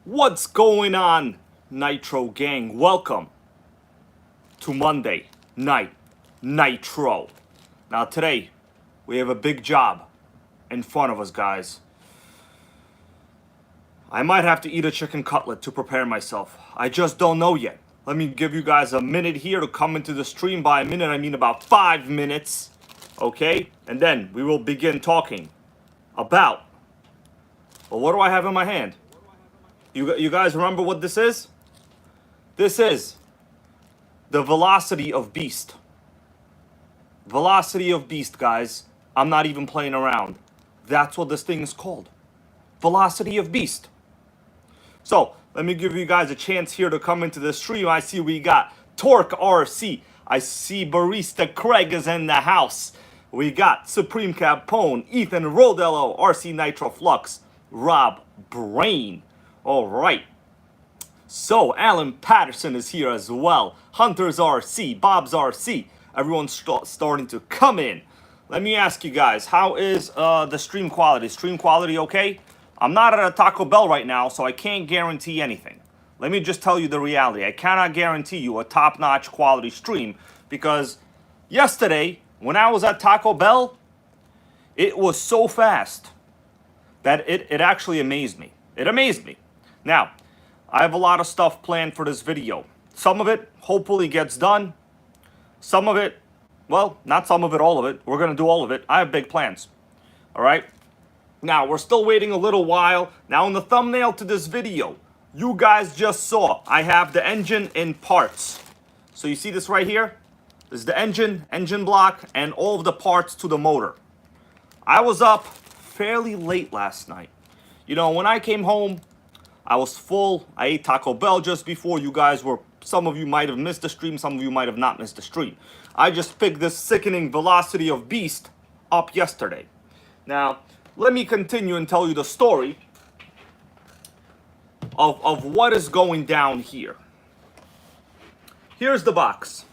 What's going on, Nitro Gang? Welcome to Monday Night Nitro. Now today, we have a big job in front of us, guys. I might have to eat a chicken cutlet to prepare myself. I just don't know yet. Let me give you guys a minute here to come into the stream. By a minute, I mean about 5 minutes. Okay? And then we will begin talking about... Well, what do I have in my hand? You guys remember what this is? This is the velocity of beast. Velocity of beast, guys. I'm not even playing around. That's what this thing is called. Velocity of beast. So, let me give you guys a chance here to come into the stream. I see we got Torque RC. I see Barista Craig is in the house. We got Supreme Capone, Ethan Rodello, RC Nitro Flux, Rob Brain. All right. So, Alan Patterson is here as well. Hunter's RC, Bob's RC. Everyone's starting to come in. Let me ask you guys, how is the stream quality? Stream quality okay? I'm not at a Taco Bell right now, so I can't guarantee anything. Let me just tell you the reality. I cannot guarantee you a top-notch quality stream because yesterday, when I was at Taco Bell, it was so fast that it actually amazed me. It amazed me. Now, I have a lot of stuff planned for this video. Some of it hopefully gets done. Some of it, well, not some of it, all of it. We're going to do all of it. I have big plans. All right? Now, we're still waiting a little while. Now, in the thumbnail to this video, you guys just saw I have the engine in parts. So you see this right here? This is the engine block, and all of the parts to the motor. I was up fairly late last night. You know, when I came home, I was full. I ate Taco Bell just before. You guys were, some of you might have missed the stream. Some of you might have not missed the stream. I just picked this sickening velocity of beast up yesterday. Now, let me continue and tell you the story of what is going down here. Here's the box.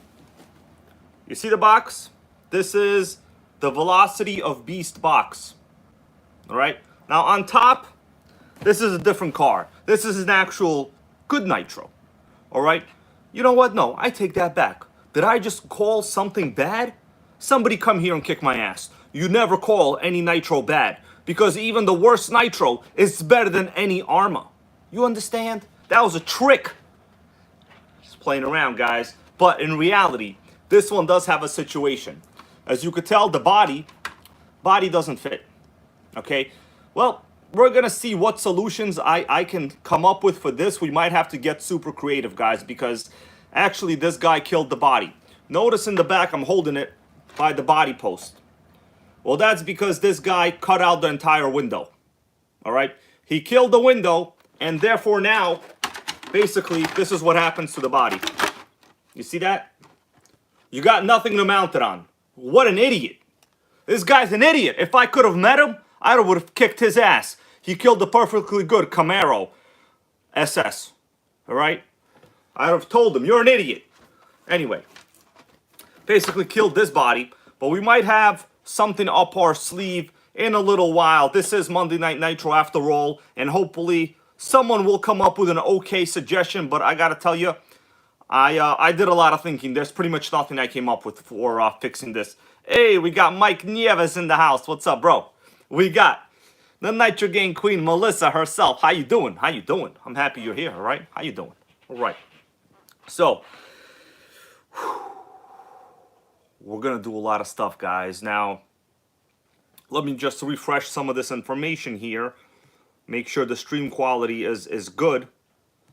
You see the box? This is the velocity of beast box. All right. Now, on top, this is a different car. This is an actual good Nitro. All right? You know what? No, I take that back. Did I just call something bad? Somebody come here and kick my ass. You never call any Nitro bad. Because even the worst Nitro is better than any Arma. You understand? That was a trick. Just playing around, guys. But in reality, this one does have a situation. As you could tell, the body doesn't fit. Okay? Well, we're going to see what solutions I can come up with for this. We might have to get super creative, guys, because actually this guy killed the body. Notice in the back I'm holding it by the body post. Well, that's because this guy cut out the entire window. All right? He killed the window, and therefore now, basically, this is what happens to the body. You see that? You got nothing to mount it on. What an idiot. This guy's an idiot. If I could have met him, I would have kicked his ass. He killed the perfectly good Camaro SS. All right? I'd have told him, you're an idiot. Anyway, basically killed this body, but we might have something up our sleeve in a little while. This is Monday Night Nitro after all, and hopefully someone will come up with an okay suggestion, but I gotta tell you, I did a lot of thinking. There's pretty much nothing I came up with for fixing this. Hey, we got Mike Nieves in the house. What's up, bro? We got the NitroGang Queen, Melissa herself. How you doing? How you doing? I'm happy you're here, all right? How you doing? All right. So, we're going to do a lot of stuff, guys. Now, let me just refresh some of this information here. Make sure the stream quality is good.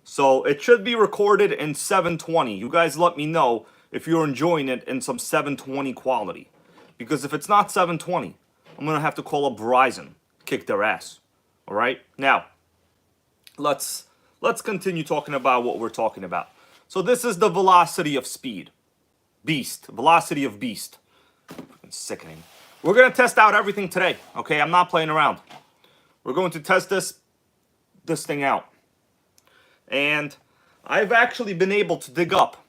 So, it should be recorded in 720. You guys let me know if you're enjoying it in some 720 quality. Because if it's not 720, I'm going to have to call up Verizon. Kick their ass. All right? Now, let's continue talking about what we're talking about. So this is the velocity of speed. Beast. Velocity of beast. Sickening. We're going to test out everything today. Okay? I'm not playing around. We're going to test this thing out. And I've actually been able to dig up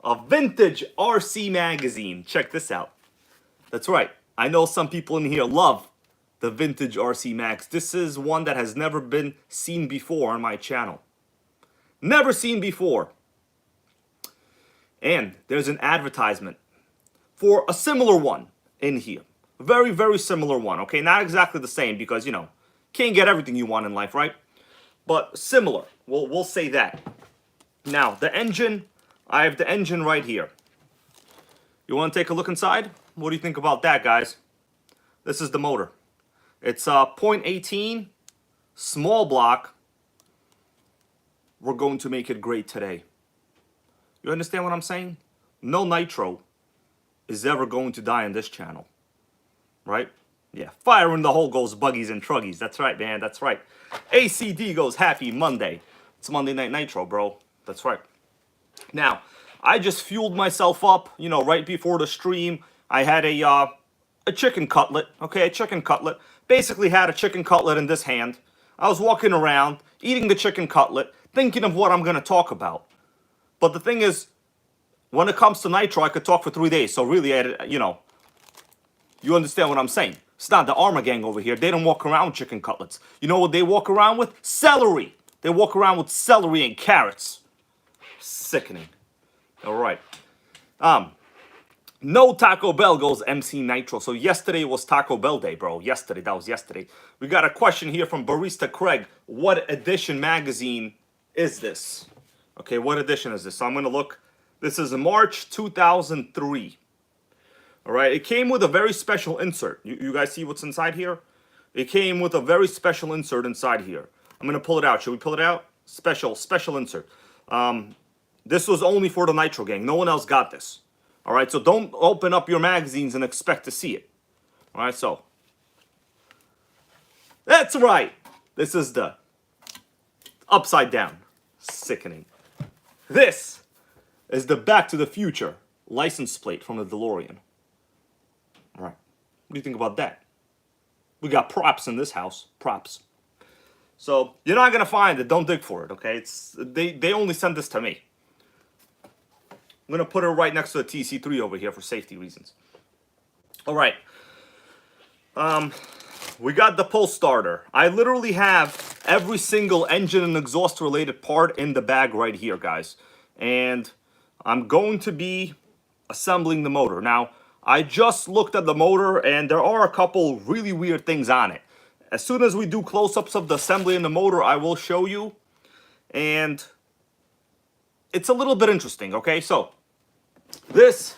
a vintage RC magazine. Check this out. That's right. I know some people in here love the vintage RC Max. This is one that has never been seen before on my channel. Never seen before. And there's an advertisement for a similar one in here. Very, very similar one. Okay, not exactly the same because, you know, can't get everything you want in life, right? But similar. We'll say that. Now, the engine, I have the engine right here. You want to take a look inside? What do you think about that, guys? This is the motor. It's a 0.18 small block. We're going to make it great today. You understand what I'm saying? No nitro is ever going to die on this channel. Right? Yeah. Fire in the hole goes buggies and truggies. That's right, man. That's right. ACD goes happy Monday. It's Monday Night Nitro, bro. That's right. Now, I just fueled myself up, you know, right before the stream. I had a chicken cutlet, okay, a chicken cutlet. Basically had a chicken cutlet in this hand. I was walking around, eating the chicken cutlet, thinking of what I'm going to talk about. But the thing is, when it comes to Nitro, I could talk for 3 days. So really, you know, you understand what I'm saying. It's not the Armor Gang over here. They don't walk around with chicken cutlets. You know what they walk around with? Celery. They walk around with celery and carrots. Sickening. All right. No Taco Bell goes MC Nitro. So yesterday was Taco Bell day, bro. Yesterday, that was yesterday. We got a question here from Barista Craig. What edition magazine is this? Okay, what edition is this? So I'm going to look. This is March 2003. All right, it came with a very special insert. You guys see what's inside here? It came with a very special insert inside here. I'm going to pull it out. Should we pull it out? Special insert. This was only for the Nitro Gang. No one else got this. All right, so don't open up your magazines and expect to see it. All right, so. That's right. This is the upside down. Sickening. This is the Back to the Future license plate from the DeLorean. All right, what do you think about that? We got props in this house. Props. So you're not gonna find it. Don't dig for it, okay? They only sent this to me. I'm gonna put it right next to the TC3 over here for safety reasons. All right. We got the pulse starter. I literally have every single engine and exhaust related part in the bag right here, guys. And I'm going to be assembling the motor. Now, I just looked at the motor and there are a couple really weird things on it. As soon as we do close-ups of the assembly in the motor, I will show you. And it's a little bit interesting, okay? So, this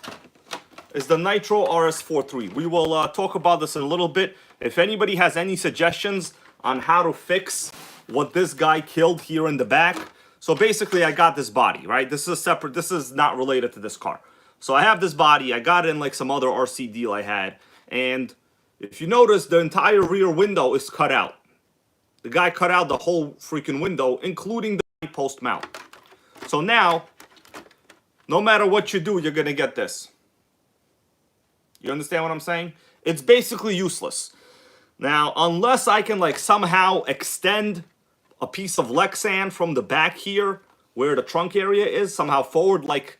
is the Nitro RS43. We will talk about this in a little bit. If anybody has any suggestions on how to fix what this guy killed here in the back. So basically, I got this body, right? This is a separate, this is not related to this car. So I have this body. I got it in like some other RC deal I had. And if you notice, the entire rear window is cut out. The guy cut out the whole freaking window, including the post mount. So now, no matter what you do, you're going to get this. You understand what I'm saying? It's basically useless. Now, unless I can like somehow extend a piece of Lexan from the back here, where the trunk area is, somehow forward like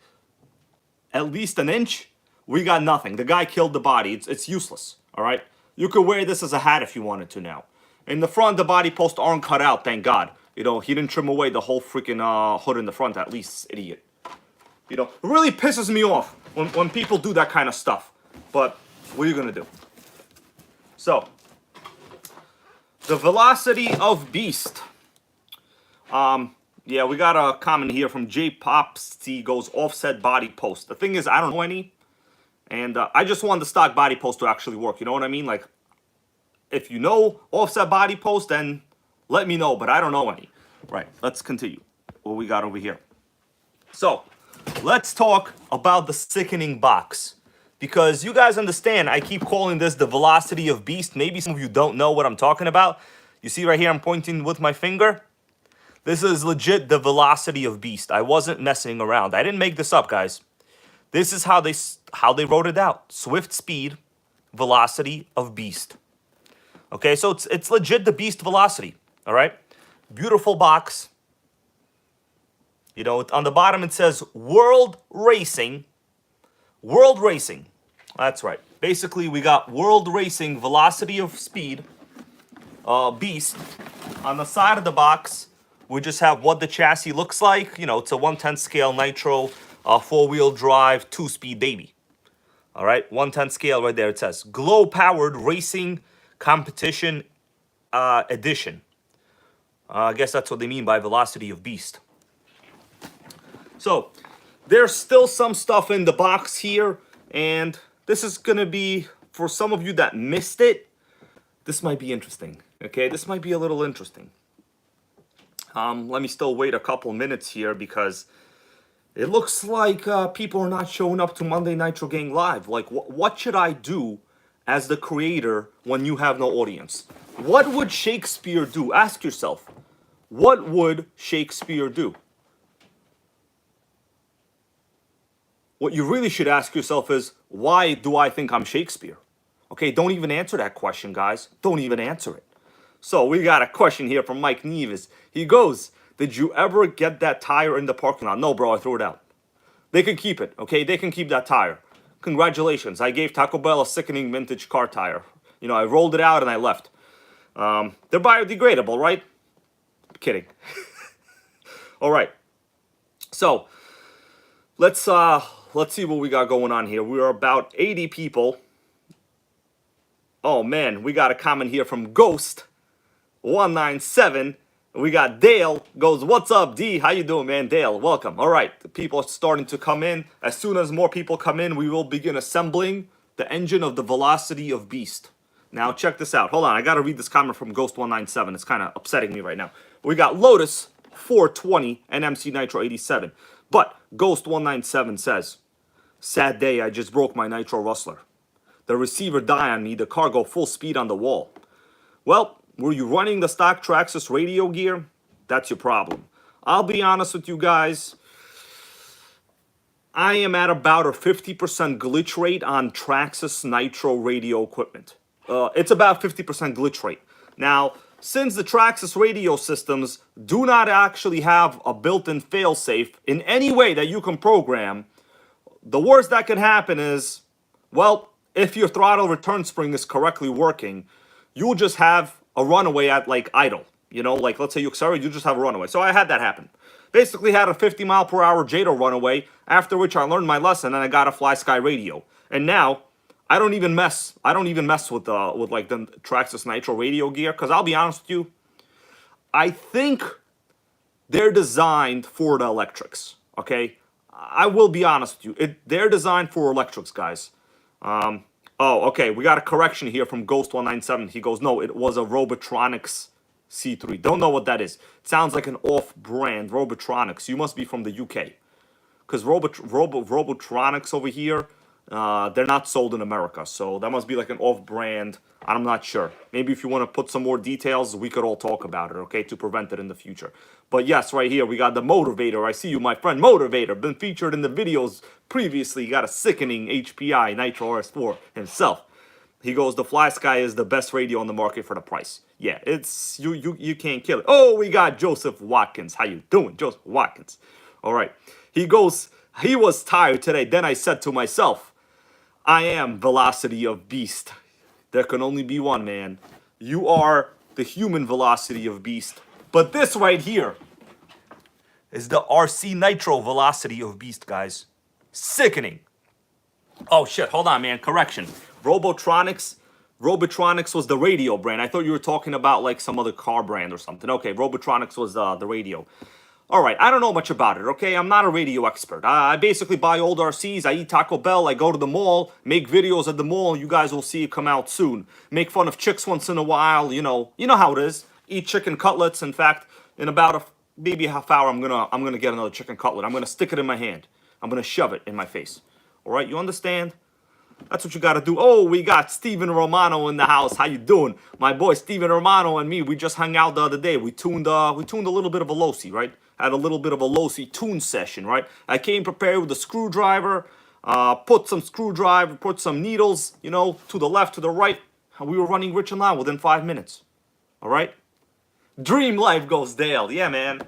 at least an inch, we got nothing. The guy killed the body. It's useless, all right? You could wear this as a hat if you wanted to now. In the front, the body posts aren't cut out, thank God. You know, he didn't trim away the whole freaking hood in the front, at least, idiot. You know, it really pisses me off when people do that kind of stuff. But what are you going to do? So, the velocity of Beast. Yeah, we got a comment here from J Pops. He goes offset body post. The thing is, I don't know any. And I just want the stock body post to actually work. You know what I mean? Like, if you know offset body post, then let me know. But I don't know any. Right, let's continue. What we got over here. So, let's talk about the sickening box. Because you guys understand, I keep calling this the velocity of Beast. Maybe some of you don't know what I'm talking about. You see right here, I'm pointing with my finger. This is legit the velocity of Beast. I wasn't messing around. I didn't make this up, guys. This is how they wrote it out. Swift speed, velocity of Beast. Okay, so it's legit the Beast velocity. All right, beautiful box. You know, on the bottom it says World Racing. World Racing. That's right. Basically, we got World Racing Velocity of Speed Beast. On the side of the box, we just have what the chassis looks like. You know, it's a 1/10 scale Nitro 4-wheel drive 2-speed baby. All right, 1/10 scale right there. It says glow-powered racing competition edition. I guess that's what they mean by Velocity of Beast. So there's still some stuff in the box here, and this is gonna be, for some of you that missed it, this might be interesting. Okay, this might be a little interesting. Let me still wait a couple minutes here because it looks like people are not showing up to Monday Nitro Gang Live. Like, what should I do as the creator when you have no audience? What would Shakespeare do? Ask yourself, what would Shakespeare do? What you really should ask yourself is, why do I think I'm Shakespeare? Okay, don't even answer that question, guys. Don't even answer it. So we got a question here from Mike Neves. He goes, did you ever get that tire in the parking lot? No, bro, I threw it out. They can keep it, okay? They can keep that tire. Congratulations. I gave Taco Bell a sickening vintage car tire. You know, I rolled it out and I left. They're biodegradable, right? I'm kidding. All right. So let's see what we got going on here. We are about 80 people. Oh man, we got a comment here from Ghost197. We got Dale goes, what's up, D? How you doing, man? Dale, welcome. All right, the people are starting to come in. As soon as more people come in, we will begin assembling the engine of the Velocity of Beast. Now, check this out. Hold on, I got to read this comment from Ghost197. It's kind of upsetting me right now. We got Lotus 420 and MC Nitro 87. But Ghost197 says, sad day, I just broke my Nitro Rustler. The receiver died on me, the car go full speed on the wall. Well, were you running the stock Traxxas radio gear? That's your problem. I'll be honest with you guys. I am at about a 50% glitch rate on Traxxas Nitro radio equipment. It's about 50% glitch rate. Now, since the Traxxas radio systems do not actually have a built-in failsafe in any way that you can program, the worst that can happen is, well, if your throttle return spring is correctly working, you'll just have a runaway at like idle. You know, like let's say you accelerate, you just have a runaway. So I had that happen. Basically had a 50 mile per hour JATO runaway, after which I learned my lesson and I got a Fly Sky radio. And now I don't even mess with like the Traxxas Nitro radio gear, because I'll be honest with you, I think they're designed for the electrics. Okay, I will be honest with you, they're designed for electrics, guys. Oh, okay, we got a correction here from Ghost197. He goes, no, it was a Robotronics C3. Don't know what that is. It sounds like an off-brand Robotronics. You must be from the UK. Because Robotronics over here, they're not sold in America. So that must be like an off-brand. I'm not sure. Maybe if you want to put some more details, we could all talk about it, okay, to prevent it in the future. But yes, right here, we got the Motivator. I see you, my friend. Motivator, been featured in the videos previously. You got a sickening HPI Nitro RS4 himself. He goes, the Fly Sky is the best radio on the market for the price. Yeah, it's, you can't kill it. Oh, we got Joseph Watkins. How you doing, Joseph Watkins? All right. He goes, he was tired today. Then I said to myself, I am Velocity of Beast. There can only be one, man. You are the human Velocity of Beast. But this right here is the RC Nitro Velocity of Beast, guys. Sickening. Oh, shit. Hold on, man. Correction. Robotronics was the radio brand. I thought you were talking about, like, some other car brand or something. Okay, Robotronics was the radio. All right, I don't know much about it, okay? I'm not a radio expert. I basically buy old RCs, I eat Taco Bell, I go to the mall, make videos at the mall. You guys will see it come out soon. Make fun of chicks once in a while, you know how it is. Eat chicken cutlets. In fact, in about maybe a half hour, I'm gonna get another chicken cutlet. I'm gonna stick it in my hand. I'm gonna shove it in my face. All right, you understand? That's what you gotta do. Oh, we got Steven Romano in the house. How you doing? My boy Steven Romano and me, we just hung out the other day. We tuned a little bit of a Losi, right? Had a little bit of a Losi tune session, right? I came prepared with a screwdriver, put some needles, you know, to the left, to the right. And we were running Rich and Loud within 5 minutes. All right? Dream life goes Dale. Yeah, man.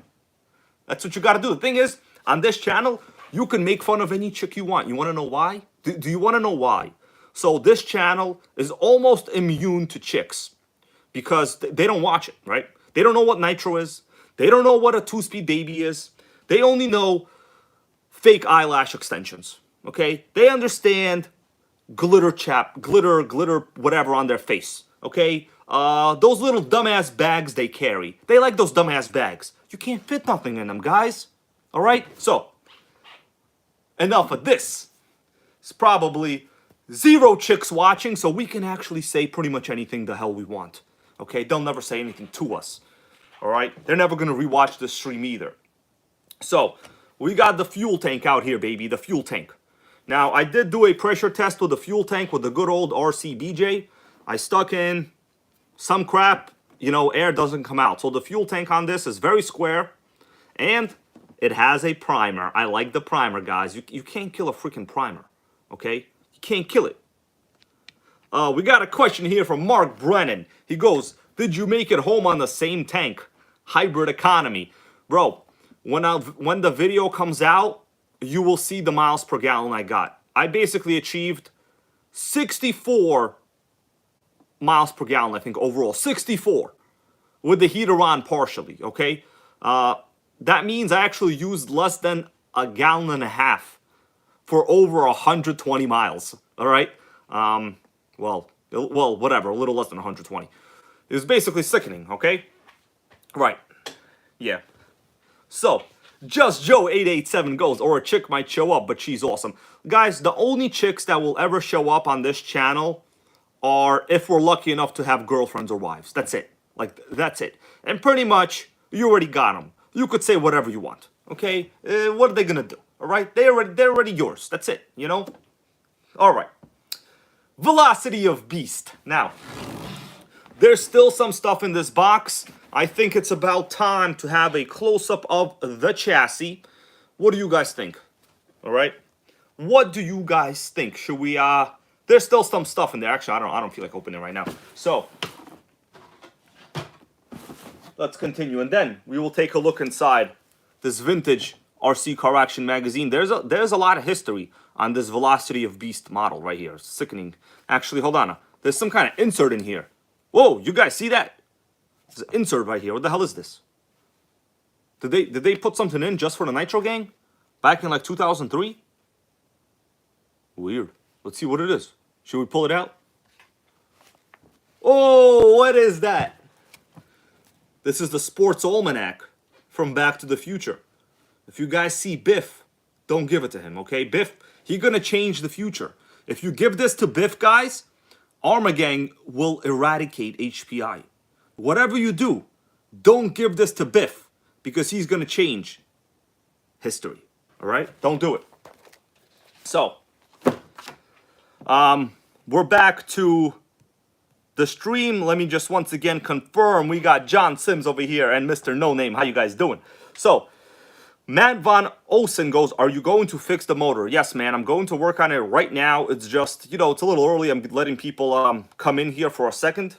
That's what you gotta do. The thing is, on this channel, you can make fun of any chick you want. You wanna know why? Do you wanna know why? So this channel is almost immune to chicks because they don't watch it, right? They don't know what Nitro is. They don't know what a 2-speed baby is. They only know fake eyelash extensions, okay? They understand glitter, whatever on their face, okay? Those little dumbass bags they carry. They like those dumbass bags. You can't fit nothing in them, guys. All right? So, enough of this. It's probably 0 chicks watching, so we can actually say pretty much anything the hell we want. Okay? They'll never say anything to us. All right? They're never going to rewatch this stream either. So, we got the fuel tank out here, baby. The fuel tank. Now, I did do a pressure test with the fuel tank with the good old RC BJ. I stuck in some crap, you know, air doesn't come out. So the fuel tank on this is very square, and it has a primer. I like the primer, guys. You can't kill a freaking primer, okay? You can't kill it. We got a question here from Mark Brennan. He goes, did you make it home on the same tank? Hybrid economy. Bro, when the video comes out, you will see the miles per gallon I got. I basically achieved 64 miles per gallon, I think, overall. 64 with the heater on partially, okay? That means I actually used less than a gallon and a half for over 120 miles, all right? Well, whatever, a little less than 120. It was basically sickening, okay? Right, yeah. So, Just Joe 887 goes, or a chick might show up, but she's awesome. Guys, the only chicks that will ever show up on this channel are if we're lucky enough to have girlfriends or wives. That's it. Like, that's it. And pretty much, you already got them. You could say whatever you want, okay? What are they gonna do, all right? They're already yours. That's it, you know? All right. Velocity of Beast. Now, there's still some stuff in this box. I think it's about time to have a close-up of the chassis. What do you guys think? All right? What do you guys think? Should we, there's still some stuff in there. Actually, I don't feel like opening it right now. So, let's continue. And then we will take a look inside this vintage RC Car Action magazine. There's a lot of history on this Velocity of Beast model right here. It's sickening. Actually, hold on. There's some kind of insert in here. Whoa, you guys see that? There's an insert right here. What the hell is this? Did they put something in just for the Nitro Gang? Back in like 2003? Weird. Let's see what it is. Should we pull it out? Oh, what is that? This is the Sports Almanac from Back to the Future. If you guys see Biff, don't give it to him, okay? Biff, he's gonna change the future. If you give this to Biff, guys, Armagang will eradicate HPI. Whatever you do, don't give this to Biff because he's going to change history. All right? Don't do it. So, we're back to the stream. Let me just once again confirm we got John Sims over here and Mr. No Name. How you guys doing? So, Matt Von Olsen goes, are you going to fix the motor? Yes, man. I'm going to work on it right now. It's just, you know, it's a little early. I'm letting people come in here for a second.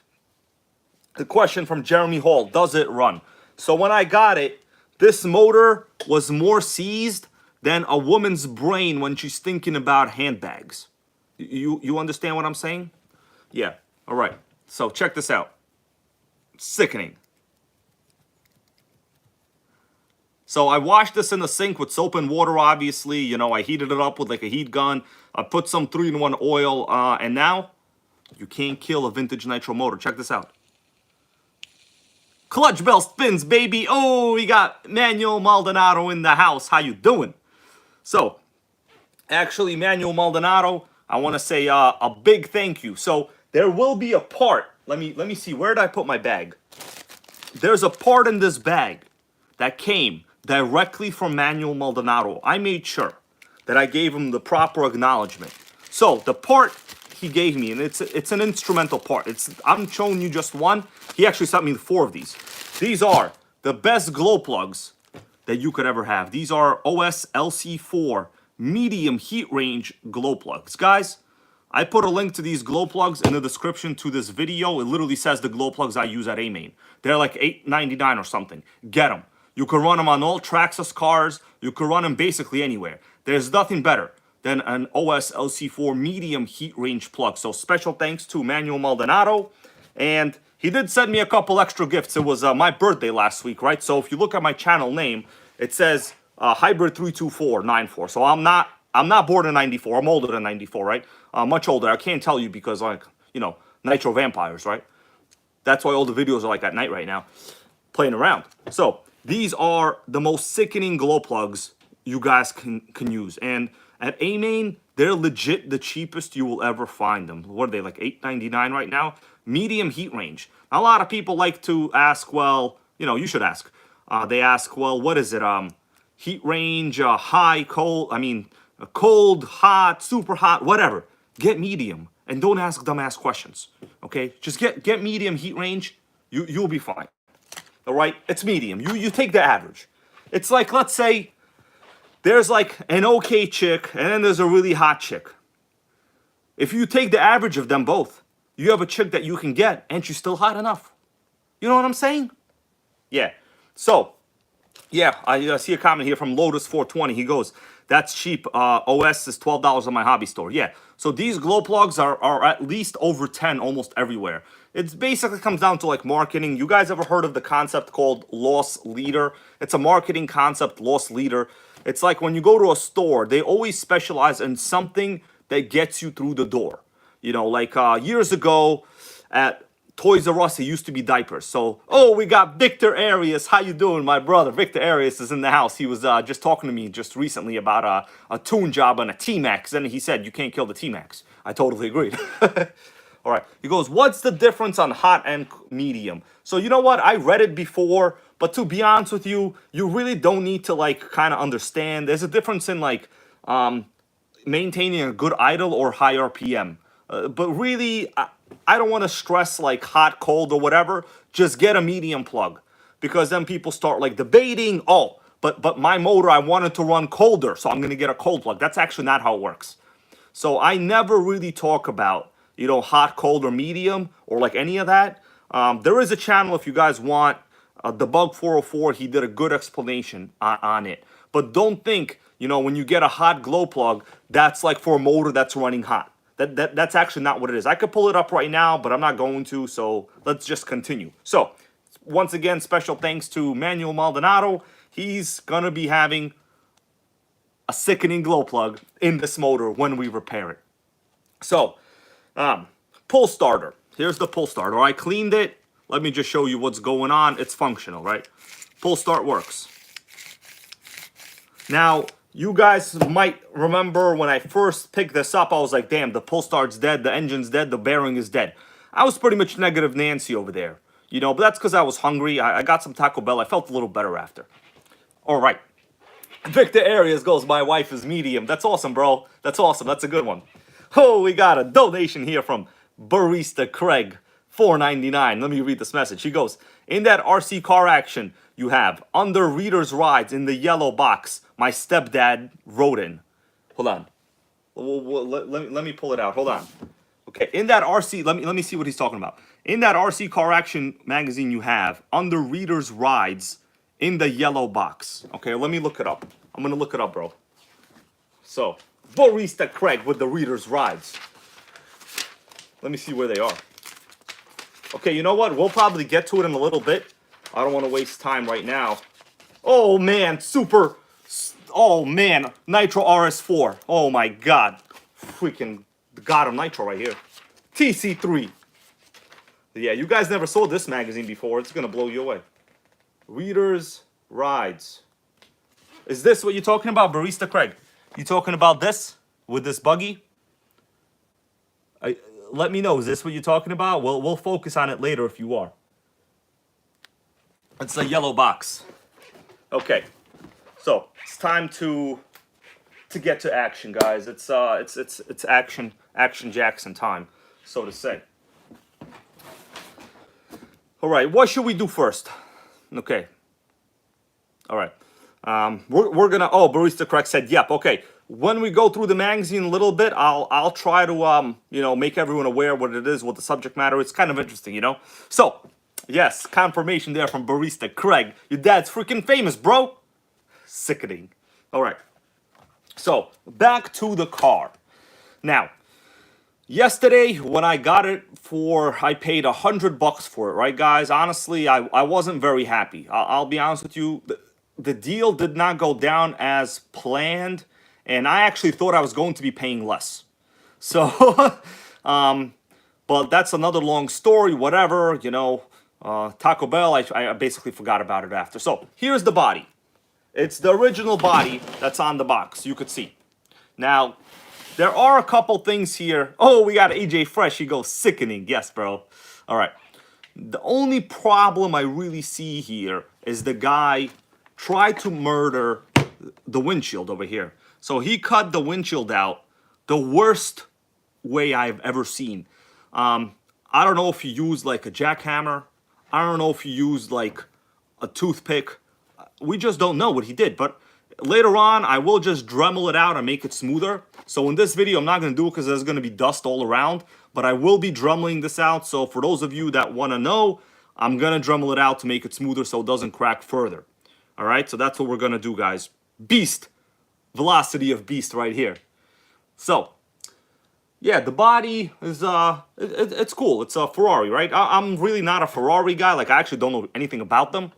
The question from Jeremy Hall, does it run? So when I got it, this motor was more seized than a woman's brain when she's thinking about handbags. You understand what I'm saying? Yeah. All right. So check this out. Sickening. So I washed this in the sink with soap and water, obviously. You know, I heated it up with like a heat gun. I put some 3-in-1 oil. And now, you can't kill a vintage Nitro motor. Check this out. Clutch bell spins, baby. Oh, we got Manuel Maldonado in the house. How you doing? So, actually, Manuel Maldonado, I want to say a big thank you. So, there will be a part. Let me see. Where did I put my bag? There's a part in this bag that came directly from Manuel Maldonado. I made sure that I gave him the proper acknowledgement. So, the part he gave me, and it's an instrumental part. I'm showing you just one. He actually sent me 4 of these. These are the best glow plugs that you could ever have. These are OS LC4 medium heat range glow plugs. Guys, I put a link to these glow plugs in the description to this video. It literally says the glow plugs I use at A-Main. They're like $8.99 or something. Get them. You can run them on all Traxxas cars. You can run them basically anywhere. There's nothing better then an OS LC4 medium heat range plug. So special thanks to Manuel Maldonado. And he did send me a couple extra gifts. It was my birthday last week, right? So if you look at my channel name, it says Hybrid 32494. So I'm not born in 94. I'm older than 94, right? Much older. I can't tell you because, like, you know, Nitro vampires, right? That's why all the videos are like at night right now, playing around. So these are the most sickening glow plugs you guys can use. And at A-Main, they're legit the cheapest you will ever find them. What are they, like $8.99 right now? Medium heat range. Now, a lot of people like to ask, well, you know, you should ask. They ask, well, what is it? Heat range, high, cold, cold, hot, super hot, whatever. Get medium and don't ask dumbass questions, okay? Just get medium heat range, you'll be fine, all right? It's medium. You take the average. It's like, let's say, there's like an okay chick and then there's a really hot chick. If you take the average of them both, you have a chick that you can get and she's still hot enough. You know what I'm saying? Yeah. So, yeah, I see a comment here from Lotus420. He goes, that's cheap. OS is $12 on my hobby store. Yeah. So these glow plugs are at least over 10 almost everywhere. It basically comes down to like marketing. You guys ever heard of the concept called loss leader? It's a marketing concept, loss leader. It's like when you go to a store, they always specialize in something that gets you through the door. You know, like years ago at Toys R Us, it used to be diapers. So, oh, we got Victor Arias. How you doing, my brother? Victor Arias is in the house. He was just talking to me just recently about a tune job on a T-Max. And he said, you can't kill the T-Max. I totally agreed. All right. He goes, what's the difference on hot and medium? So, you know what? I read it before. But to be honest with you, you really don't need to, like, kind of understand. There's a difference in, like, maintaining a good idle or high RPM. But really, I don't want to stress like hot, cold, or whatever. Just get a medium plug, because then people start like debating. Oh, but my motor, I wanted to run colder, so I'm going to get a cold plug. That's actually not how it works. So I never really talk about, you know, hot, cold, or medium, or like any of that. There is a channel if you guys want. The Bug 404, he did a good explanation on it. But don't think, you know, when you get a hot glow plug, that's like for a motor that's running hot. That's actually not what it is. I could pull it up right now, but I'm not going to, so let's just continue. So, once again, special thanks to Manuel Maldonado. He's going to be having a sickening glow plug in this motor when we repair it. So, pull starter. Here's the pull starter. I cleaned it. Let me just show you what's going on. It's functional, right? Pull start works. Now, you guys might remember when I first picked this up, I was like, damn, the pull start's dead, the engine's dead, the bearing is dead. I was pretty much negative Nancy over there. You know, but that's because I was hungry. I got some Taco Bell. I felt a little better after. All right. Victor Arias goes, my wife is medium. That's awesome, bro. That's awesome. That's a good one. Oh, we got a donation here from Barista Craig, $4.99. Let me read this message. He goes, in that RC car action you have, under reader's rides in the yellow box, my stepdad wrote in. Hold on. Let me pull it out. Hold on. Okay, in that RC, let me see what he's talking about. In that RC car action magazine you have, under reader's rides in the yellow box. Okay, let me look it up. I'm going to look it up, bro. So, Barista Craig with the reader's rides. Let me see where they are. Okay, you know what? We'll probably get to it in a little bit. I don't want to waste time right now. Oh, man. Oh, man. Nitro RS4. Oh, my God. Freaking got him Nitro right here. TC3. Yeah, you guys never saw this magazine before. It's going to blow you away. Reader's Rides. Is this what you're talking about, Barista Craig? You talking about this? With this buggy? Let me know. Is this what you're talking about? We'll focus on it later if you are. It's a yellow box. Okay. So it's time to get to action, guys. It's action Jackson time, so to say. All right. What should we do first? Okay. All right. We're gonna. Oh, Barista Craig said, "Yep." Okay. When we go through the magazine a little bit, I'll try to make everyone aware what it is, what the subject matter. It's kind of interesting, you know. So, yes, confirmation there from Barista Craig. Your dad's freaking famous, bro. Sickening. All right. So back to the car. Now, yesterday when I got it I paid $100 for it, right, guys? Honestly, I wasn't very happy. I'll be honest with you. The deal did not go down as planned, and I actually thought I was going to be paying less. So, but that's another long story, whatever, Taco Bell, I basically forgot about it after. So, here's the body. It's the original body that's on the box, you could see. Now, there are a couple things here. Oh, we got AJ Fresh. He goes, sickening. Yes, bro. All right. The only problem I really see here is the guy tried to murder the windshield over here. So he cut the windshield out the worst way I've ever seen. I don't know if he used like a jackhammer. I don't know if he used like a toothpick. We just don't know what he did. But later on, I will just Dremel it out and make it smoother. So in this video, I'm not going to do it because there's going to be dust all around. But I will be Dremeling this out. So for those of you that want to know, I'm going to Dremel it out to make it smoother so it doesn't crack further. All right, so that's what we're going to do, guys. Beast. Velocity of beast right here. So, yeah, the body is, it's cool. It's a Ferrari, right? I'm really not a Ferrari guy. Like, I actually don't know anything about them.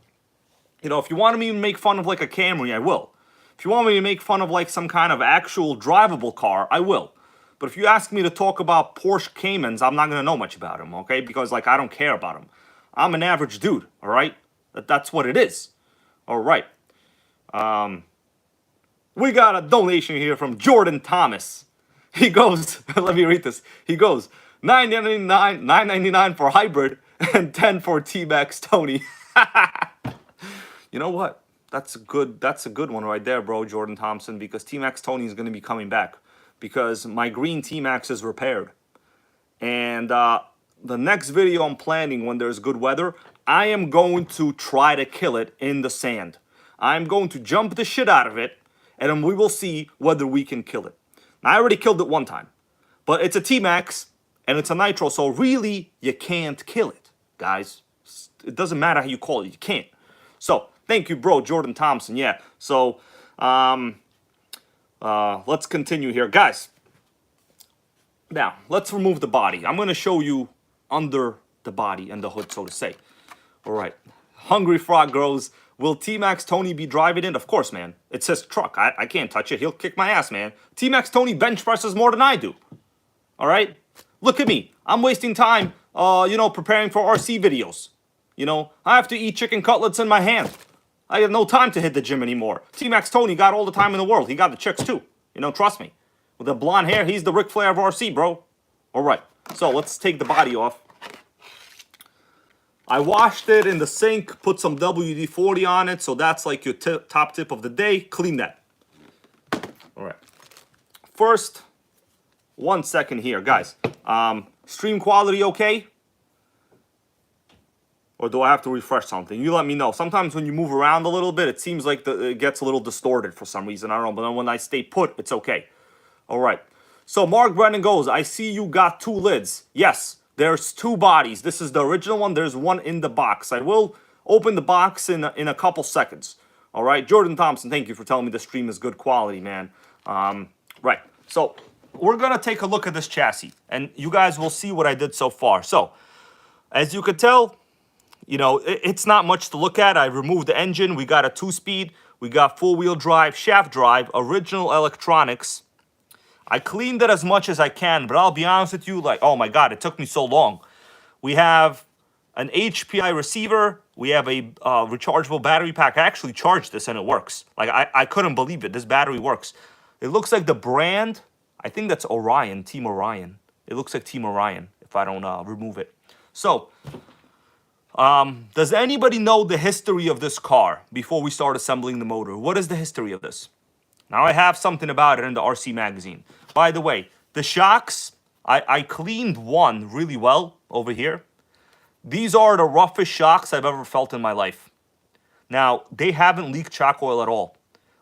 You know, if you want me to make fun of, like, a Camry, I will. If you want me to make fun of, like, some kind of actual drivable car, I will. But if you ask me to talk about Porsche Caymans, I'm not going to know much about them, okay? Because, like, I don't care about them. I'm an average dude, all right? That's what it is. All right. We got a donation here from Jordan Thomas. He goes, let me read this. He goes, $9.99 for hybrid and $10 for T-Max Tony. You know what? That's a good one right there, bro, Jordan Thompson, because T-Max Tony is going to be coming back because my green T-Max is repaired. And the next video I'm planning when there's good weather, I am going to try to kill it in the sand. I'm going to jump the shit out of it, and then we will see whether we can kill it. Now, I already killed it one time, but it's a T-Max, and it's a Nitro, so really, you can't kill it, guys. It doesn't matter how you call it, you can't. So, thank you, bro, Jordan Thompson, yeah. So, let's continue here. Guys, now, let's remove the body. I'm going to show you under the body and the hood, so to say. All right. Hungry Frog goes, will T-Max Tony be driving it? Of course, man. It's his truck. I can't touch it. He'll kick my ass, man. T-Max Tony bench presses more than I do. All right? Look at me. I'm wasting time, preparing for RC videos. I have to eat chicken cutlets in my hand. I have no time to hit the gym anymore. T-Max Tony got all the time in the world. He got the chicks, too. Trust me. With the blonde hair, he's the Ric Flair of RC, bro. All right. So, let's take the body off. I washed it in the sink, put some WD-40 on it, so that's like your top tip of the day. Clean that. All right. First, 1 second here, guys. Stream quality okay? Or do I have to refresh something? You let me know. Sometimes when you move around a little bit, it seems like it gets a little distorted for some reason. I don't know, but then when I stay put, it's okay. All right. So Mark Brennan goes, I see you got 2 lids. Yes. There's 2 bodies. This is the original one. There's one in the box. I will open the box in a couple seconds. All right. Jordan Thompson, thank you for telling me the stream is good quality, man. Right. So we're going to take a look at this chassis. And you guys will see what I did so far. So as you could tell, it's not much to look at. I removed the engine. We got a 2-speed. We got 4-wheel drive, shaft drive, original electronics. I cleaned it as much as I can, but I'll be honest with you, like, oh my God, it took me so long. We have an HPI receiver. We have a rechargeable battery pack. I actually charged this and it works. Like, I couldn't believe it. This battery works. It looks like the brand, I think that's Orion, Team Orion. It looks like Team Orion if I don't remove it. So, does anybody know the history of this car before we start assembling the motor? What is the history of this? Now, I have something about it in the RC magazine. By the way, the shocks, I cleaned one really well over here. These are the roughest shocks I've ever felt in my life. Now, they haven't leaked shock oil at all,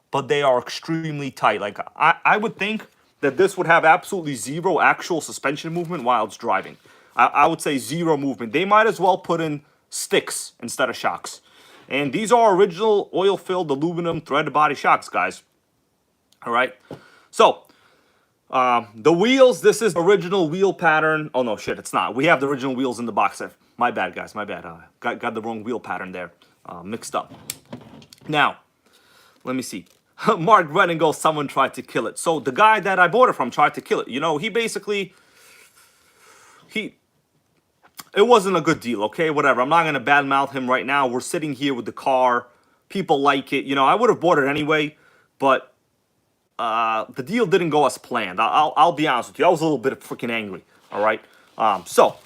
but they are extremely tight. Like, I would think that this would have absolutely zero actual suspension movement while it's driving. I would say zero movement. They might as well put in sticks instead of shocks. And these are original oil-filled aluminum threaded body shocks, guys. All right. So, the wheels, this is the original wheel pattern. Oh, no, shit, it's not. We have the original wheels in the box. My bad, guys, my bad. Got the wrong wheel pattern there. Mixed up. Now, let me see. Mark Brennan goes, someone tried to kill it. So the guy that I bought it from tried to kill it. You know, he basically, it wasn't a good deal, okay? Whatever. I'm not going to badmouth him right now. We're sitting here with the car. People like it. You know, I would have bought it anyway, but the deal didn't go as planned. I'll be honest with you. I was a little bit freaking angry, all right? So,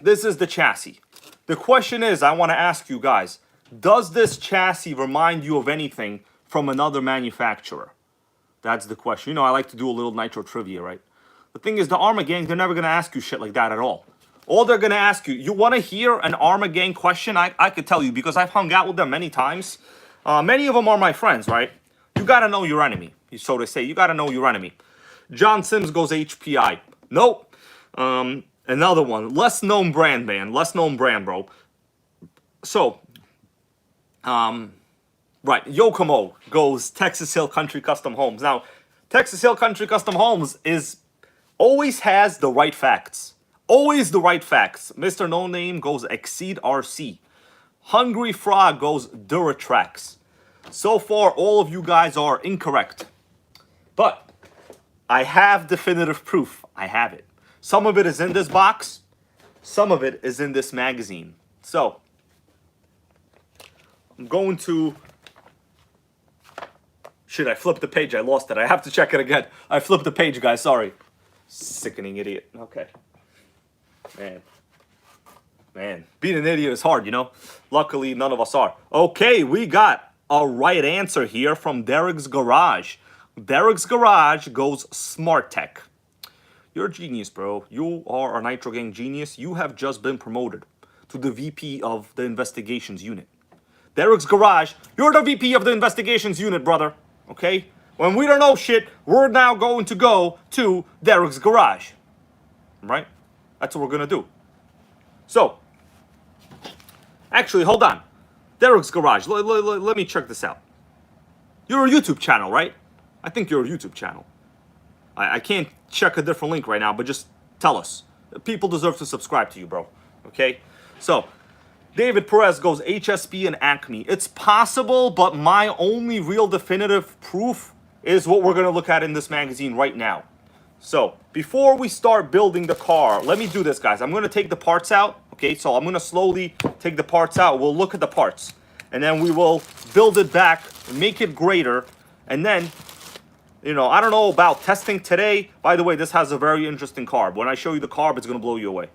this is the chassis. The question is, I want to ask you guys, does this chassis remind you of anything from another manufacturer? That's the question. You know, I like to do a little Nitro trivia, right? The thing is, the Arma Gang, they're never going to ask you shit like that at all. All they're going to ask you, you want to hear an Arma Gang question? I could tell you because I've hung out with them many times. Many of them are my friends, right? You got to know your enemy, so to say. You got to know your enemy. John Sims goes HPI. Nope. Another one. Less known brand, man. Less known brand, bro. So, right. Yokomo goes Texas Hill Country Custom Homes. Now, Texas Hill Country Custom Homes always has the right facts. Always the right facts. Mr. No Name goes Exceed RC. Hungry Frog goes Duratrax. So far, all of you guys are incorrect. But I have definitive proof. I have it. Some of it is in this box. Some of it is in this magazine. So, I'm going to... Shit, I flipped the page. I lost it. I have to check it again. I flipped the page, guys. Sorry. Sickening idiot. Okay. Man. Being an idiot is hard, you know? Luckily, none of us are. Okay, we got a right answer here from Derek's Garage. Derek's Garage goes Smart Tech. You're a genius, bro. You are a Nitro Gang genius. You have just been promoted to the VP of the Investigations Unit. Derek's Garage, you're the VP of the Investigations Unit, brother. Okay? When we don't know shit, we're now going to go to Derek's Garage. Right? That's what we're going to do. So, actually, hold on. Derek's Garage, let me check this out. You're a YouTube channel, right? I think you're a YouTube channel. I can't check a different link right now, but just tell us. People deserve to subscribe to you, bro. Okay? So, David Perez goes HSP and Acme. It's possible, but my only real definitive proof is what we're going to look at in this magazine right now. So, before we start building the car, let me do this, guys. I'm going to take the parts out. Okay, so I'm going to slowly take the parts out. We'll look at the parts. And then we will build it back, make it greater. And then, you know, I don't know about testing today. By the way, this has a very interesting carb. When I show you the carb, it's going to blow you away.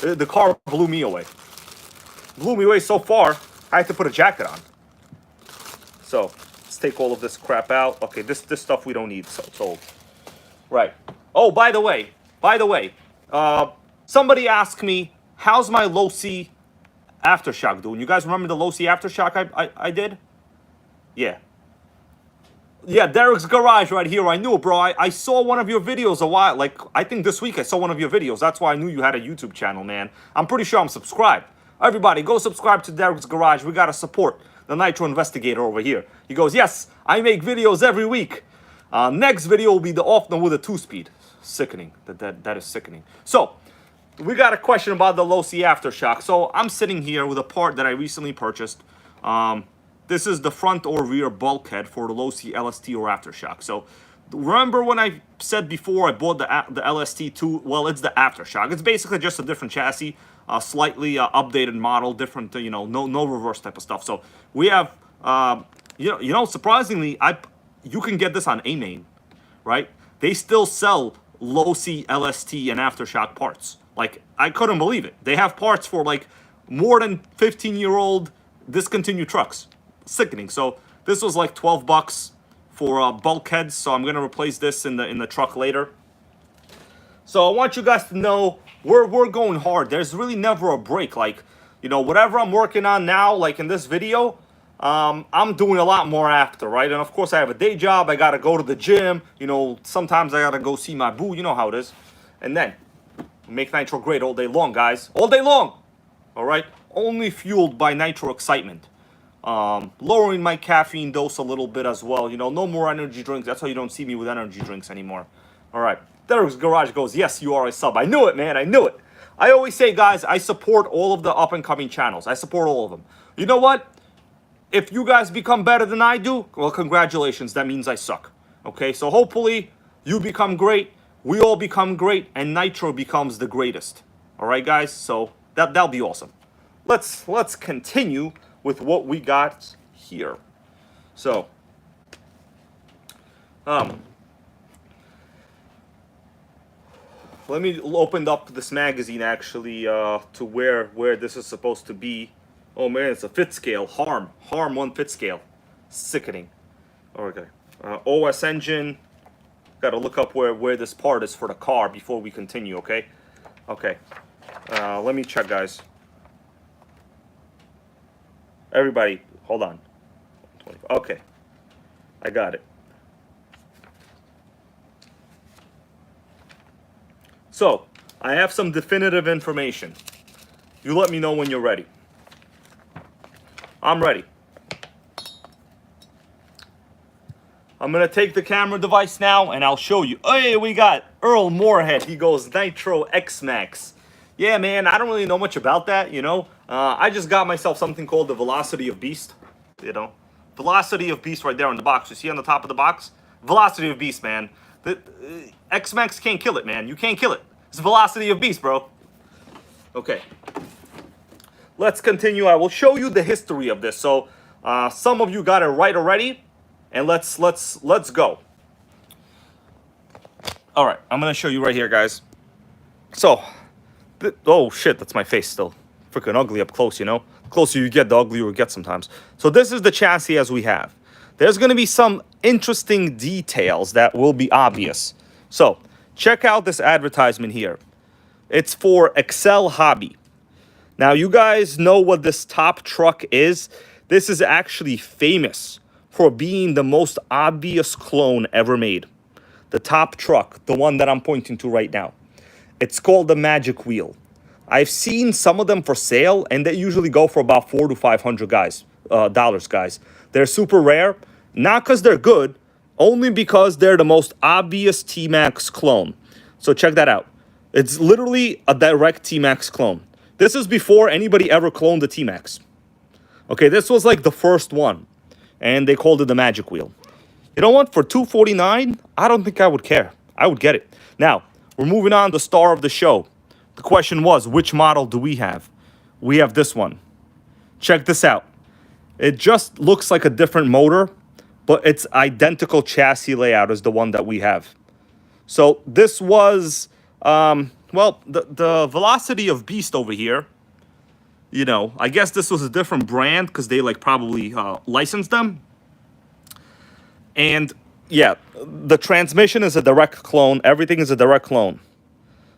The carb blew me away. Blew me away so far, I had to put a jacket on. So, let's take all of this crap out. Okay, this stuff we don't need, so it's old. Right. Oh, by the way, somebody asked me, how's my low C aftershock doing? You guys remember the low C aftershock I did? Yeah. Yeah, Derek's Garage right here. I knew it, bro. I saw one of your videos a while, like, I think this week I saw one of your videos. That's why I knew you had a YouTube channel, man. I'm pretty sure I'm subscribed. Everybody, go subscribe to Derek's Garage. We got to support the Nitro Investigator over here. He goes, yes, I make videos every week. Next video will be the off-note with a 2-speed. Sickening. That is sickening. So, we got a question about the low C aftershock. So, I'm sitting here with a part that I recently purchased. This is the front or rear bulkhead for the low C LST or aftershock. So, remember when I said before I bought the LST2? Well, it's the aftershock. It's basically just a different chassis. Slightly updated model, different, you know, no reverse type of stuff. So we have, you know, surprisingly, you can get this on A-Main, right? They still sell low C LST and aftershock parts. Like, I couldn't believe it. They have parts for like more than 15-year-old discontinued trucks. Sickening. So this was like $12 for bulkheads. So I'm gonna replace this in the truck later. So I want you guys to know we're going hard. There's really never a break. Like, you know, whatever I'm working on now, like in this video, I'm doing a lot more after, right? And of course I have a day job. I gotta go to the gym. You know, sometimes I gotta go see my boo. You know how it is. And then make Nitro great all day long, guys. All day long. All right. Only fueled by Nitro excitement. lowering my caffeine dose a little bit as well. You know, no more energy drinks. That's why you don't see me with energy drinks anymore. All right. Derek's Garage goes, yes, you are a sub. I knew it, man. I knew it. I always say, guys, I support all of the up-and-coming channels. I support all of them. You know what? If you guys become better than I do, well, congratulations. That means I suck. Okay, so hopefully you become great. We all become great, and Nitro becomes the greatest. All right, guys. So that'll be awesome. Let's continue with what we got here. So, let me open up this magazine actually to where this is supposed to be. Oh man, it's a fit scale. Harm 1 fit scale. Sickening. Okay. OS engine. Got to look up where this part is for the car before we continue. Okay. Okay. Let me check, guys. Everybody, hold on. Okay. I got it. So, I have some definitive information. You let me know when you're ready. I'm ready. I'm going to take the camera device now, and I'll show you. Hey, we got Earl Moorhead. He goes Nitro X-Max. Yeah, man, I don't really know much about that, you know. I just got myself something called the Velocity of Beast, you know. Velocity of Beast right there on the box. You see on the top of the box? Velocity of Beast, man. The X-Max can't kill it, man. You can't kill it. It's Velocity of Beast, bro. Okay. Let's continue. I will show you the history of this. So, some of you got it right already, and let's go. All right, I'm gonna show you right here, guys. So, oh shit, that's my face still. Freaking ugly up close, you know. The closer you get, the uglier it gets sometimes. So this is the chassis as we have. There's gonna be some interesting details that will be obvious. So, check out this advertisement here. It's for Excel Hobby. Now, you guys know what this top truck is. This is actually famous for being the most obvious clone ever made. The top truck, the one that I'm pointing to right now. It's called the Magic Wheel. I've seen some of them for sale, and they usually go for about $400 to $500 dollars, guys. They're super rare, not because they're good, only because they're the most obvious T-Max clone. So check that out. It's literally a direct T-Max clone. This is before anybody ever cloned the T-Max. Okay, this was like the first one, and they called it the Magic Wheel. You know what? For $249, I don't think I would care. I would get it. Now, we're moving on to the star of the show. The question was, which model do we have? We have this one. Check this out. It just looks like a different motor, but it's identical chassis layout as the one that we have. So this was, well, the Velocity of Beast over here, you know, I guess this was a different brand because they like probably licensed them. And yeah, the transmission is a direct clone. Everything is a direct clone.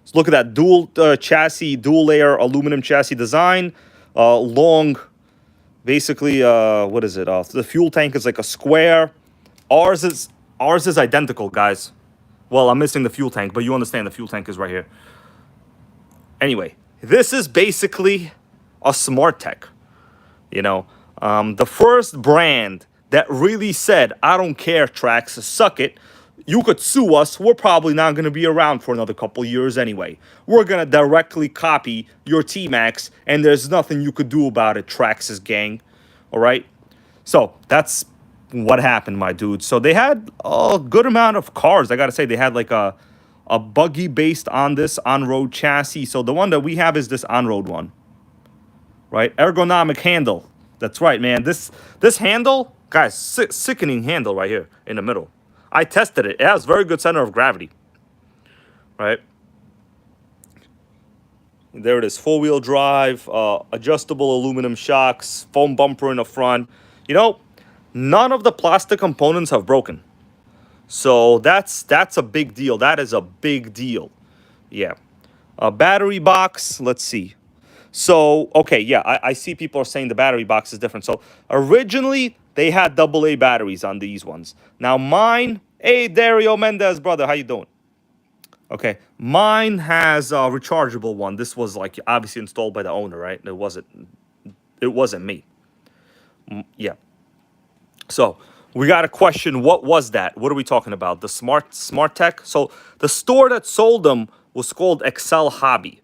So look at that dual chassis, dual layer aluminum chassis design. Long, basically, what is it? The fuel tank is like a square. Ours is identical, guys. Well, I'm missing the fuel tank, but you understand the fuel tank is right here. Anyway, this is basically a smart tech. You know, the first brand that really said, I don't care, Trax, suck it. You could sue us. We're probably not going to be around for another couple years anyway. We're going to directly copy your T-Max, and there's nothing you could do about it, Trax's gang. All right? So that's what happened, my dude. So they had a good amount of cars. I got to say, they had like a buggy based on this on-road chassis. So the one that we have is this on-road one. Right? Ergonomic handle. That's right, man. This handle, guys, sickening handle right here in the middle. I tested it. It has very good center of gravity. Right? There it is. Four-wheel drive, adjustable aluminum shocks, foam bumper in the front. You know, none of the plastic components have broken. So that's a big deal. That is a big deal. Yeah. A battery box. Let's see. So, okay, yeah, I see people are saying the battery box is different. So originally, they had AA batteries on these ones. Now mine, hey, Dario Mendez, brother, how you doing? Okay, mine has a rechargeable one. This was like obviously installed by the owner, right? It wasn't me. Yeah. So we got a question. What was that? What are we talking about? The Smart Tech. So the store that sold them was called Excel Hobby,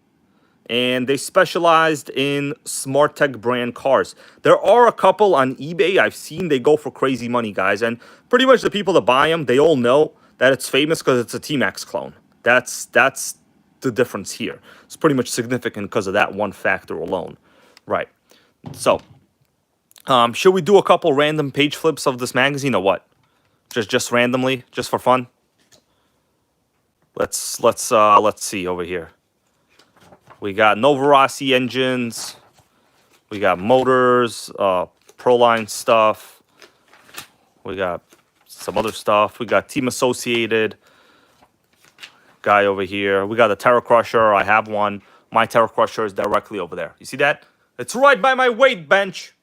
and they specialized in Smart Tech brand cars. There are a couple on eBay I've seen. They go for crazy money, guys, and pretty much the people that buy them, they all know that it's famous because it's a T-Max clone. That's the difference here. It's pretty much significant because of that one factor alone, right? So, should we do a couple random page flips of this magazine or what? Just randomly, just for fun. Let's see over here. We got Novarossi engines. We got motors, Proline stuff. We got some other stuff. We got Team Associated guy over here. We got a Terra Crusher. I have one. My Terra Crusher is directly over there. You see that? It's right by my weight bench.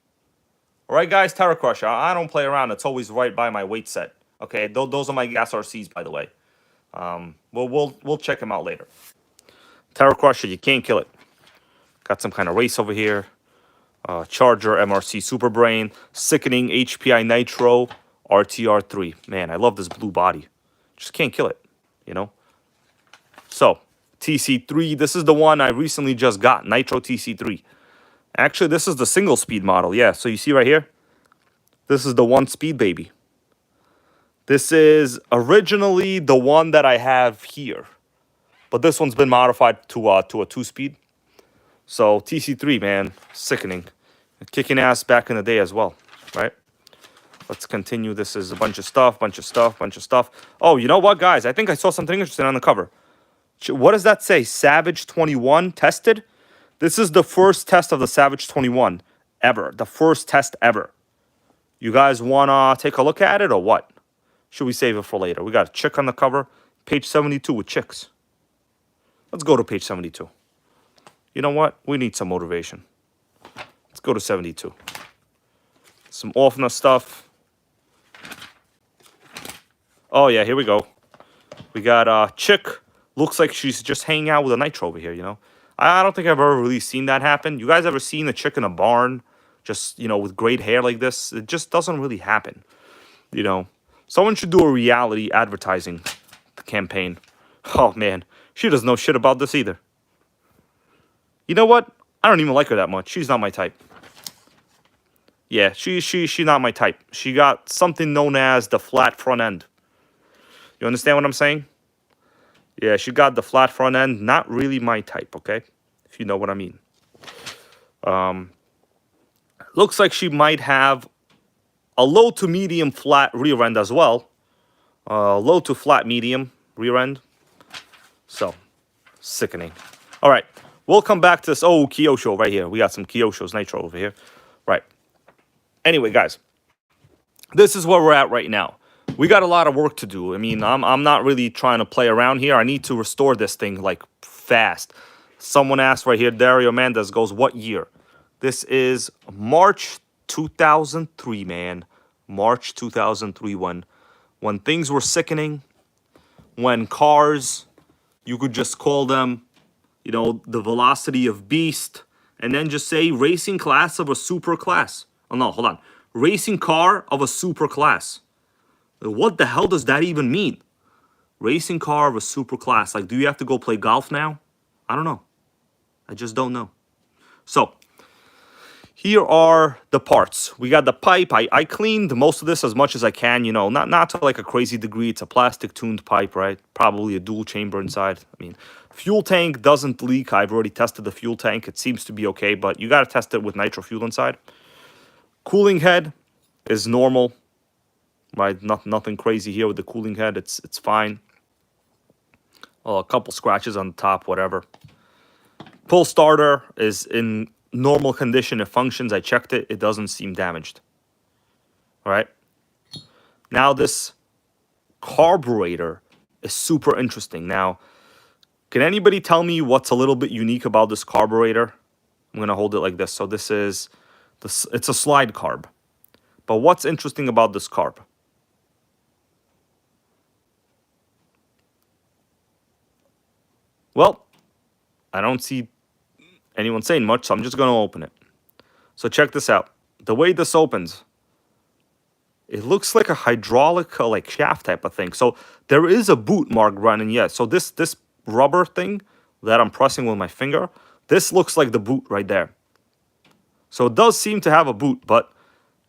All right, guys, Terra Crusher. I don't play around. It's always right by my weight set. Okay, those are my gas RCs, by the way. We'll check them out later. Terra Crusher, you can't kill it. Got some kind of race over here. Charger, MRC Super Brain, Sickening HPI Nitro, RTR3. Man, I love this blue body. Just can't kill it, you know? So, TC3, this is the one I recently just got, Nitro TC3. Actually, this is the single speed model, yeah. So you see right here? This is the 1-speed baby. This is originally the one that I have here. But this one's been modified to a 2-speed. So TC3, man, sickening. Kicking ass back in the day as well, right? Let's continue. This is a bunch of stuff. Oh, you know what, guys? I think I saw something interesting on the cover. What does that say? Savage 21 tested? This is the first test of the Savage 21 ever. The first test ever. You guys want to take a look at it or what? Should we save it for later? We got a chick on the cover. Page 72 with chicks. Let's go to page 72. You know what? We need some motivation. Let's go to 72. Some Offna stuff. Oh, yeah, here we go. We got a chick. Looks like she's just hanging out with a Nitro over here, you know? I don't think I've ever really seen that happen. You guys ever seen a chick in a barn just, you know, with great hair like this? It just doesn't really happen, you know? Someone should do a reality advertising campaign. Oh, man. She doesn't know shit about this either. You know what? I don't even like her that much. She's not my type. Yeah, she's not my type. She got something known as the flat front end. You understand what I'm saying? Yeah, she got the flat front end. Not really my type, okay? If you know what I mean. Looks like she might have a low to medium flat rear end as well. Low to flat medium rear end. So, sickening. All right, we'll come back to this. Oh, Kyosho right here. We got some Kyosho's Nitro over here. Right. Anyway, guys, this is where we're at right now. We got a lot of work to do. I mean, I'm not really trying to play around here. I need to restore this thing, like, fast. Someone asked right here, Dario Mendes goes, what year? This is March 2003, man. March 2003, when things were sickening, when cars, you could just call them, you know, the velocity of beast, and then just say racing class of a super class. Oh, no, hold on. Racing car of a super class. What the hell does that even mean? Racing car of a super class. Like, do you have to go play golf now? I don't know. I just don't know. So, here are the parts. We got the pipe. I cleaned most of this as much as I can, you know, not to like a crazy degree. It's a plastic tuned pipe, right? Probably a dual chamber inside. I mean, fuel tank doesn't leak. I've already tested the fuel tank. It seems to be okay, but you got to test it with nitro fuel inside. Cooling head is normal, right? Nothing crazy here with the cooling head. It's fine. Oh, a couple scratches on the top, whatever. Pull starter is in normal condition. It functions. I checked it. It doesn't seem damaged. All right. Now this carburetor is super interesting. Now, can anybody tell me what's a little bit unique about this carburetor? I'm going to hold it like this. So this is, it's a slide carb. But what's interesting about this carb? Well, I don't see anyone saying much, so I'm just going to open it. So check this out. the way this opens, it looks like a hydraulic like shaft type of thing. So there is a boot mark running yet. So this rubber thing that I'm pressing with my finger, this looks like the boot right there. So it does seem to have a boot, but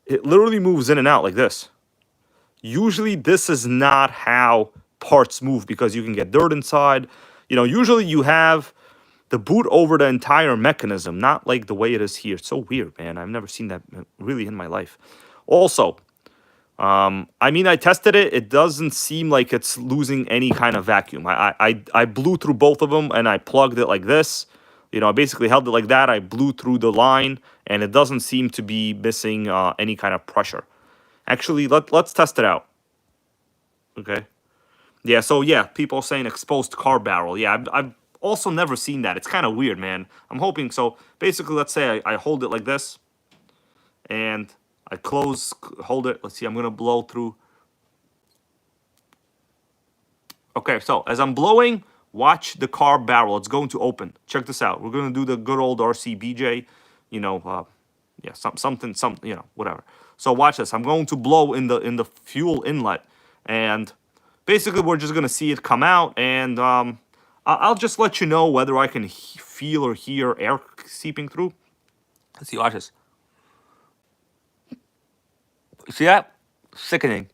it literally moves in and out like this. Usually this is not how parts move because you can get dirt inside. You know, usually you have the boot over the entire mechanism, not like the way it is here. It's so weird, man. I've never seen that really in my life. Also, I mean, I tested it. It doesn't seem like it's losing any kind of vacuum. I blew through both of them and I plugged it like this. You know, I basically held it like that. I blew through the line and it doesn't seem to be missing any kind of pressure. Actually, let's test it out. Okay. Yeah, so yeah, people saying exposed car barrel. Yeah, I've also never seen that. It's kind of weird, man. I'm hoping so. Basically, let's say I hold it like this and I hold it. Let's see, I'm going to blow through. Okay, so as I'm blowing, watch the car barrel. It's going to open. Check this out. We're going to do the good old RCBJ, you know, yeah, something, you know, whatever. So watch this. I'm going to blow in the fuel inlet, and basically we're just going to see it come out, and I'll just let you know whether I can feel or hear air seeping through. Let's see, watch this. See that? Sickening.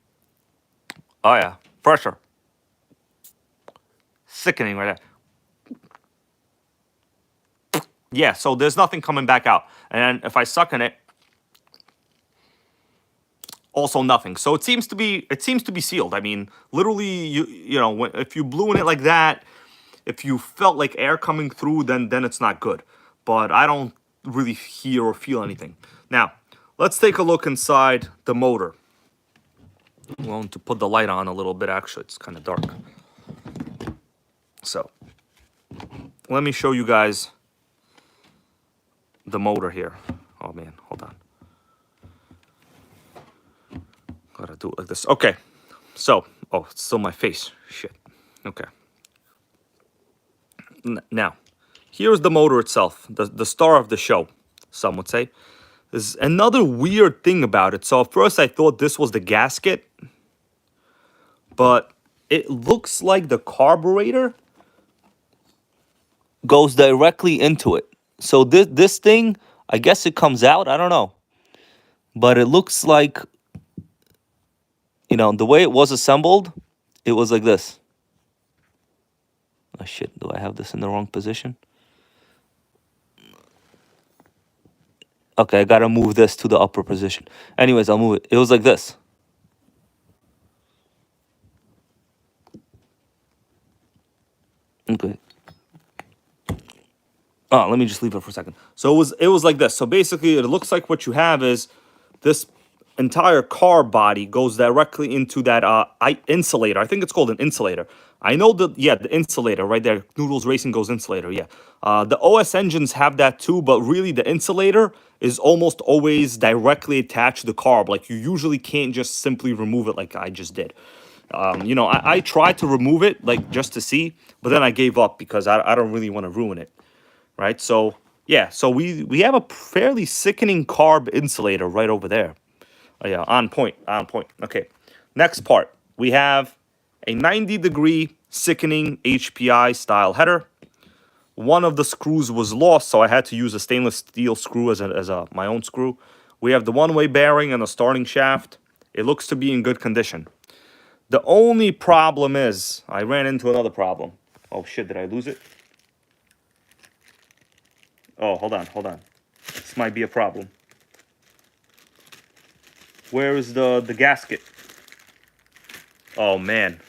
Oh yeah, pressure. Sickening right there. Yeah, so there's nothing coming back out. And if I suck in it, also nothing. So it seems to be sealed. I mean, literally, you know, if you blew in it like that, if you felt like air coming through, then it's not good. But I don't really hear or feel anything. Now, let's take a look inside the motor. I'm going to put the light on a little bit. Actually, it's kind of dark. So, let me show you guys the motor here. Oh man, hold on. Gotta do it like this. Okay, so, oh, it's still my face. Shit. Okay. Now, here's the motor itself, the star of the show, some would say. There's another weird thing about it. So at first I thought this was the gasket, but it looks like the carburetor goes directly into it. So this thing, I guess it comes out, I don't know. But it looks like, you know, the way it was assembled, it was like this. Oh shit, do I have this in the wrong position? Okay, I gotta move this to the upper position. Anyways, I'll move it. It was like this. Okay. Oh, let me just leave it for a second. So it was like this. So basically, it looks like what you have is this entire car body goes directly into that insulator. I think it's called an insulator. I know the insulator right there. Noodles Racing goes insulator. Yeah. The OS engines have that too, but really the insulator is almost always directly attached to the carb. Like you usually can't just simply remove it like I just did. You know, I tried to remove it like just to see, but then I gave up because I don't really want to ruin it. Right. So yeah. So we have a fairly sickening carb insulator right over there. Oh, yeah, on point, on point. Okay, next part. We have a 90-degree sickening HPI style header. One of the screws was lost, so I had to use a stainless steel screw as my own screw. We have the one-way bearing and the starting shaft. It looks to be in good condition. The only problem is, I ran into another problem. Oh shit, did I lose it? Oh, hold on. This might be a problem. Where is the gasket? Oh man,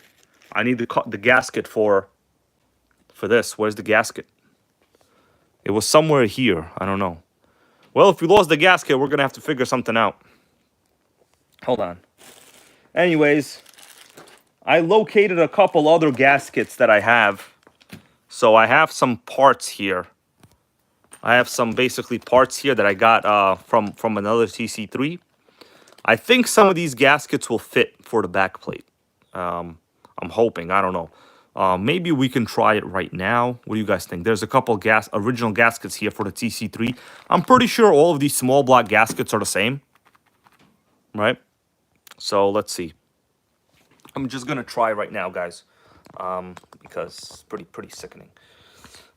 I need the gasket for this. Where's the gasket? It was somewhere here. I don't know. Well, if we lost the gasket, we're gonna have to figure something out. Hold on. Anyways, I located a couple other gaskets that I have. So I have some parts here. I have some basically parts here that I got from another TC3. I think some of these gaskets will fit for the back plate. I'm hoping. I don't know. Maybe we can try it right now. What do you guys think? There's a couple original gaskets here for the TC3. I'm pretty sure all of these small block gaskets are the same, right? So let's see. I'm just gonna try right now, guys, because it's pretty sickening.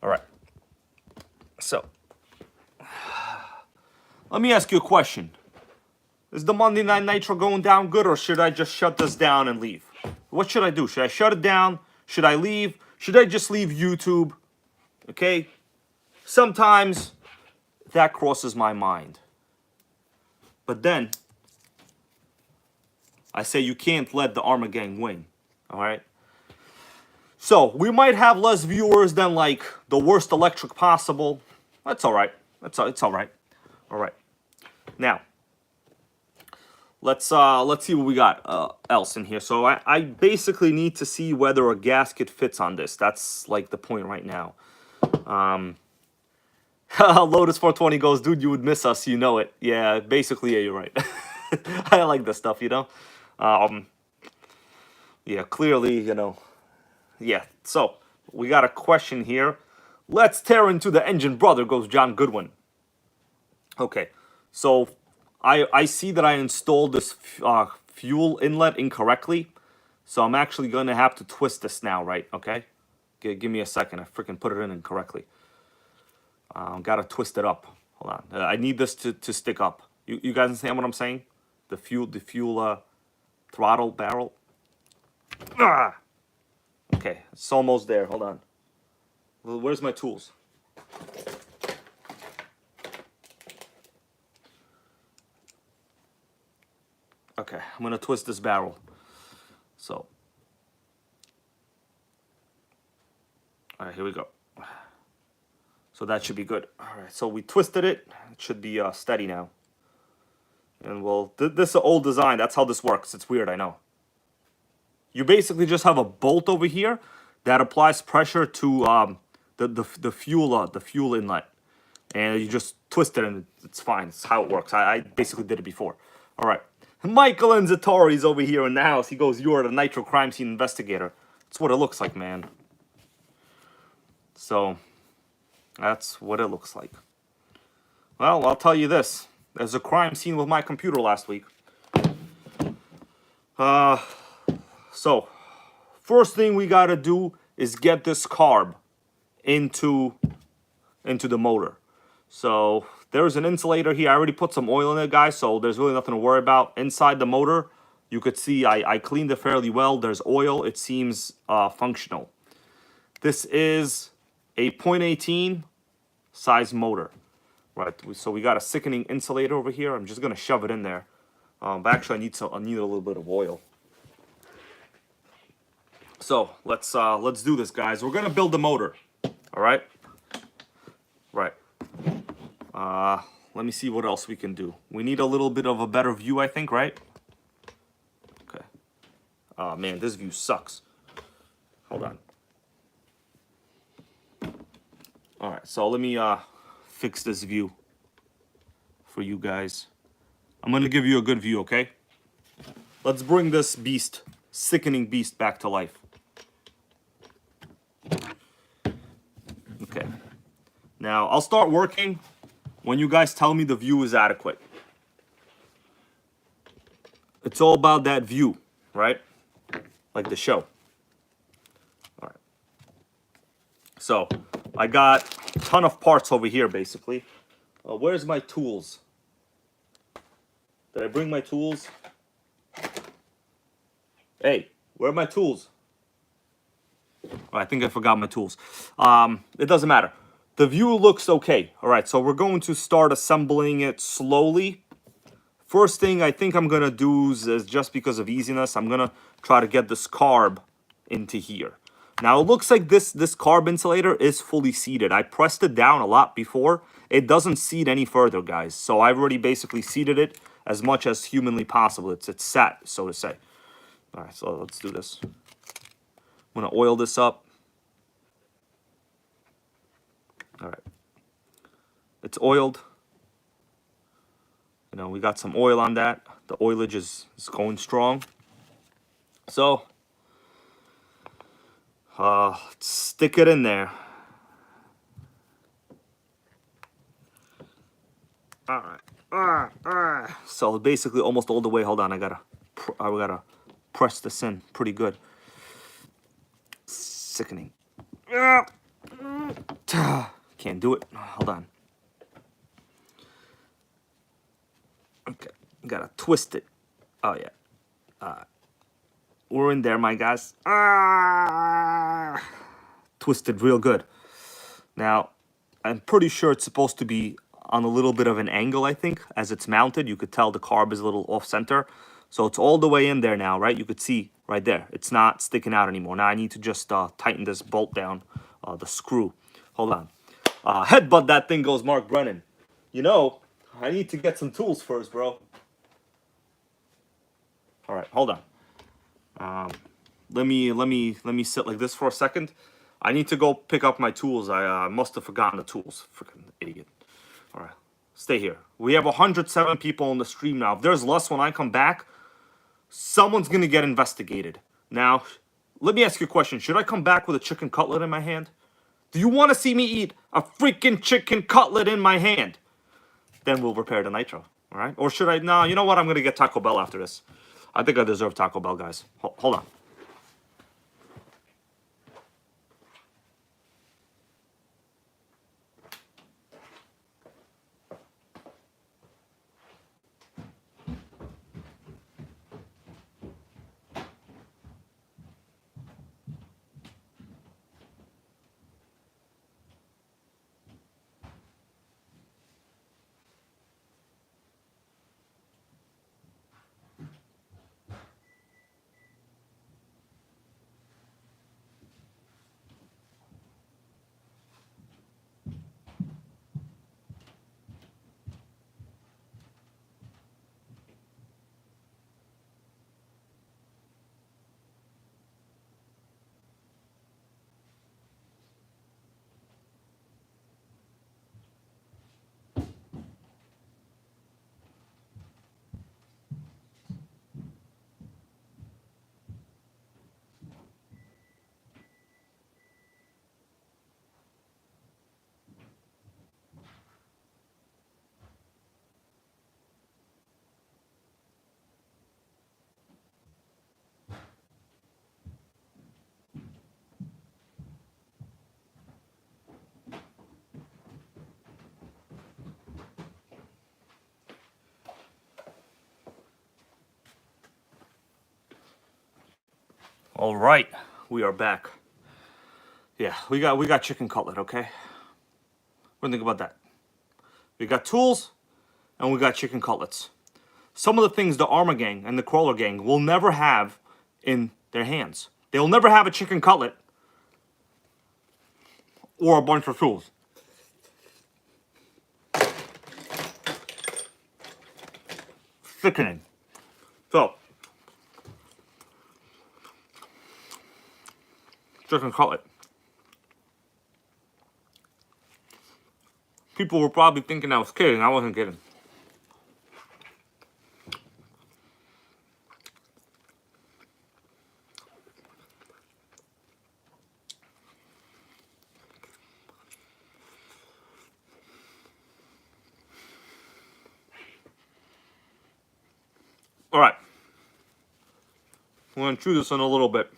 All right. So let me ask you a question. Is the Monday Night Nitro going down good, or should I just shut this down and leave? What should I do? Should I shut it down? Should I leave? Should I just leave YouTube? Okay? Sometimes that crosses my mind. But then, I say you can't let the Armor Gang win. Alright? So, we might have less viewers than, like, the worst electric possible. That's alright. It's alright. Alright. Now, let's see what we got else in here. So I basically need to see whether a gasket fits on this. That's like the point right now. Lotus 420 goes, dude, you would miss us, you know it. Yeah, basically, yeah, you're right. I like this stuff, you know. Yeah, clearly, you know. Yeah, so we got a question here. Let's tear into the engine, brother, goes John Goodwin. Okay, so I see that I installed this fuel inlet incorrectly, so I'm actually going to have to twist this now, right? Okay, give me a second. I freaking put it in incorrectly. Got to twist it up. Hold on. I need this to stick up. You guys understand what I'm saying? The fuel throttle barrel. Ah! Okay, it's almost there. Hold on. Well, where's my tools? Okay, I'm gonna twist this barrel. So, all right, here we go. So that should be good. All right, so we twisted it. It should be steady now. And well, this is an old design. That's how this works. It's weird, I know. You basically just have a bolt over here that applies pressure to the fuel inlet, and you just twist it and it's fine. It's how it works. I basically did it before. All right. Michael Enzatari's over here in the house. He goes, "You are the Nitro crime scene investigator." That's what it looks like, man. So, that's what it looks like. Well, I'll tell you this. There's a crime scene with my computer last week. So, first thing we gotta do is get this carb into the motor. So, there's an insulator here. I already put some oil in it, guys, so there's really nothing to worry about. Inside the motor, you could see I cleaned it fairly well. There's oil. It seems functional. This is a 0.18 size motor. Right, so we got a sickening insulator over here. I'm just gonna shove it in there. But actually, I need a little bit of oil. So let's do this, guys. We're gonna build the motor. All right. Right. Let me see what else we can do. We need a little bit of a better view, I think, right? Okay. Oh man, this view sucks. Hold on. All right, so let me fix this view for you guys. I'm gonna give you a good view, okay? Let's bring this beast, sickening beast, back to life. Okay. Now, I'll start working when you guys tell me the view is adequate. It's all about that view, right? Like the show. All right. So, I got a ton of parts over here, basically. Where's my tools? Did I bring my tools? Hey, where are my tools? Oh, I think I forgot my tools. It doesn't matter. The view looks okay. All right, so we're going to start assembling it slowly. First thing I think I'm going to do is just because of easiness, I'm going to try to get this carb into here. Now, it looks like this carb insulator is fully seated. I pressed it down a lot before. It doesn't seat any further, guys. So I've already basically seated it as much as humanly possible. It's set, so to say. All right, so let's do this. I'm going to oil this up. All right. It's oiled. You know, we got some oil on that. The oilage is going strong. So, Stick it in there. All right. So basically almost all the way. Hold on, I gotta press this in pretty good. Sickening. Can't do it. Hold on. Okay, gotta twist it. Oh yeah. We're in there, my guys. Twisted real good. Now, I'm pretty sure it's supposed to be on a little bit of an angle, I think. As it's mounted, you could tell the carb is a little off-center. So it's all the way in there now, right? You could see right there. It's not sticking out anymore. Now I need to just tighten this bolt down, the screw. Hold on. Headbutt that thing goes Mark Brennan. You know, I need to get some tools first, bro. All right, hold on. Let me sit like this for a second. I need to go pick up my tools. I must have forgotten the tools. Freaking idiot. All right, stay here. We have 107 people on the stream now. If there's less when I come back, someone's gonna get investigated. Now, let me ask you a question. Should I come back with a chicken cutlet in my hand? Do you want to see me eat a freaking chicken cutlet in my hand? Then we'll repair the Nitro. All right? Or should I? No, you know what? I'm gonna get Taco Bell after this. I think I deserve Taco Bell, guys. Hold on. All right, we are back. Yeah, we got chicken cutlet, okay? What do you think about that? We got tools, and we got chicken cutlets. Some of the things the Armor Gang and the Crawler Gang will never have in their hands. They'll never have a chicken cutlet or a bunch of tools. Sickening. So, chicken cutlet. People were probably thinking I was kidding. I wasn't kidding. All right. I'm going to chew this in a little bit.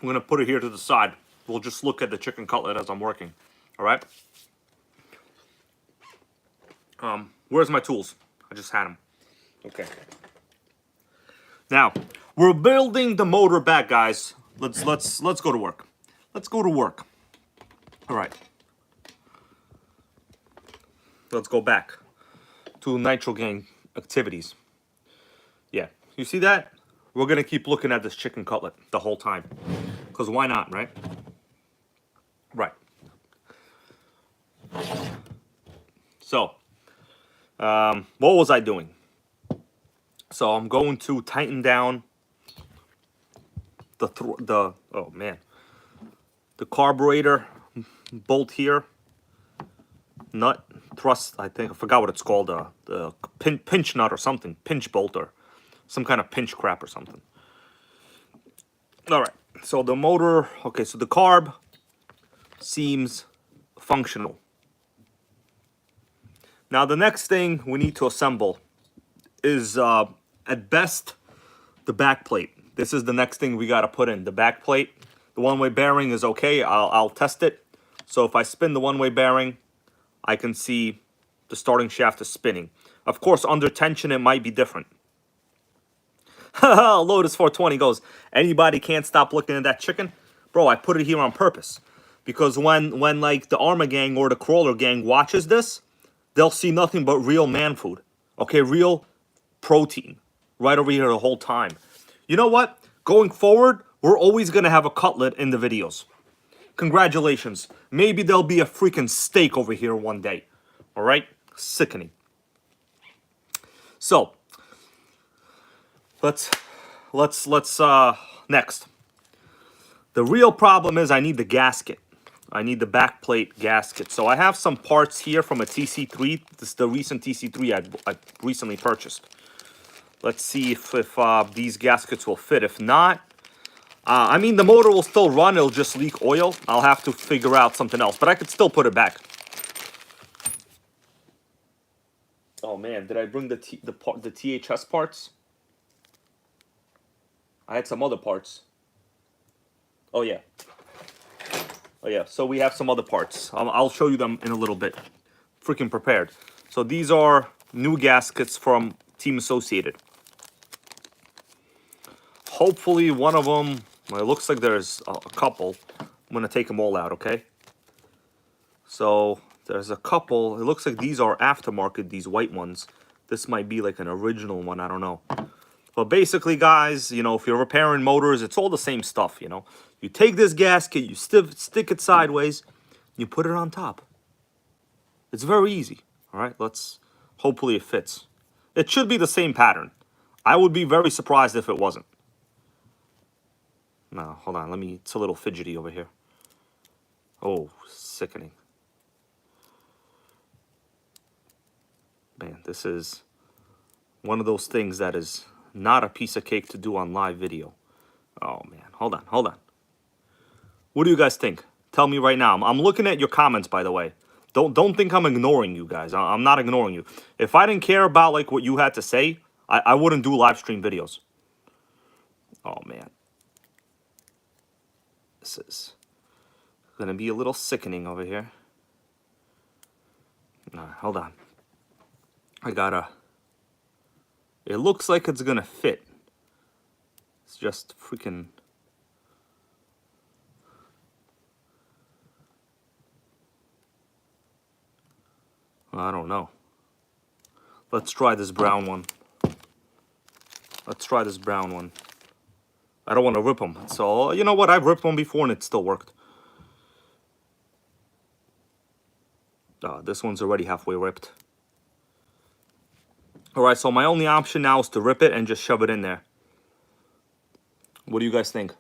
I'm going to put it here to the side. We'll just look at the chicken cutlet as I'm working. All right? Where's my tools? I just had them. Okay. Now, we're building the motor back, guys. Let's go to work. Let's go to work. All right. Let's go back to NitroGang activities. Yeah, you see that? We're gonna keep looking at this chicken cutlet the whole time. Because why not, right? Right. So, what was I doing? So I'm going to tighten down the carburetor bolt here. Nut, thrust, I think, I forgot what it's called, the pinch nut or something, pinch bolt or some kind of pinch crap or something. All right, so the motor, okay, so the carb seems functional. Now the next thing we need to assemble is, at best, the back plate. This is the next thing we gotta put in, the back plate. The one-way bearing is okay, I'll test it. So if I spin the one-way bearing, I can see the starting shaft is spinning. Of course, under tension, it might be different. Lotus 420 goes, anybody can't stop looking at that chicken? Bro, I put it here on purpose. Because when like the Armor Gang or the Crawler Gang watches this, they'll see nothing but real man food. Okay, real protein. Right over here the whole time. You know what? Going forward, we're always going to have a cutlet in the videos. Congratulations. Maybe there'll be a freaking steak over here one day. Alright? Sickening. So, let's next. The real problem is I need the gasket. I need the back plate gasket. So I have some parts here from a TC3. This is the recent TC3 I recently purchased. Let's see if these gaskets will fit. If not, I mean, the motor will still run. It'll just leak oil. I'll have to figure out something else. But I could still put it back. Oh, man. Did I bring the THS parts? I had some other parts. Oh, yeah. Oh, yeah. So we have some other parts. I'll show you them in a little bit. Freaking prepared. So these are new gaskets from Team Associated. Hopefully one of them, well, it looks like there's a couple. I'm going to take them all out, okay? So there's a couple. It looks like these are aftermarket, these white ones. This might be like an original one, I don't know. But basically, guys, you know, if you're repairing motors, it's all the same stuff, you know. You take this gasket, you stick it sideways, you put it on top. It's very easy, all right? Hopefully it fits. It should be the same pattern. I would be very surprised if it wasn't. No, hold on, it's a little fidgety over here. Oh, sickening. Man, this is one of those things that is not a piece of cake to do on live video. Oh, man, hold on. What do you guys think? Tell me right now. I'm looking at your comments, by the way. Don't think I'm ignoring you guys. I'm not ignoring you. If I didn't care about like what you had to say, I wouldn't do live stream videos. Oh, man. This is going to be a little sickening over here. Nah, hold on. It looks like it's going to fit. It's just freaking... I don't know. Let's try this brown one. I don't want to rip them. So, you know what? I've ripped one before and it still worked. This one's already halfway ripped. Alright, so my only option now is to rip it and just shove it in there. What do you guys think?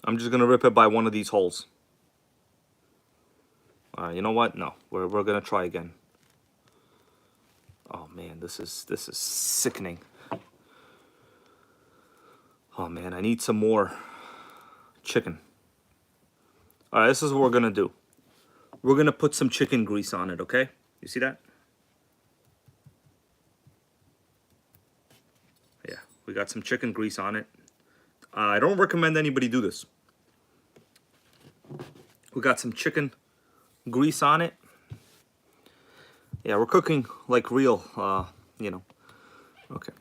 I'm just going to rip it by one of these holes. You know what? No, we're going to try again. Oh, man, this is sickening. Oh, man, I need some more chicken. All right, this is what we're going to do. We're going to put some chicken grease on it, okay? You see that? Yeah, we got some chicken grease on it. I don't recommend anybody do this. We got some chicken grease on it. Yeah, we're cooking like real, you know. Okay.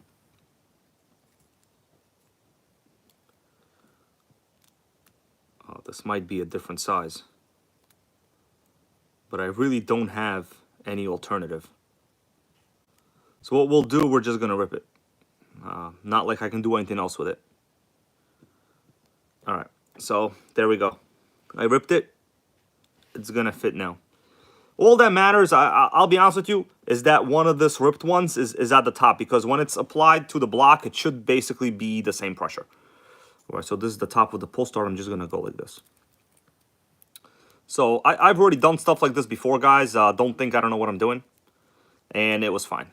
Oh, this might be a different size. But I really don't have any alternative. So what we'll do, we're just going to rip it. Not like I can do anything else with it. Alright, so there we go. I ripped it. It's going to fit now. All that matters, I'll be honest with you, is that one of this ripped ones is at the top. Because when it's applied to the block, it should basically be the same pressure. Alright, so this is the top of the pull start. I'm just going to go like this. So I've already done stuff like this before, guys. Don't think I don't know what I'm doing. And it was fine.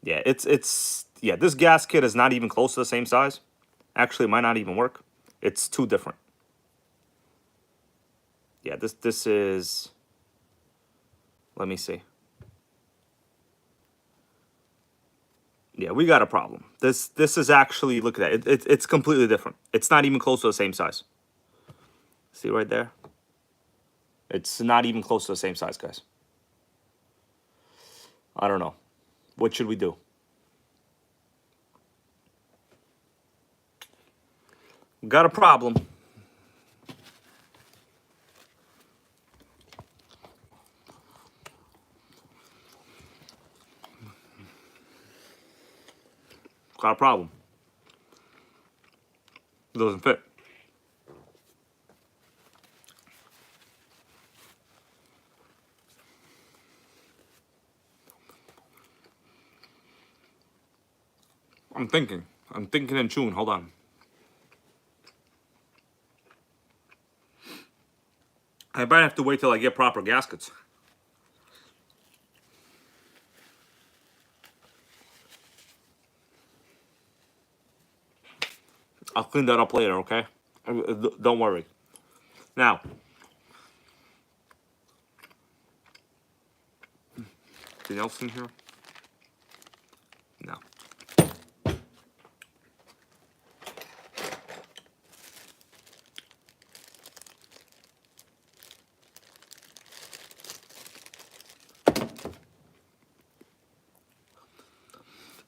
Yeah, it's yeah, this gasket is not even close to the same size. Actually, it might not even work. It's too different. Yeah, this is, let me see. Yeah, we got a problem. This is actually, look at that. It's completely different. It's not even close to the same size. See right there? It's not even close to the same size, guys. I don't know. What should we do? Got a problem. Got a problem. It doesn't fit. I'm thinking and chewing. Hold on. I might have to wait till I get proper gaskets. I'll clean that up later, okay? Don't worry. Now, anything else in here? No.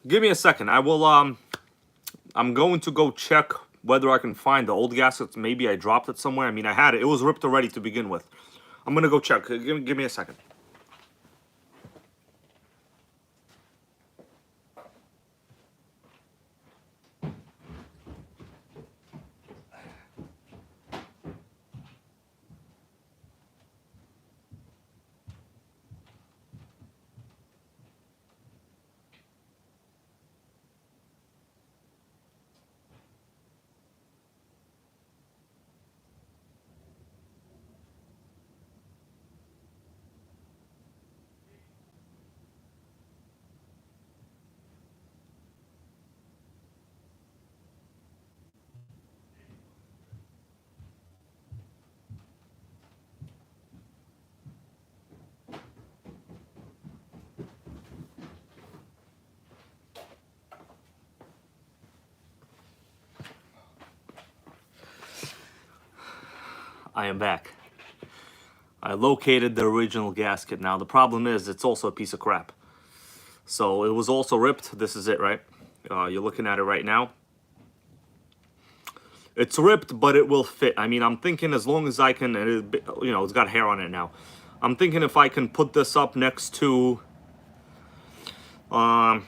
Give me a second. I will, I'm going to go check whether I can find the old gaskets. Maybe I dropped it somewhere. I mean, I had it. It was ripped already to begin with. I'm going to go check. Give me a second. I am back. I located the original gasket. Now, the problem is it's also a piece of crap. So it was also ripped. This is it, right? You're looking at it right now. It's ripped, but it will fit. I mean, I'm thinking as long as I can, you know, it's got hair on it now. I'm thinking if I can put this up next to, well,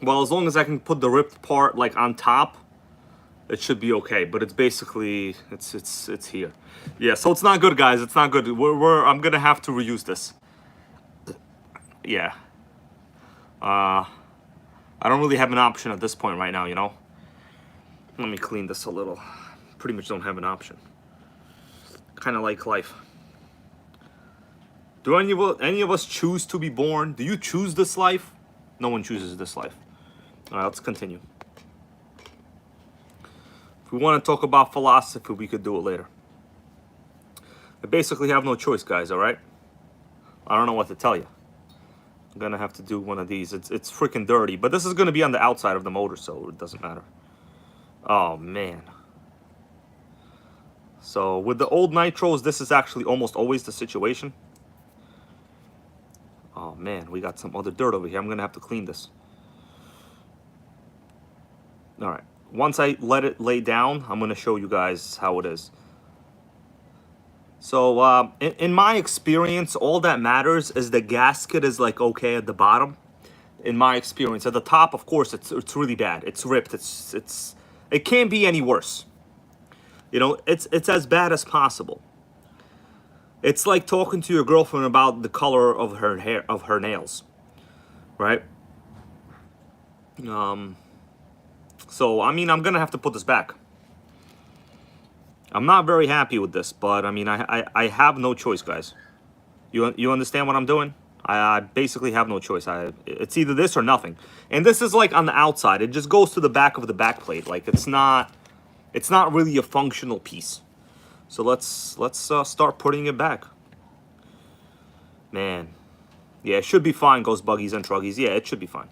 as long as I can put the ripped part like on top, it should be okay. But it's basically, it's here. Yeah, so it's not good, guys. It's not good. I'm gonna have to reuse this. Yeah. I don't really have an option at this point right now, you know. Let me clean this a little. Pretty much don't have an option. Kind of like life. Do any of us choose to be born? Do you choose this life? No one chooses this life. All right, let's continue. If we want to talk about philosophy, we could do it later. I basically have no choice, guys, all right? I don't know what to tell you. I'm gonna have to do one of these. It's freaking dirty, but this is gonna be on the outside of the motor, so it doesn't matter. Oh, man. So with the old Nitros, this is actually almost always the situation. Oh, man, we got some other dirt over here. I'm gonna have to clean this. All right. Once I let it lay down, I'm gonna show you guys how it is. So in my experience, all that matters is the gasket is like okay at the bottom. In my experience, at the top, of course, it's really bad. It's ripped. It can't be any worse. You know, it's as bad as possible. It's like talking to your girlfriend about the color of her hair, of her nails, right? So I mean, I'm gonna have to put this back. I'm not very happy with this, but I mean, I have no choice, guys. You understand what I'm doing? I basically have no choice. It's either this or nothing. And this is like on the outside. It just goes to the back of the back plate. Like it's not really a functional piece. So let's start putting it back. Man, yeah, it should be fine. Ghost buggies and truggies. Yeah, it should be fine.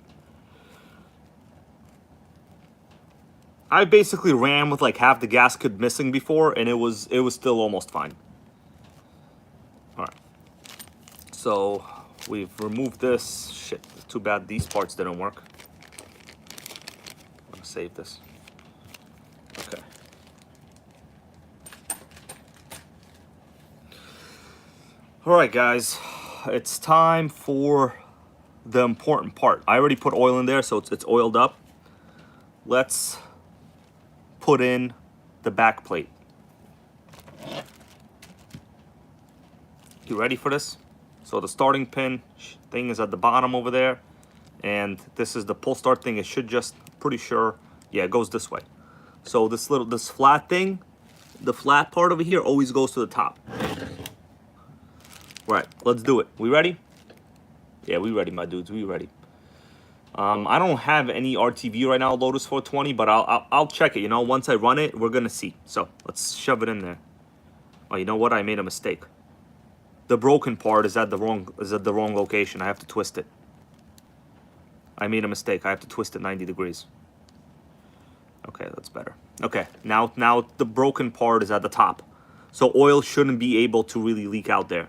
I basically ran with like half the gasket missing before, and it was still almost fine. All right. So we've removed this. Shit, too bad these parts didn't work. I'm gonna save this. Okay. All right, guys, it's time for the important part. I already put oil in there, so it's oiled up. Let's put in the back plate. You ready for this? So the starting pin thing is at the bottom over there, and this is the pull start thing. It should just, pretty sure, yeah, it goes this way. So this flat thing, the flat part over here always goes to the top. Right, let's do it. We ready? Yeah, we ready, my dudes. We ready. I don't have any RTV right now, Lotus 420, but I'll check it. You know, once I run it, we're gonna see. So let's shove it in there. Oh, you know what? I made a mistake. The broken part is at the wrong location. I have to twist it. I made a mistake. I have to twist it 90 degrees. Okay, that's better. Okay, now the broken part is at the top, so oil shouldn't be able to really leak out there.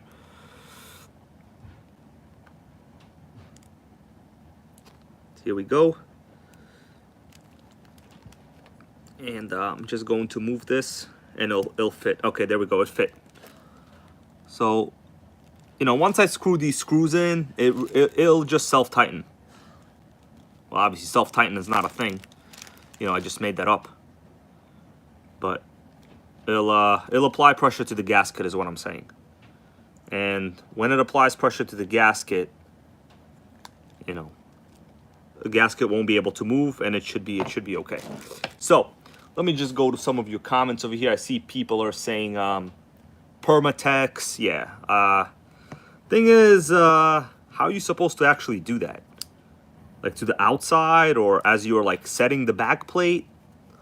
Here we go. And I'm just going to move this, and it'll fit. Okay, there we go. It fit. So, you know, once I screw these screws in, it'll just self-tighten. Well, obviously self-tighten is not a thing. You know, I just made that up. But it'll apply pressure to the gasket is what I'm saying. And when it applies pressure to the gasket, you know, the gasket won't be able to move, and it should be okay. So let me just go to some of your comments over here. I see people are saying Permatex. Yeah. Thing is, how are you supposed to actually do that? Like to the outside, or as you're like setting the back plate?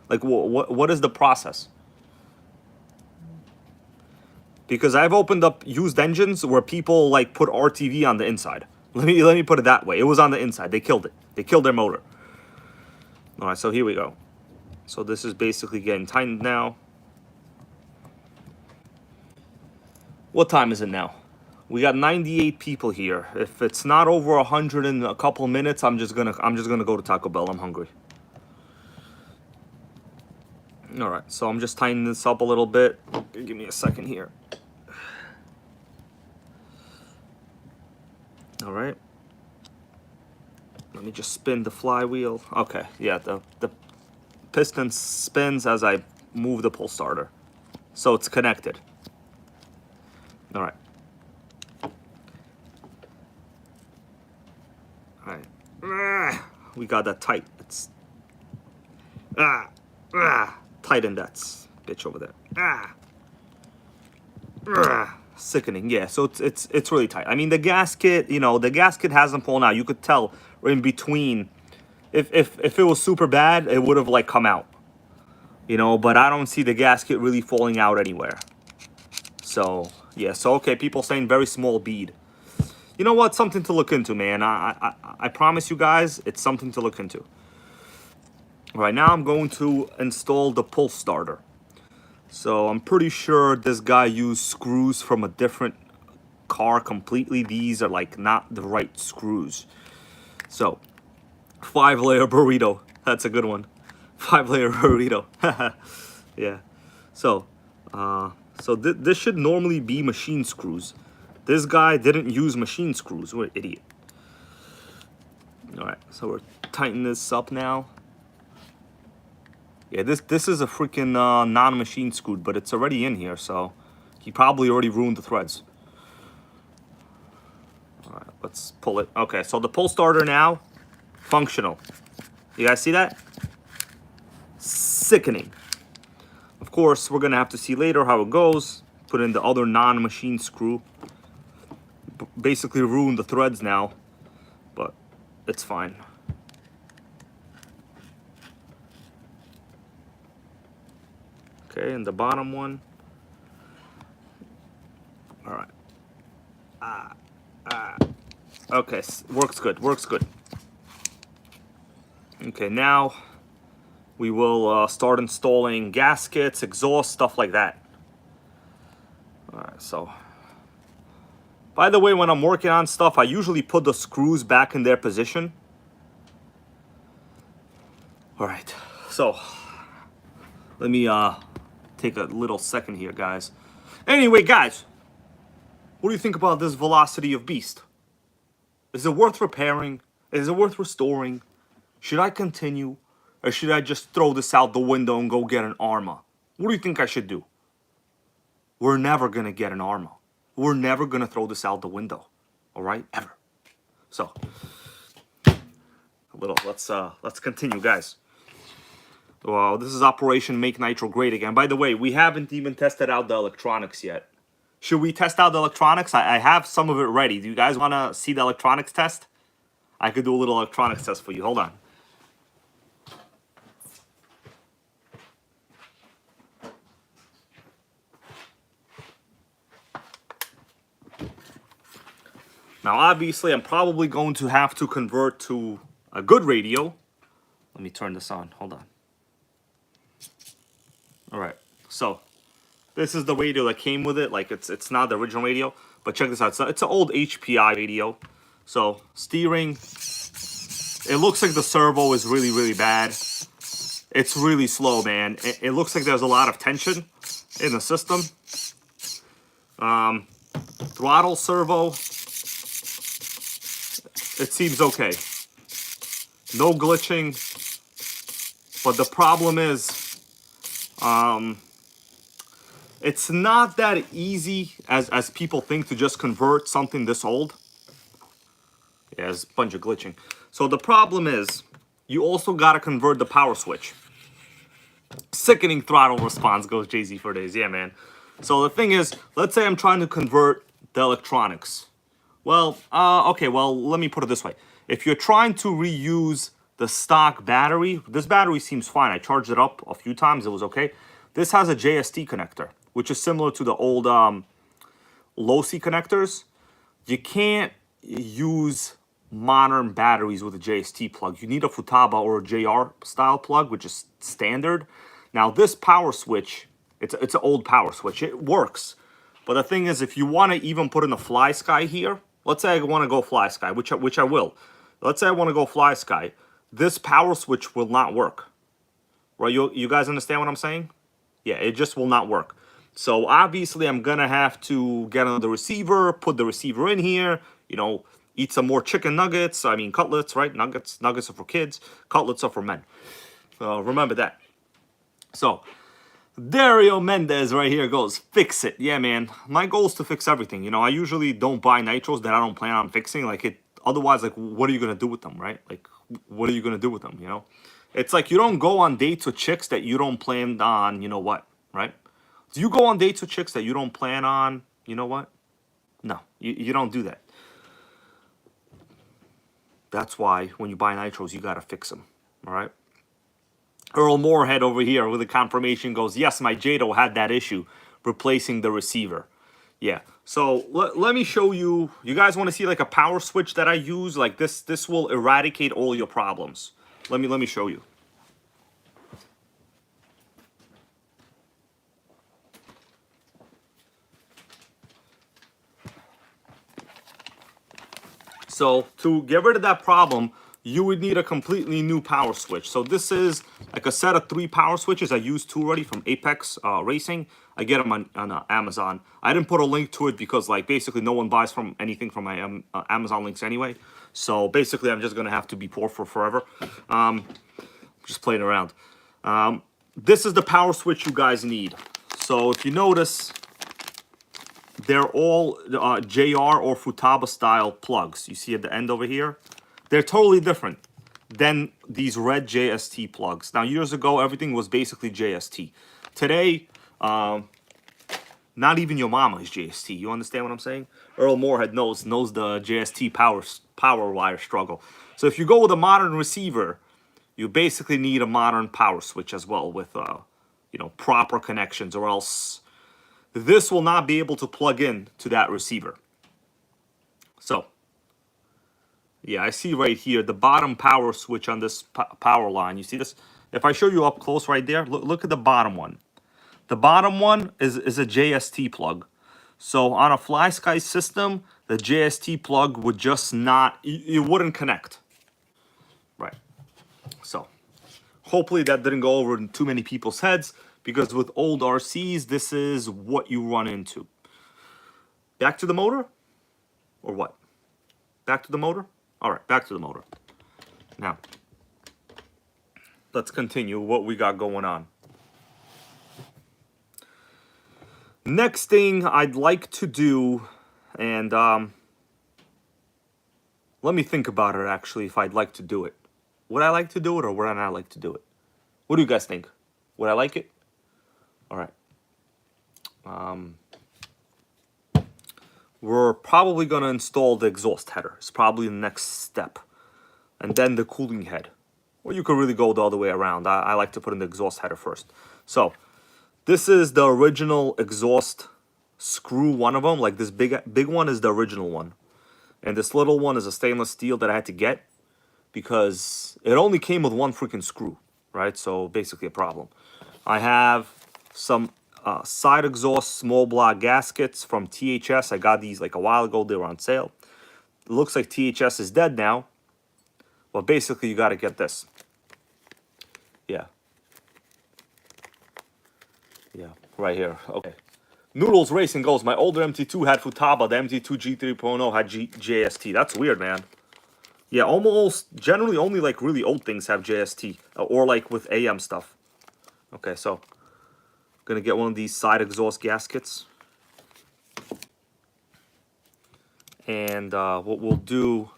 Like what is the process? Because I've opened up used engines where people like put RTV on the inside. Let me put it that way. It was on the inside. They killed it. They killed their motor. All right, so here we go. So this is basically getting tightened now. What time is it now? We got 98 people here. If it's not over 100 in a couple minutes, I'm just gonna go to Taco Bell. I'm hungry. All right, so I'm just tightening this up a little bit. Give me a second here. All right. Let me just spin the flywheel. Okay, yeah, the piston spins as I move the pull starter. So it's connected. All right. All right. We got that tight. It's tighten that bitch over there. Sickening. Yeah, so it's really tight. I mean, the gasket, you know, the gasket hasn't pulled out. You could tell in between. If it was super bad, it would have like come out, you know, but I don't see the gasket really falling out anywhere. So yeah, so okay, people saying very small bead. You know what? Something to look into, man. I promise you guys, it's something to look into. Right now I'm going to install the pull starter. So I'm pretty sure this guy used screws from a different car completely. These are like not the right screws. So 5-layer burrito. That's a good one. 5-layer burrito. Yeah. So this should normally be machine screws. This guy didn't use machine screws. What an idiot. All right. So we're tightening this up now. Yeah, this is a freaking non-machine screwed, but it's already in here, so he probably already ruined the threads. All right, let's pull it. Okay, so the pull starter now, functional. You guys see that? Sickening. Of course, we're gonna have to see later how it goes. Put in the other non-machine screw. basically ruined the threads now, but it's fine. Okay, and the bottom one. All right. Okay, works good, works good. Okay, now we will start installing gaskets, exhaust, stuff like that. All right, so by the way, when I'm working on stuff, I usually put the screws back in their position. All right, so let me take a little second here, guys. Anyway, guys, what do you think about this velocity of beast? Is it worth repairing? Is it worth restoring? Should I continue? Or should I just throw this out the window and go get an Arma? What do you think I should do? We're never going to get an Arma. We're never going to throw this out the window. All right? Ever. So, let's continue, guys. Well, this is Operation Make Nitro Great Again. By the way, we haven't even tested out the electronics yet. Should we test out the electronics? I have some of it ready. Do you guys want to see the electronics test? I could do a little electronics test for you. Hold on. Now, obviously, I'm probably going to have to convert to a good radio. Let me turn this on. Hold on. All right. So, this is the radio that came with it. Like, it's not the original radio. But check this out. It's an old HPI radio. So, steering. It looks like the servo is really, really bad. It's really slow, man. It looks like there's a lot of tension in the system. Throttle servo. It seems okay. No glitching. But the problem is, it's not that easy as people think to just convert something this old. Yeah, there's a bunch of glitching. So the problem is, you also got to convert the power switch. Sickening throttle response, goes Jay-Z for days. Yeah, man. So the thing is, let's say I'm trying to convert the electronics. Well, okay, well, let me put it this way. If you're trying to reuse the stock battery, this battery seems fine. I charged it up a few times. It was okay. This has a JST connector, which is similar to the old low-C connectors. You can't use modern batteries with a JST plug. You need a Futaba or a JR style plug, which is standard. Now, this power switch, it's an old power switch. It works. But the thing is, if you want to even put in a fly sky here, let's say I want to go fly sky, which I will. Let's say I want to go fly sky. This power switch will not work. Right? You guys understand what I'm saying? Yeah, it just will not work. So obviously, I'm going to have to get another receiver, put the receiver in here, you know, eat some more chicken nuggets. I mean, cutlets, right? Nuggets are for kids. Cutlets are for men. Remember that. So, Dario Mendez right here goes, fix it. Yeah, man. My goal is to fix everything. You know, I usually don't buy nitros that I don't plan on fixing. Like, otherwise, like, what are you going to do with them, right? Like, what are you going to do with them, you know? It's like you don't go on dates with chicks that you don't plan on, you know what, right? Do you go on dates with chicks that you don't plan on, you know what? No, you don't do that. That's why when you buy nitros, you got to fix them, all right? Earl Moorhead over here with a confirmation goes, yes, my Jado had that issue, replacing the receiver. Yeah, so let me show you. You guys want to see like a power switch that I use? Like this will eradicate all your problems. Let me show you. So to get rid of that problem, you would need a completely new power switch. So this is like a set of 3 power switches. I used 2 already from Apex Racing. I get them on Amazon. I didn't put a link to it because like basically no one buys from anything from my Amazon links anyway. So basically I'm just going to have to be poor for forever. Just playing around. This is the power switch you guys need. So if you notice, they're all JR or Futaba style plugs. You see at the end over here? They're totally different than these red JST plugs. Now, years ago, everything was basically JST. Today, Not even your mama is JST. You understand what I'm saying? Earl Moorhead knows the JST power wire struggle. So if you go with a modern receiver, you basically need a modern power switch as well with you know, proper connections, or else this will not be able to plug in to that receiver. So yeah, I see right here the bottom power switch on this power line. You see this? If I show you up close right there, look at the bottom one. The bottom one is a JST plug. So on a FlySky system, the JST plug would just not, it wouldn't connect. Right. So hopefully that didn't go over in too many people's heads, because with old RCs, this is what you run into. Back to the motor? Or what? Back to the motor? All right, back to the motor. Now, let's continue what we got going on. Next thing I'd like to do, and let me think about it actually, if I'd like to do it. Would I like to do it, or would I not like to do it? What do you guys think? Would I like it? All right. We're probably going to install the exhaust header. It's probably the next step. And then the cooling head. Or you could really go the other way around. I like to put in the exhaust header first. So, this is the original exhaust screw, one of them. Like this big one is the original one. And this little one is a stainless steel that I had to get, because it only came with one freaking screw, right? So basically a problem. I have some side exhaust small block gaskets from THS. I got these like a while ago. They were on sale. It looks like THS is dead now. But basically you got to get this. Yeah. Yeah, right here. Okay. Noodles Racing goes, my older MT2 had Futaba. The MT2 G3.0 had JST. That's weird, man. Yeah, almost, generally only like really old things have JST. Or like with AM stuff. Okay, so gonna get one of these side exhaust gaskets. And what we'll do,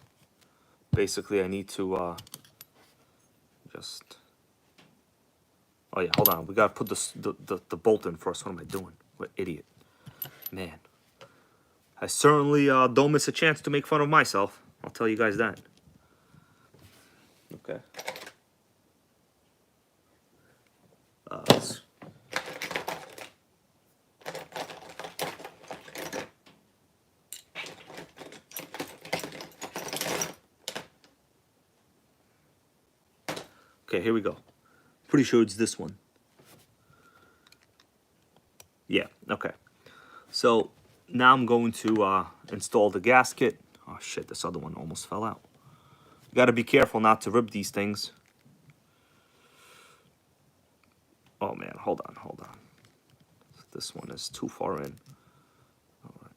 basically I need to just, oh yeah, hold on. We gotta put the bolt in first. What am I doing? What idiot. Man. I certainly don't miss a chance to make fun of myself. I'll tell you guys that. Okay. Okay, here we go. Pretty sure it's this one. Yeah, okay. So now I'm going to install the gasket. Oh shit, this other one almost fell out. You gotta be careful not to rip these things. Oh man, hold on. This one is too far in. All right.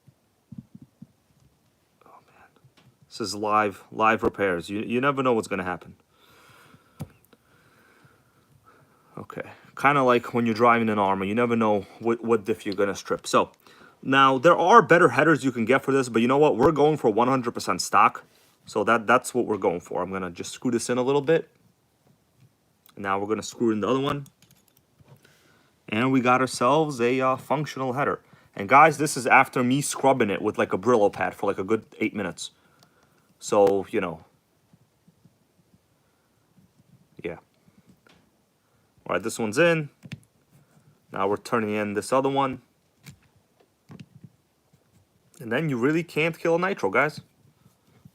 Oh man. This is live repairs. You never know what's gonna happen. Okay, kind of like when you're driving an Armor, you never know what diff you're gonna strip. So now there are better headers you can get for this, but you know what? We're going for 100% stock, so that's what we're going for. I'm gonna just screw this in a little bit. And now we're gonna screw in the other one, and we got ourselves a functional header. And guys, this is after me scrubbing it with like a Brillo pad for like a good 8 minutes. So you know, yeah. All right, this one's in. Now we're turning in this other one. And then you really can't kill a nitro, guys.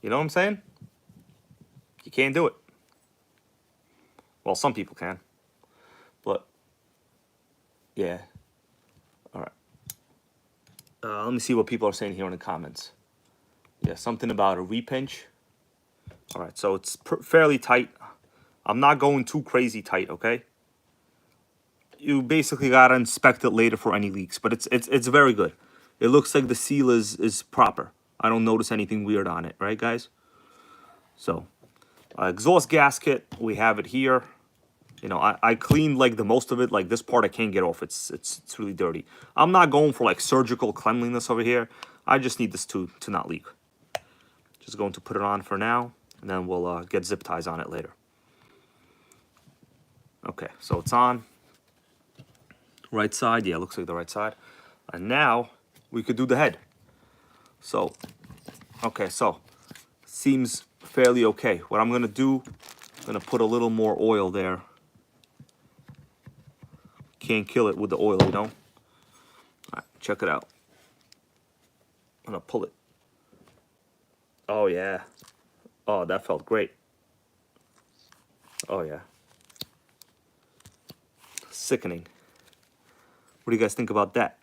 You know what I'm saying? You can't do it. Well, some people can. But, yeah. All right. Let me see what people are saying here in the comments. Yeah, something about a repinch. All right, so it's fairly tight. I'm not going too crazy tight, okay? You basically gotta inspect it later for any leaks, but it's very good. It looks like the seal is proper. I don't notice anything weird on it, right, guys? So, exhaust gasket, we have it here. You know, I cleaned like the most of it. Like this part I can't get off. It's really dirty. I'm not going for like surgical cleanliness over here. I just need this to not leak. Just going to put it on for now, and then we'll get zip ties on it later. Okay, so it's on. Right side, yeah, looks like the right side. And now we could do the head. So, okay, so seems fairly okay. What I'm gonna do, I'm gonna put a little more oil there. Can't kill it with the oil, you know? All right, check it out. I'm gonna pull it. Oh yeah. Oh, that felt great. Oh yeah. Sickening. What do you guys think about that?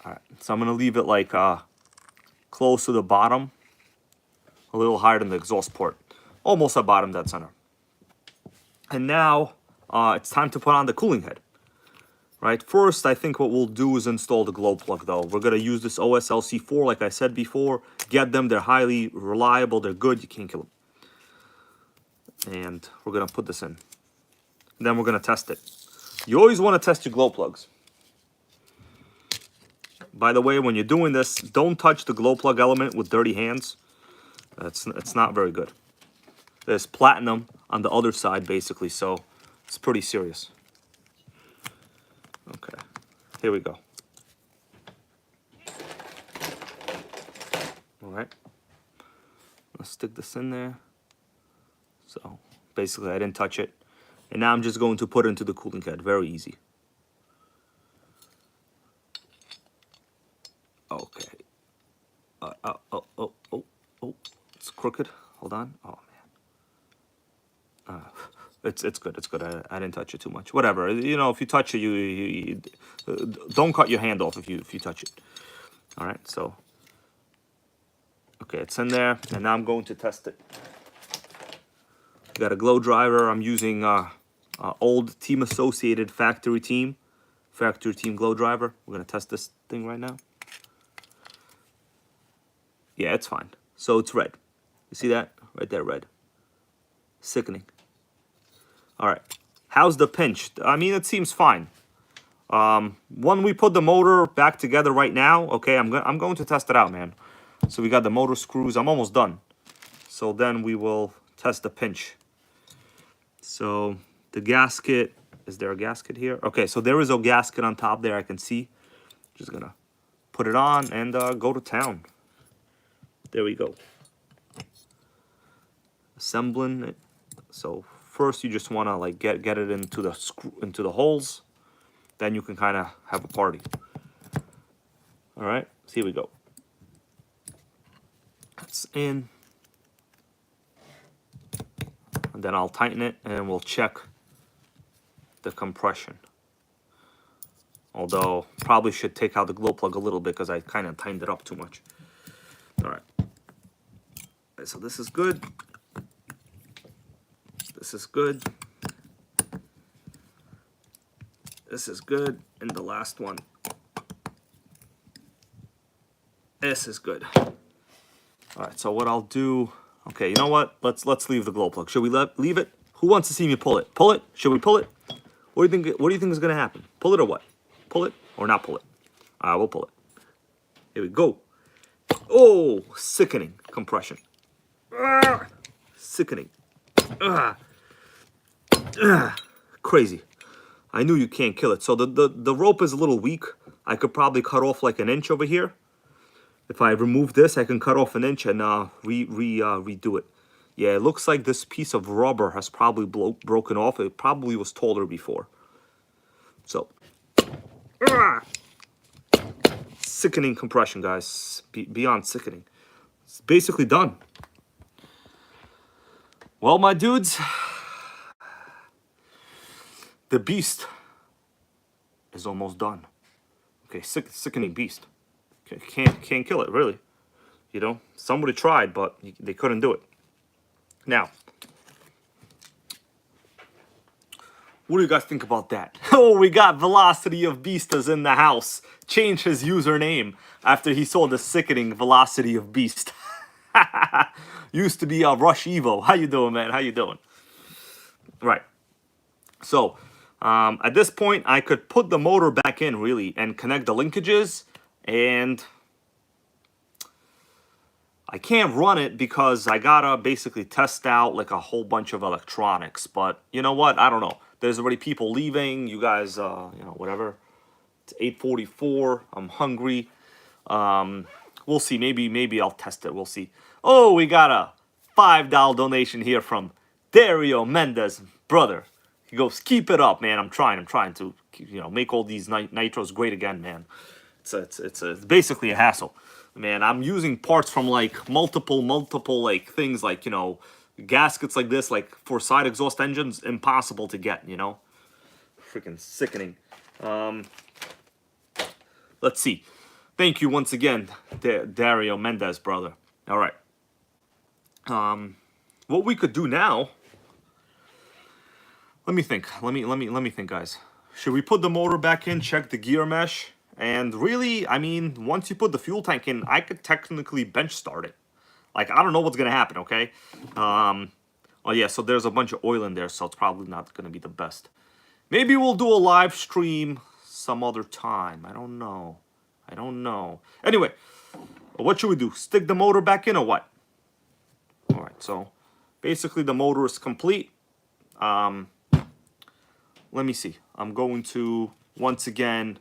All right, so I'm gonna leave it like close to the bottom, a little higher than the exhaust port, almost at bottom dead center. And now it's time to put on the cooling head. Right, first I think what we'll do is install the glow plug though. We're gonna use this OSLC4 like I said before. Get them, they're highly reliable, they're good, you can't kill them. And we're gonna put this in. And then we're gonna test it. You always wanna test your glow plugs. By the way, when you're doing this, don't touch the glow plug element with dirty hands. It's not very good. There's platinum on the other side basically, so it's pretty serious. Okay, here we go. All right, let's stick this in there. So basically I didn't touch it. And now I'm just going to put it into the cooling head, very easy. Okay. Oh, it's crooked, hold on. Oh man. It's good, it's good. I didn't touch it too much. Whatever, you know, if you touch it, you don't cut your hand off if you touch it. All right, so okay, it's in there, and now I'm going to test it. Got a glow driver. I'm using old Team Associated factory team glow driver. We're gonna test this thing right now. Yeah, it's fine. So it's red. You see that right there, red. Sickening. All right, how's the pinch? I mean, it seems fine. When we put the motor back together right now, okay, I'm going to test it out, man. So we got the motor screws. I'm almost done. So then we will test the pinch. So the gasket, is there a gasket here? Okay, so there is a gasket on top there, I can see. Just gonna put it on and go to town. There we go. Assembling it. So first you just want to like get it into the holes, then you can kind of have a party. All right, so here we go. It's in, and then I'll tighten it and we'll check the compression. Although probably should take out the glow plug a little bit because I kind of tightened it up too much. All right, so this is good. This is good. This is good. And the last one. This is good. All right, so what I'll do, okay, you know what? Let's leave the glow plug. Should we leave it? Who wants to see me pull it? Pull it? Should we pull it? What do you think is gonna happen? Pull it or what? Pull it or not pull it? We'll pull it. Here we go. Oh, sickening compression. Sickening. Crazy. I knew you can't kill it. So the rope is a little weak. I could probably cut off like an inch over here. If I remove this, I can cut off an inch and redo it. Yeah, it looks like this piece of rubber has probably broken off. It probably was taller before. So, sickening compression, guys. Beyond sickening. It's basically done. Well, my dudes, the beast is almost done. Okay, sickening beast. Can't kill it, really. You know, somebody tried, but they couldn't do it. Now, what do you guys think about that? Oh, we got Velocity of Beastas in the house. Changed his username after he saw the sickening Velocity of Beast. Used to be Rush Evo. How you doing, man? How you doing? Right. So, at this point, I could put the motor back in, really, and connect the linkages, and I can't run it because I gotta basically test out like a whole bunch of electronics. But you know what? I don't know. There's already people leaving. You guys, you know, whatever. It's 8:44. I'm hungry. We'll see. Maybe I'll test it. We'll see. Oh, we got a $5 donation here from Dario Mendez, brother. He goes, keep it up, man. I'm trying to, you know, make all these nitros great again, man. It's basically a hassle, man. I'm using parts from like multiple like things, like, you know, gaskets like this, like for side exhaust engines, impossible to get, you know. Freaking sickening. Let's see. Thank you once again, Dario Mendez, brother. All right. What we could do now? Let me think. Let me think, guys. Should we put the motor back in? Check the gear mesh. And really, I mean, once you put the fuel tank in, I could technically bench start it. Like, I don't know what's gonna happen. Okay. Oh yeah. So there's a bunch of oil in there, so it's probably not gonna be the best. Maybe we'll do a live stream some other time. I don't know. Anyway, what should we do? Stick the motor back in or what? All right, so basically the motor is complete. Let me see. I'm going to once again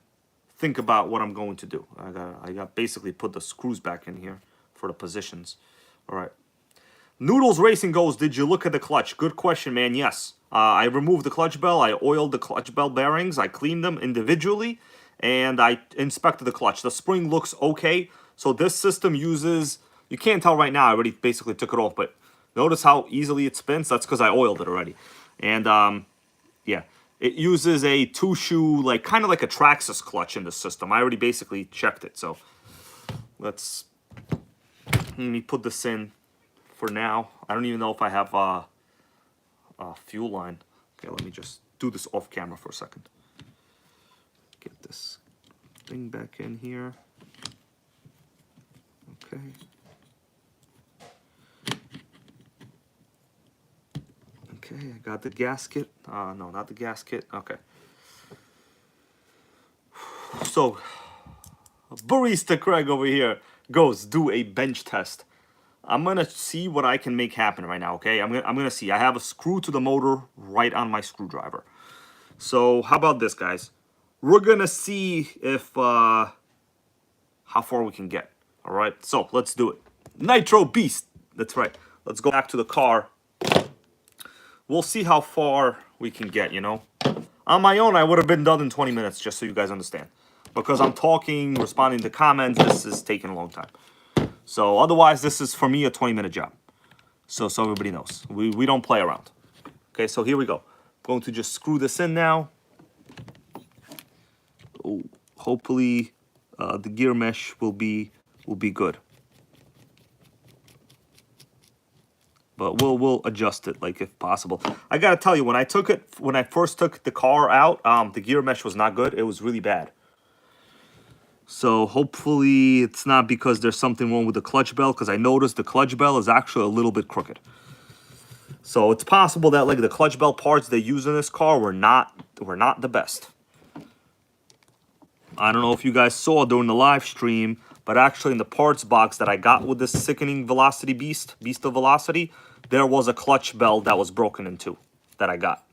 think about what I'm going to do. I got basically put the screws back in here for the positions. All right. Noodles Racing goes, did you look at the clutch? Good question, man. Yes. I removed the clutch bell. I oiled the clutch bell bearings. I cleaned them individually. And I inspected the clutch. The spring looks okay. So this system uses, you can't tell right now, I already basically took it off, but notice how easily it spins? That's because I oiled it already. And yeah, it uses a 2-shoe, like kind of like a Traxxas clutch in the system. I already basically checked it. So let me put this in for now. I don't even know if I have a fuel line. Okay, let me just do this off camera for a second. Get this thing back in here. Okay. Okay, I got the gasket. No, not the gasket. Okay. So, Barista Craig over here goes, do a bench test. I'm gonna see what I can make happen right now. Okay, I'm gonna see. I have a screw to the motor right on my screwdriver. So how about this, guys? We're gonna see if how far we can get. All right, so let's do it. Nitro Beast. That's right. Let's go back to the car. We'll see how far we can get, you know. On my own, I would have been done in 20 minutes, just so you guys understand. Because I'm talking, responding to comments, this is taking a long time. So otherwise, this is, for me, a 20-minute job. So everybody knows. We don't play around. Okay, so here we go. Going to just screw this in now. Oh, hopefully, the gear mesh will be good. But we'll adjust it, like, if possible. I gotta tell you, when I first took the car out, the gear mesh was not good. It was really bad. So hopefully it's not because there's something wrong with the clutch bell, because I noticed the clutch bell is actually a little bit crooked. So it's possible that, like, the clutch bell parts they use in this car were not the best. I don't know if you guys saw during the live stream, but actually in the parts box that I got with this sickening Velocity Beast of Velocity, there was a clutch bell that was broken in two that I got.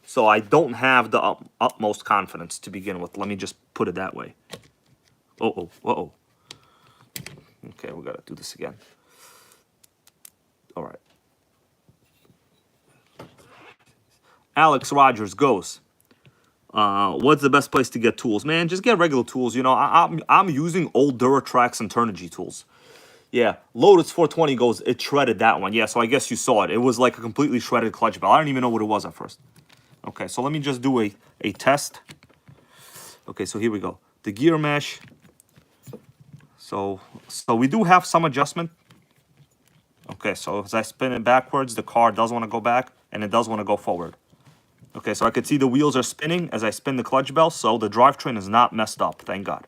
So I don't have the utmost confidence to begin with. Let me just put it that way. Uh-oh. Okay, we gotta do this again. All right. Alex Rogers goes, what's the best place to get tools? Man, just get regular tools. You know, I'm using old Duratrax and Turnigy tools. Yeah, Lotus 420 goes, it shredded that one. Yeah, so I guess you saw it. It was like a completely shredded clutch bell. I don't even know what it was at first. Okay, so let me just do a test. Okay, so here we go. The gear mesh. So we do have some adjustment. Okay, so as I spin it backwards, the car does want to go back, and it does want to go forward. Okay, so I can see the wheels are spinning as I spin the clutch bell, so the drivetrain is not messed up, thank God.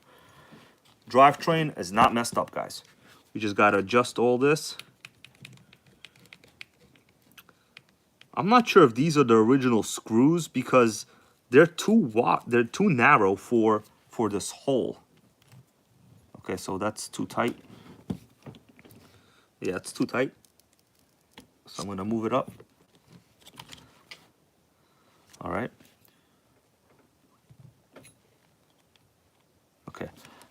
Drivetrain is not messed up, guys. We just got to adjust all this. I'm not sure if these are the original screws because they're too narrow for this hole. Okay, so that's too tight. Yeah, it's too tight. So I'm going to move it up. All right.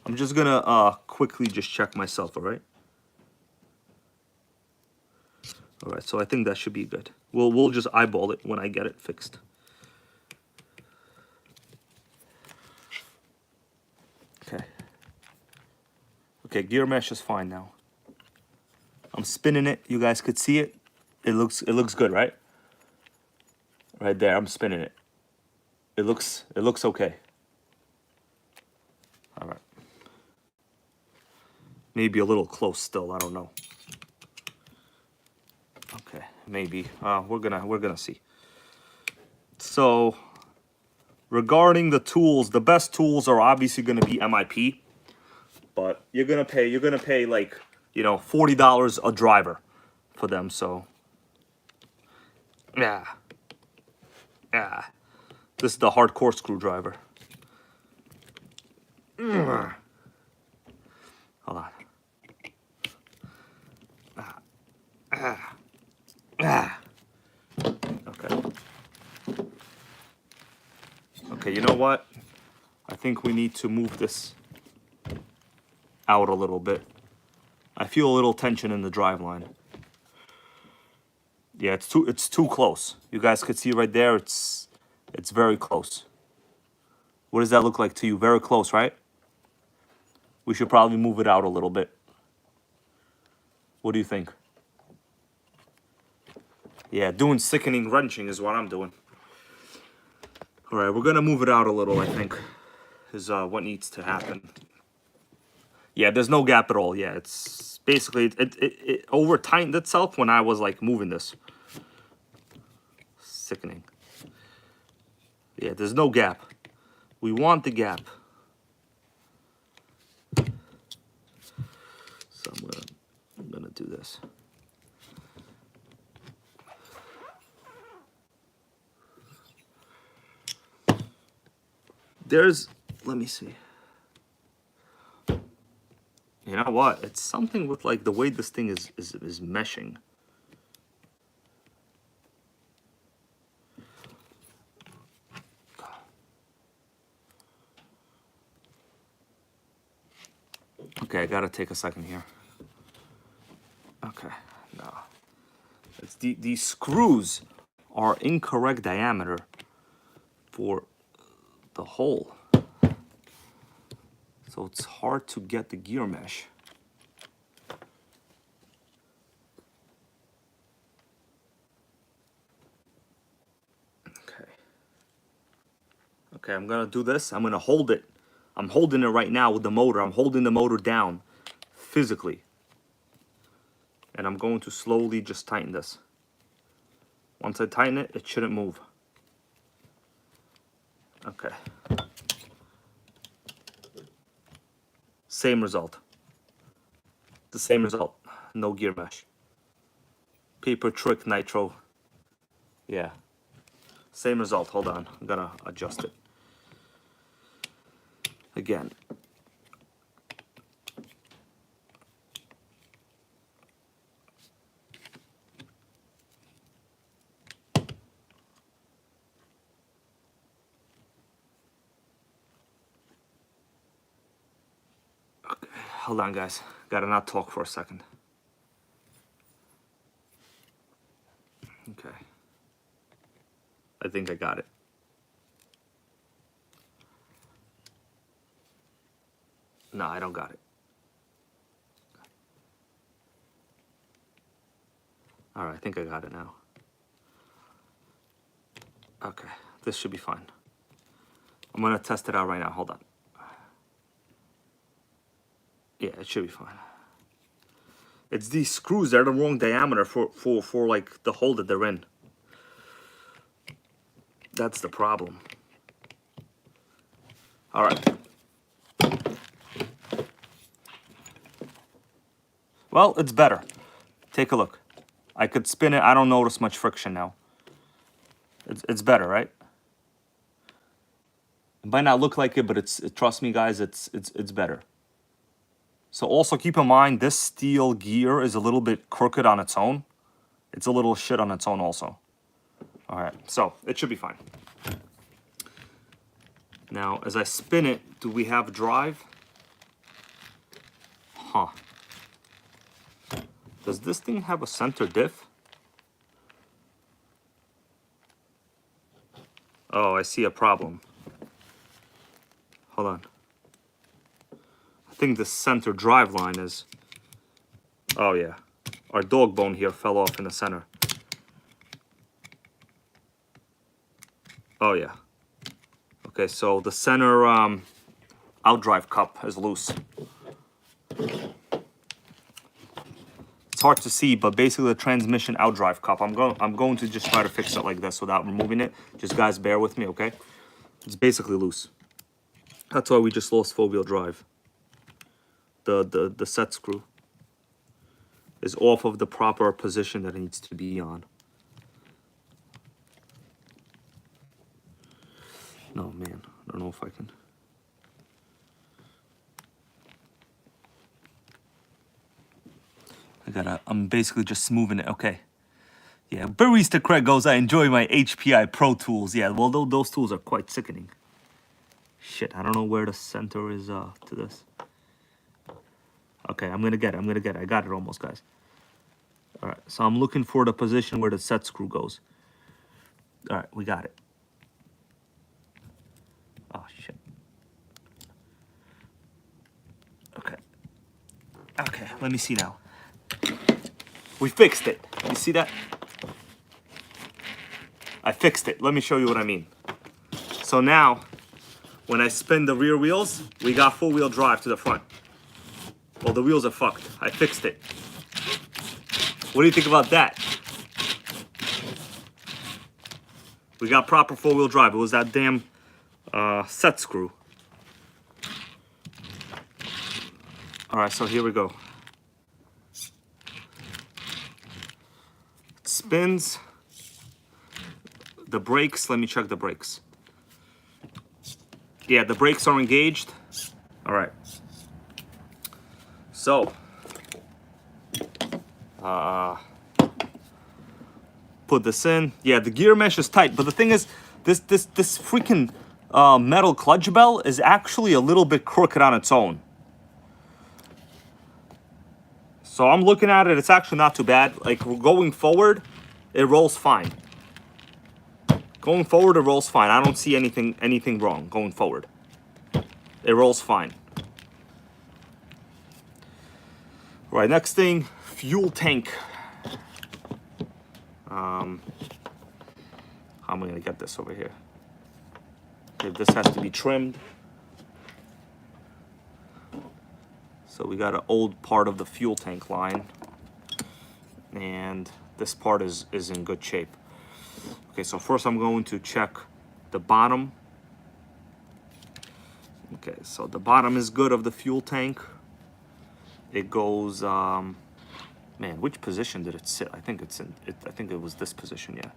I'm just gonna quickly just check myself, all right? All right, so I think that should be good. We'll just eyeball it when I get it fixed. Okay. Okay, gear mesh is fine now. I'm spinning it. You guys could see it. It looks good, right? Right there, I'm spinning it. It looks okay. All right. Maybe a little close still. I don't know. Okay, maybe. We're gonna see. So, regarding the tools, the best tools are obviously gonna be MIP, but you're gonna pay like, you know, $40 a driver for them. So, yeah. This is the hardcore screwdriver. Hold on. Okay. Okay, you know what? I think we need to move this out a little bit. I feel a little tension in the drive line. Yeah, it's too close. You guys could see right there, it's very close. What does that look like to you? Very close, right? We should probably move it out a little bit. What do you think? Yeah, doing sickening wrenching is what I'm doing. All right, we're gonna move it out a little, I think, is what needs to happen. Yeah, there's no gap at all. Yeah, it's basically, it over tightened itself when I was like moving this. Sickening. Yeah, there's no gap. We want the gap. So I'm gonna do this. Let me see. You know what? It's something with like the way this thing is meshing. Okay, I gotta take a second here. Okay, no. It's these screws are incorrect diameter for the hole. So it's hard to get the gear mesh. Okay. Okay, I'm gonna do this. I'm gonna hold it. I'm holding it right now with the motor. I'm holding the motor down physically. And I'm going to slowly just tighten this. Once I tighten it, it shouldn't move. Okay. Same result. The same result. No gear mesh. Paper trick nitro. Yeah. Same result. Hold on. I'm gonna adjust it. Again. Okay. Hold on, guys. Gotta not talk for a second. Okay. I think I got it. No, I don't got it. All right, I think I got it now. Okay, this should be fine. I'm gonna test it out right now. Hold on. Yeah, it should be fine. It's these screws, they're the wrong diameter for like the hole that they're in. That's the problem. All right. Well, it's better. Take a look. I could spin it. I don't notice much friction now. It's better, right? It might not look like it, but trust me, guys, it's better. So also keep in mind, this steel gear is a little bit crooked on its own. It's a little shit on its own also. All right, so it should be fine. Now, as I spin it, do we have drive? Huh. Does this thing have a center diff? Oh, I see a problem. Hold on. I think the center drive line is... Oh yeah. Our dog bone here fell off in the center. Oh yeah. Okay, so the center outdrive cup is loose. It's hard to see, but basically the transmission outdrive cup. I'm going to just try to fix it like this without removing it. Just guys, bear with me, okay? It's basically loose. That's why we just lost 4-wheel drive. The set screw is off of the proper position that it needs to be on. No, man, I don't know if I can. I'm basically just smoothing it, okay. Yeah, Barista Craig goes, I enjoy my HPI Pro tools. Yeah, well, those tools are quite sickening. Shit, I don't know where the center is to this. Okay, I'm gonna get it. I got it almost, guys. All right, so I'm looking for the position where the set screw goes. All right, we got it. Oh, shit. Okay. Okay, let me see now. We fixed it. You see that? I fixed it. Let me show you what I mean. So now, when I spin the rear wheels, we got 4-wheel drive to the front. Well, the wheels are fucked. I fixed it. What do you think about that? We got proper 4-wheel drive. It was that damn set screw. All right, so here we go. It spins. The brakes, let me check the brakes. Yeah, the brakes are engaged. All right. So, put this in. Yeah, the gear mesh is tight, but the thing is, this freaking metal clutch bell is actually a little bit crooked on its own. So I'm looking at it, it's actually not too bad. Like, going forward, it rolls fine. Going forward, it rolls fine. I don't see anything wrong going forward. It rolls fine. Right, next thing, fuel tank. How am I gonna get this over here? Okay, this has to be trimmed. So we got an old part of the fuel tank line, and this part is in good shape. Okay, so first I'm going to check the bottom. Okay, so the bottom is good of the fuel tank. It goes, man, which position did it sit? I think I think it was this position, yeah.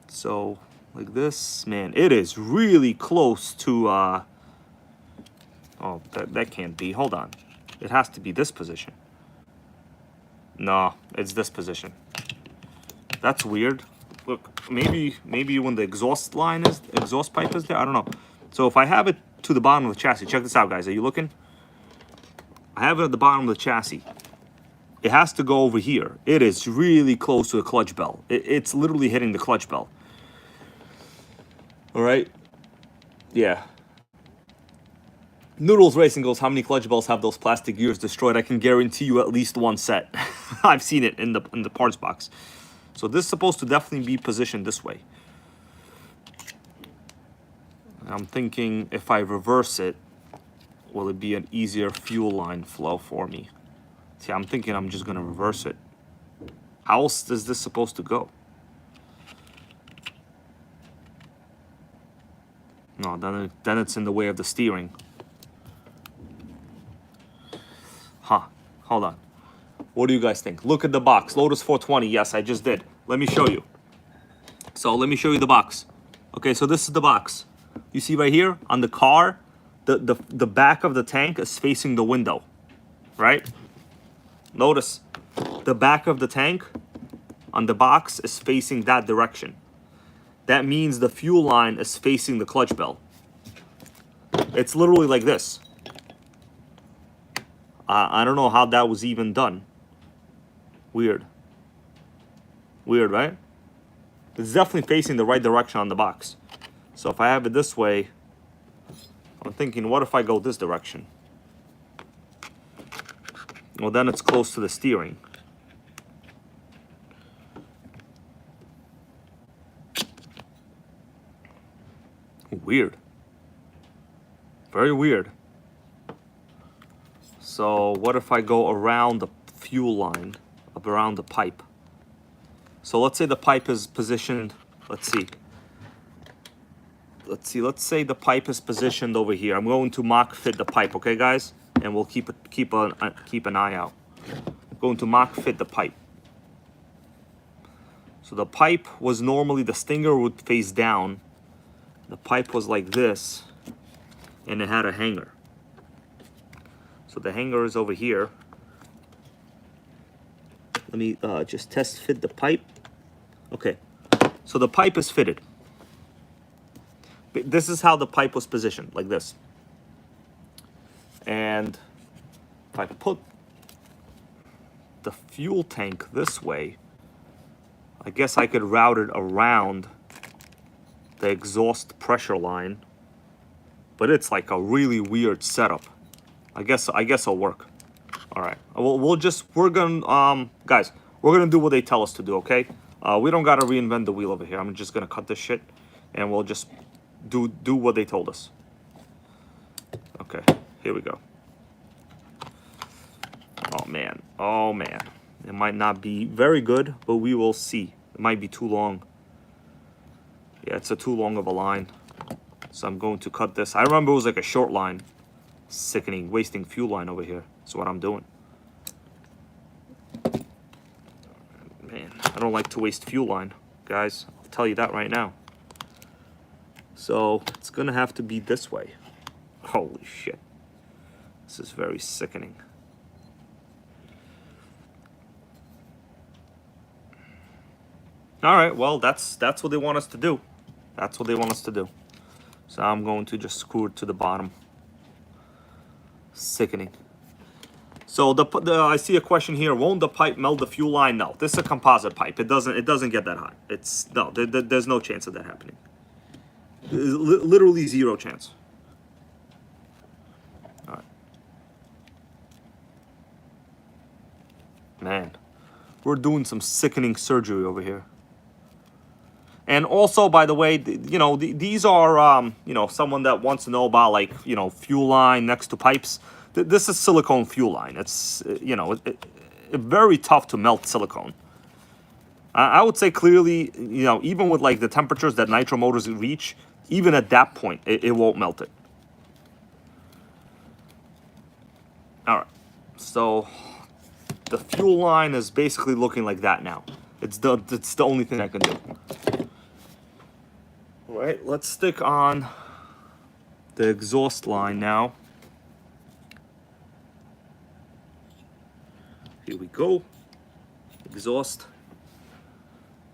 So like this, man, it is really close to, oh, that can't be, hold on. It has to be this position. No, it's this position. That's weird. Look, maybe when the exhaust pipe is there, I don't know. So if I have it to the bottom of the chassis, check this out, guys. Are you looking? I have it at the bottom of the chassis. It has to go over here. It is really close to the clutch bell. It's literally hitting the clutch bell. All right. Yeah. Noodles Racing goes, how many clutch bells have those plastic gears destroyed? I can guarantee you at least one set. I've seen it in the parts box. So this is supposed to definitely be positioned this way. I'm thinking if I reverse it, will it be an easier fuel line flow for me? See, I'm thinking I'm just gonna reverse it. How else is this supposed to go? No, then it's in the way of the steering. Huh, hold on. What do you guys think? Look at the box, Lotus 420, yes, I just did. Let me show you. So let me show you the box. Okay, so this is the box. You see right here on the car, the back of the tank is facing the window, right? Notice the back of the tank on the box is facing that direction. That means the fuel line is facing the clutch bell. It's literally like this. I don't know how that was even done. Weird. Weird, right? It's definitely facing the right direction on the box. So if I have it this way, I'm thinking, what if I go this direction? Well, then it's close to the steering. Weird. Very weird. So what if I go around the fuel line, up around the pipe? So let's say the pipe is positioned, let's say the pipe is positioned over here. I'm going to mock fit the pipe, okay guys? And we'll keep an eye out. I'm going to mock fit the pipe. So the pipe was normally, the stinger would face down. The pipe was like this, and it had a hanger. So the hanger is over here. Let me just test fit the pipe. Okay, so the pipe is fitted. This is how the pipe was positioned, like this. And if I put the fuel tank this way, I guess I could route it around the exhaust pressure line, but it's like a really weird setup. I guess it'll work. All right, we're gonna guys, we're gonna do what they tell us to do, okay? We don't gotta reinvent the wheel over here. I'm just gonna cut this shit, and we'll just do what they told us. Okay, here we go. Oh man, it might not be very good, but we will see. It might be too long. Yeah, it's too long of a line. So I'm going to cut this. I remember it was like a short line. Sickening, wasting fuel line over here. That's what I'm doing. Man, I don't like to waste fuel line, guys. I'll tell you that right now. So it's gonna have to be this way. Holy shit. This is very sickening. All right, well, that's what they want us to do. That's what they want us to do. So I'm going to just screw it to the bottom. Sickening. So I see a question here. Won't the pipe melt the fuel line? No, this is a composite pipe. It doesn't get that hot. There's no chance of that happening. Literally zero chance. All right. Man, we're doing some sickening surgery over here. And also, by the way, these are, someone that wants to know about, like, fuel line next to pipes. This is silicone fuel line. It's, very tough to melt silicone. I would say clearly, even with, like, the temperatures that nitro motors reach, even at that point, it won't melt it. All right. So the fuel line is basically looking like that now. It's the only thing I can do. All right, let's stick on the exhaust line now. Here we go. Exhaust.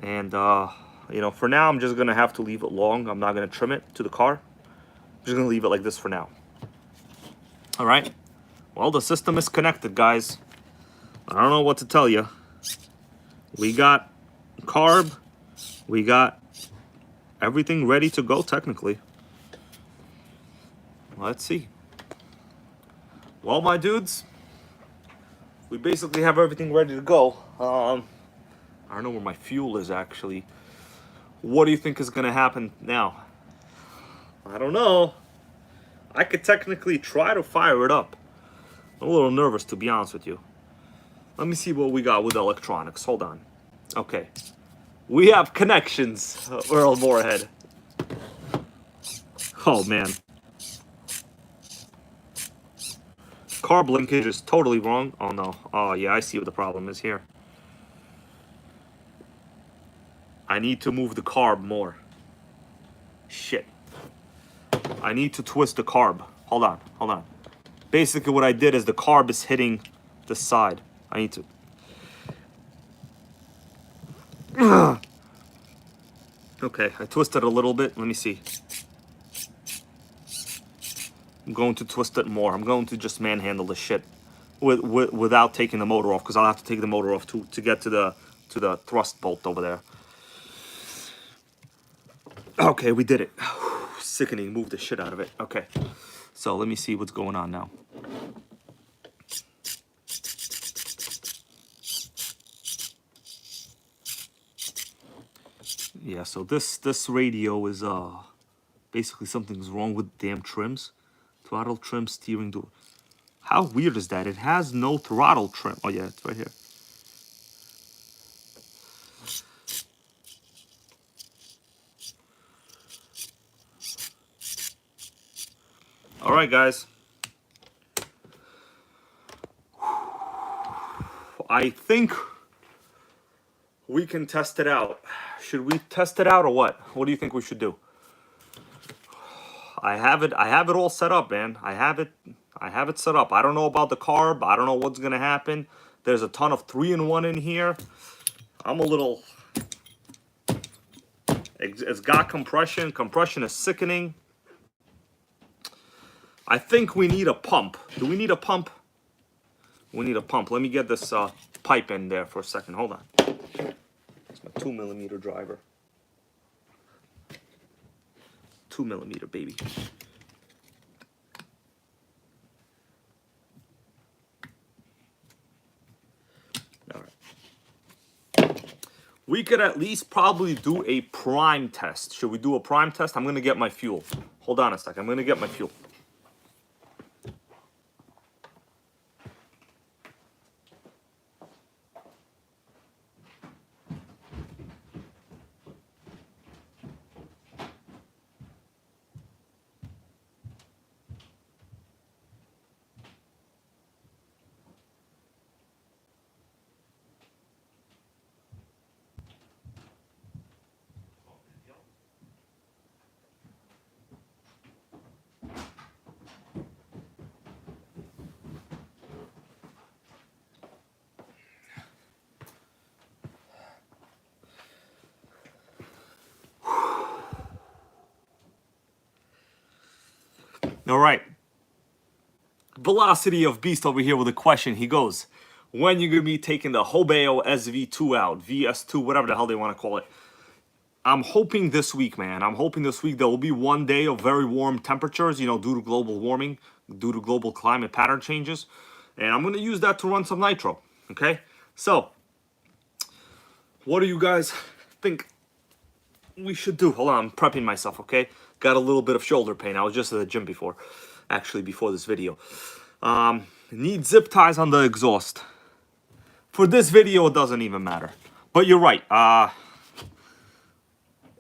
And, for now, I'm just going to have to leave it long. I'm not going to trim it to the car. I'm just going to leave it like this for now. All right. Well, the system is connected, guys. I don't know what to tell you. We got carb. We got everything ready to go, technically. Let's see. Well, my dudes, we basically have everything ready to go. I don't know where my fuel is, actually. What do you think is going to happen now? I don't know. I could technically try to fire it up. I'm a little nervous, to be honest with you. Let me see what we got with electronics. Hold on. Okay. We have connections, Earl Moorhead. Oh, man. Carb linkage is totally wrong. Oh, no. Oh, yeah, I see what the problem is here. I need to move the carb more. Shit. I need to twist the carb. Hold on. Basically, what I did is the carb is hitting the side. I need to... Okay, I twisted a little bit. Let me see. I'm going to twist it more. I'm going to just manhandle this shit. without taking the motor off, because I'll have to take the motor off to get to the thrust bolt over there. Okay, we did it. Sickening, move the shit out of it. Okay, so let me see what's going on now. Yeah, so this radio is basically something's wrong with damn trims. Throttle trim, steering door. How weird is that? It has no throttle trim. Oh yeah, it's right here. All right, guys. I think we can test it out. Should we test it out or what? What do you think we should do? I have it all set up, man. I have it set up. I don't know about the carb. I don't know what's gonna happen. There's a ton of 3-in-1 in here. I'm a little... It's got compression. Compression is sickening. I think we need a pump. Do we need a pump? We need a pump. Let me get this pipe in there for a second. Hold on. It's my 2mm driver. 2mm, baby. All right. We could at least probably do a prime test. Should we do a prime test? I'm going to get my fuel. Hold on a second. I'm going to get my fuel. All right. Velocity of Beast over here with a question. He goes, when you going to be taking the Hobeo SV2 out, VS2, whatever the hell they want to call it. I'm hoping this week, man. I'm hoping this week there will be one day of very warm temperatures, you know, due to global warming, due to global climate pattern changes. And I'm going to use that to run some nitro, okay? So, what do you guys think we should do? Hold on, I'm prepping myself, okay? Got a little bit of shoulder pain. I was just at the gym before, actually before this video. Need zip ties on the exhaust. For this video, it doesn't even matter. But you're right.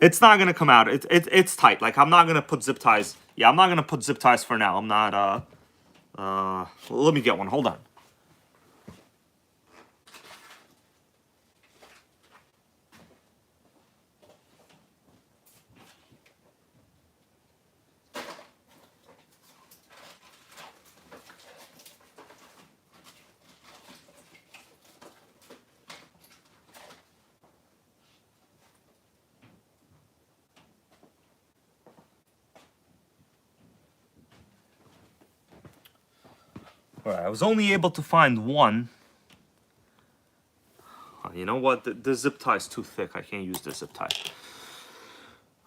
It's not gonna come out. It's tight. Like, I'm not gonna put zip ties. Yeah, I'm not gonna put zip ties for now. I'm not. Let me get one. Hold on. Alright, I was only able to find one. You know what? The zip tie is too thick. I can't use the zip tie.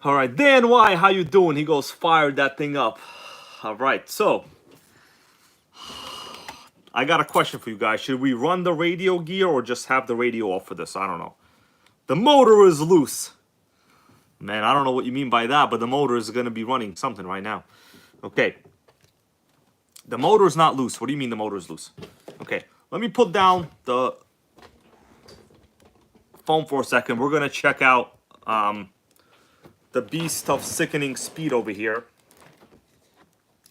Alright, Dan Y, how you doing? He goes, fired that thing up. Alright, so. I got a question for you guys. Should we run the radio gear or just have the radio off for this? I don't know. The motor is loose. Man, I don't know what you mean by that, but the motor is going to be running something right now. Okay. The motor is not loose. What do you mean the motor is loose? Okay, let me put down the phone for a second. We're going to check out the beast of sickening speed over here.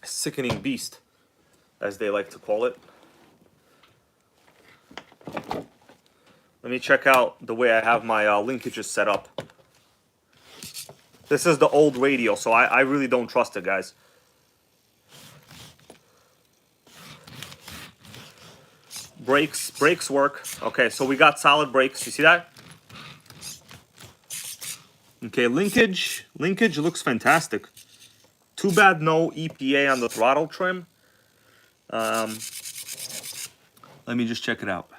Sickening beast, as they like to call it. Let me check out the way I have my linkages set up. This is the old radio, so I really don't trust it, guys. Brakes work. Okay, so we got solid brakes. You see that? Okay, linkage looks fantastic. Too bad no EPA on the throttle trim. Let me just check it out.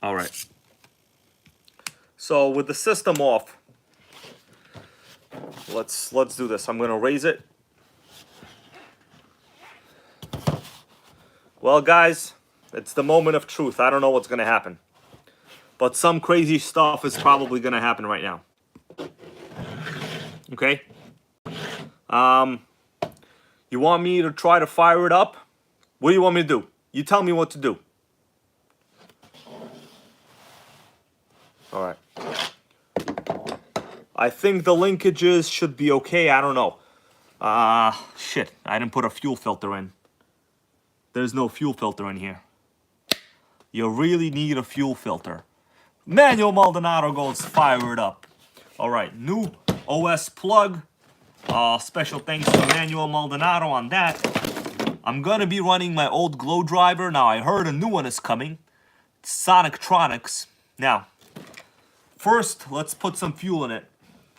All right. So with the system off, let's do this. I'm gonna raise it. Well, guys, it's the moment of truth. I don't know what's gonna happen, but some crazy stuff is probably gonna happen right now. Okay. You want me to try to fire it up? What do you want me to do? You tell me what to do. All right. I think the linkages should be okay. I don't know. Shit. I didn't put a fuel filter in. There's no fuel filter in here. You really need a fuel filter. Manual Maldonado goes fire it up. All right. New OS plug. Special thanks to Manuel Maldonado on that. I'm gonna be running my old glow driver. Now I heard a new one is coming. Sonictronics. Now, first let's put some fuel in it,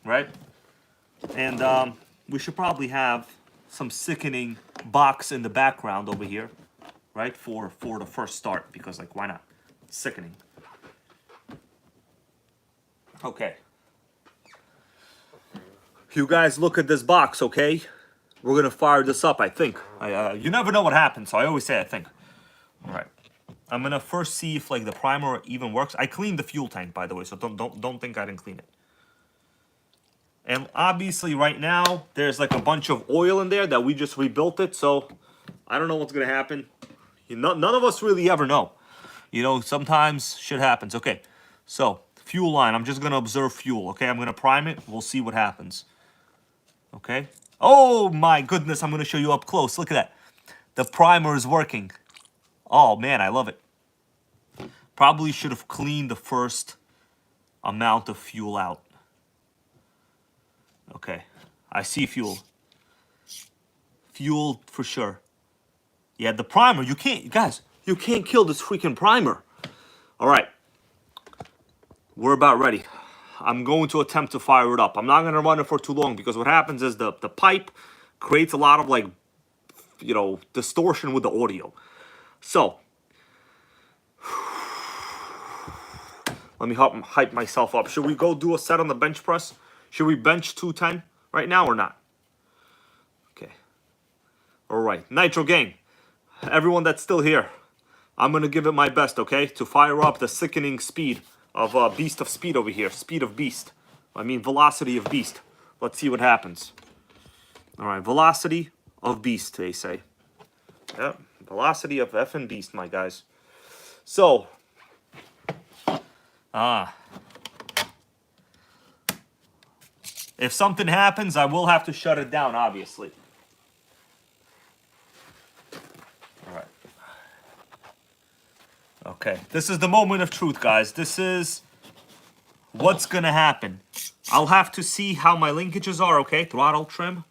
right? And we should probably have some sickening box in the background over here, right? For the first start, because like why not? It's sickening. Okay. You guys look at this box, okay? We're gonna fire this up, I think. You never know what happens, so I always say I think. All right. I'm gonna first see if like the primer even works. I cleaned the fuel tank, by the way, so don't think I didn't clean it. And obviously, right now there's like a bunch of oil in there that we just rebuilt it, so I don't know what's gonna happen. None of us really ever know. You know, sometimes shit happens. Okay, so fuel line. I'm just gonna observe fuel. Okay, I'm gonna prime it. We'll see what happens. Okay. Oh my goodness, I'm going to show you up close. Look at that. The primer is working. Oh man, I love it. Probably should have cleaned the first amount of fuel out. Okay. I see fuel. Fuel for sure. Yeah, the primer, you can't, guys, you can't kill this freaking primer. All right. We're about ready. I'm going to attempt to fire it up. I'm not going to run it for too long because what happens is the pipe creates a lot of like, you know, distortion with the audio. So, let me hype myself up. Should we go do a set on the bench press? Should we bench 210 right now or not? Okay. All right. Nitro Gang, everyone that's still here, I'm going to give it my best, okay, to fire up the sickening speed of Beast of Speed over here. Speed of Beast. I mean, velocity of Beast. Let's see what happens. All right, velocity of Beast, they say. Yep, velocity of effing Beast, my guys. So, if something happens, I will have to shut it down, obviously. All right. Okay, this is the moment of truth, guys. This is what's gonna happen. I'll have to see how my linkages are, okay? Throttle trim.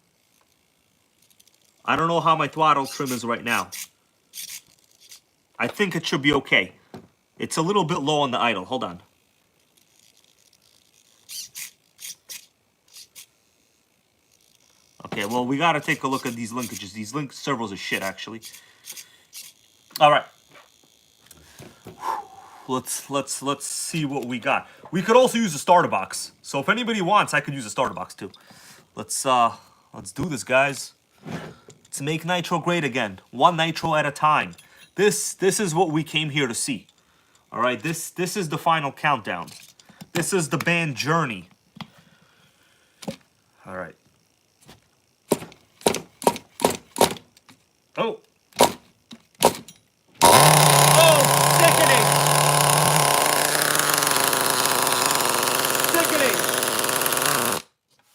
I don't know how my throttle trim is right now. I think it should be okay. It's a little bit low on the idle. Hold on. Okay, well, we gotta take a look at these linkages. These link servos are shit, actually. All right. Let's see what we got. We could also use a starter box. So if anybody wants, I could use a starter box too. Let's do this, guys. Let's make Nitro great again. One Nitro at a time. This is what we came here to see. All right, this is the final countdown. This is the band journey. All right. Oh.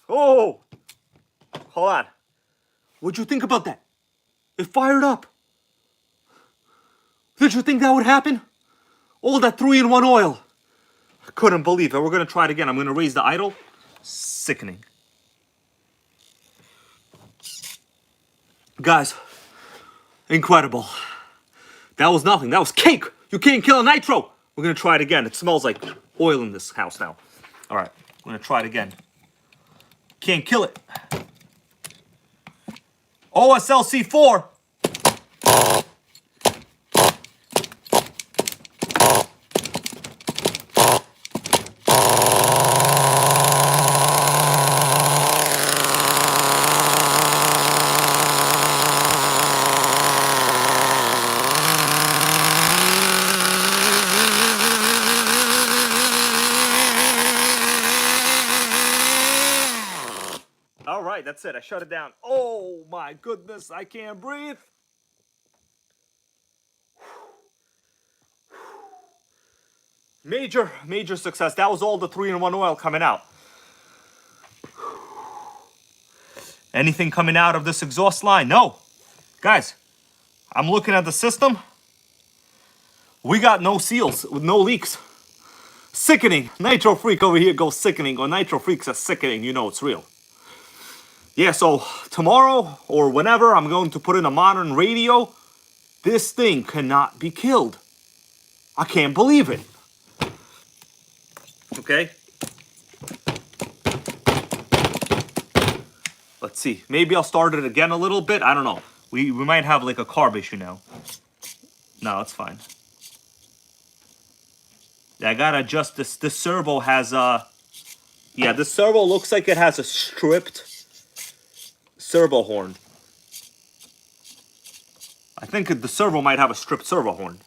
Oh, hold on. What'd you think about that? It fired up. Did you think that would happen? All that 3-in-1 oil. I couldn't believe it. We're going to try it again. I'm going to raise the idle. Sickening. Guys, incredible. That was nothing. That was cake. You can't kill a Nitro. We're going to try it again. It smells like oil in this house now. All right, we're going to try it again. Can't kill it. OSLC4. that's it. I shut it down. Oh my goodness, I can't breathe. Major success. That was all the 3-in-1 oil coming out. Anything coming out of this exhaust line? No. Guys, I'm looking at the system. We got no seals with no leaks. Sickening. Nitro Freak over here goes sickening. Or Nitro Freak says sickening. You know it's real. Yeah, so tomorrow or whenever I'm going to put in a modern radio. This thing cannot be killed. I can't believe it. Okay. Let's see. Maybe I'll start it again a little bit. I don't know. We might have like a carb issue now. No, it's fine. Yeah, I gotta adjust this. This servo has yeah, this servo looks like it has a stripped servo horn. I think the servo might have a stripped servo horn.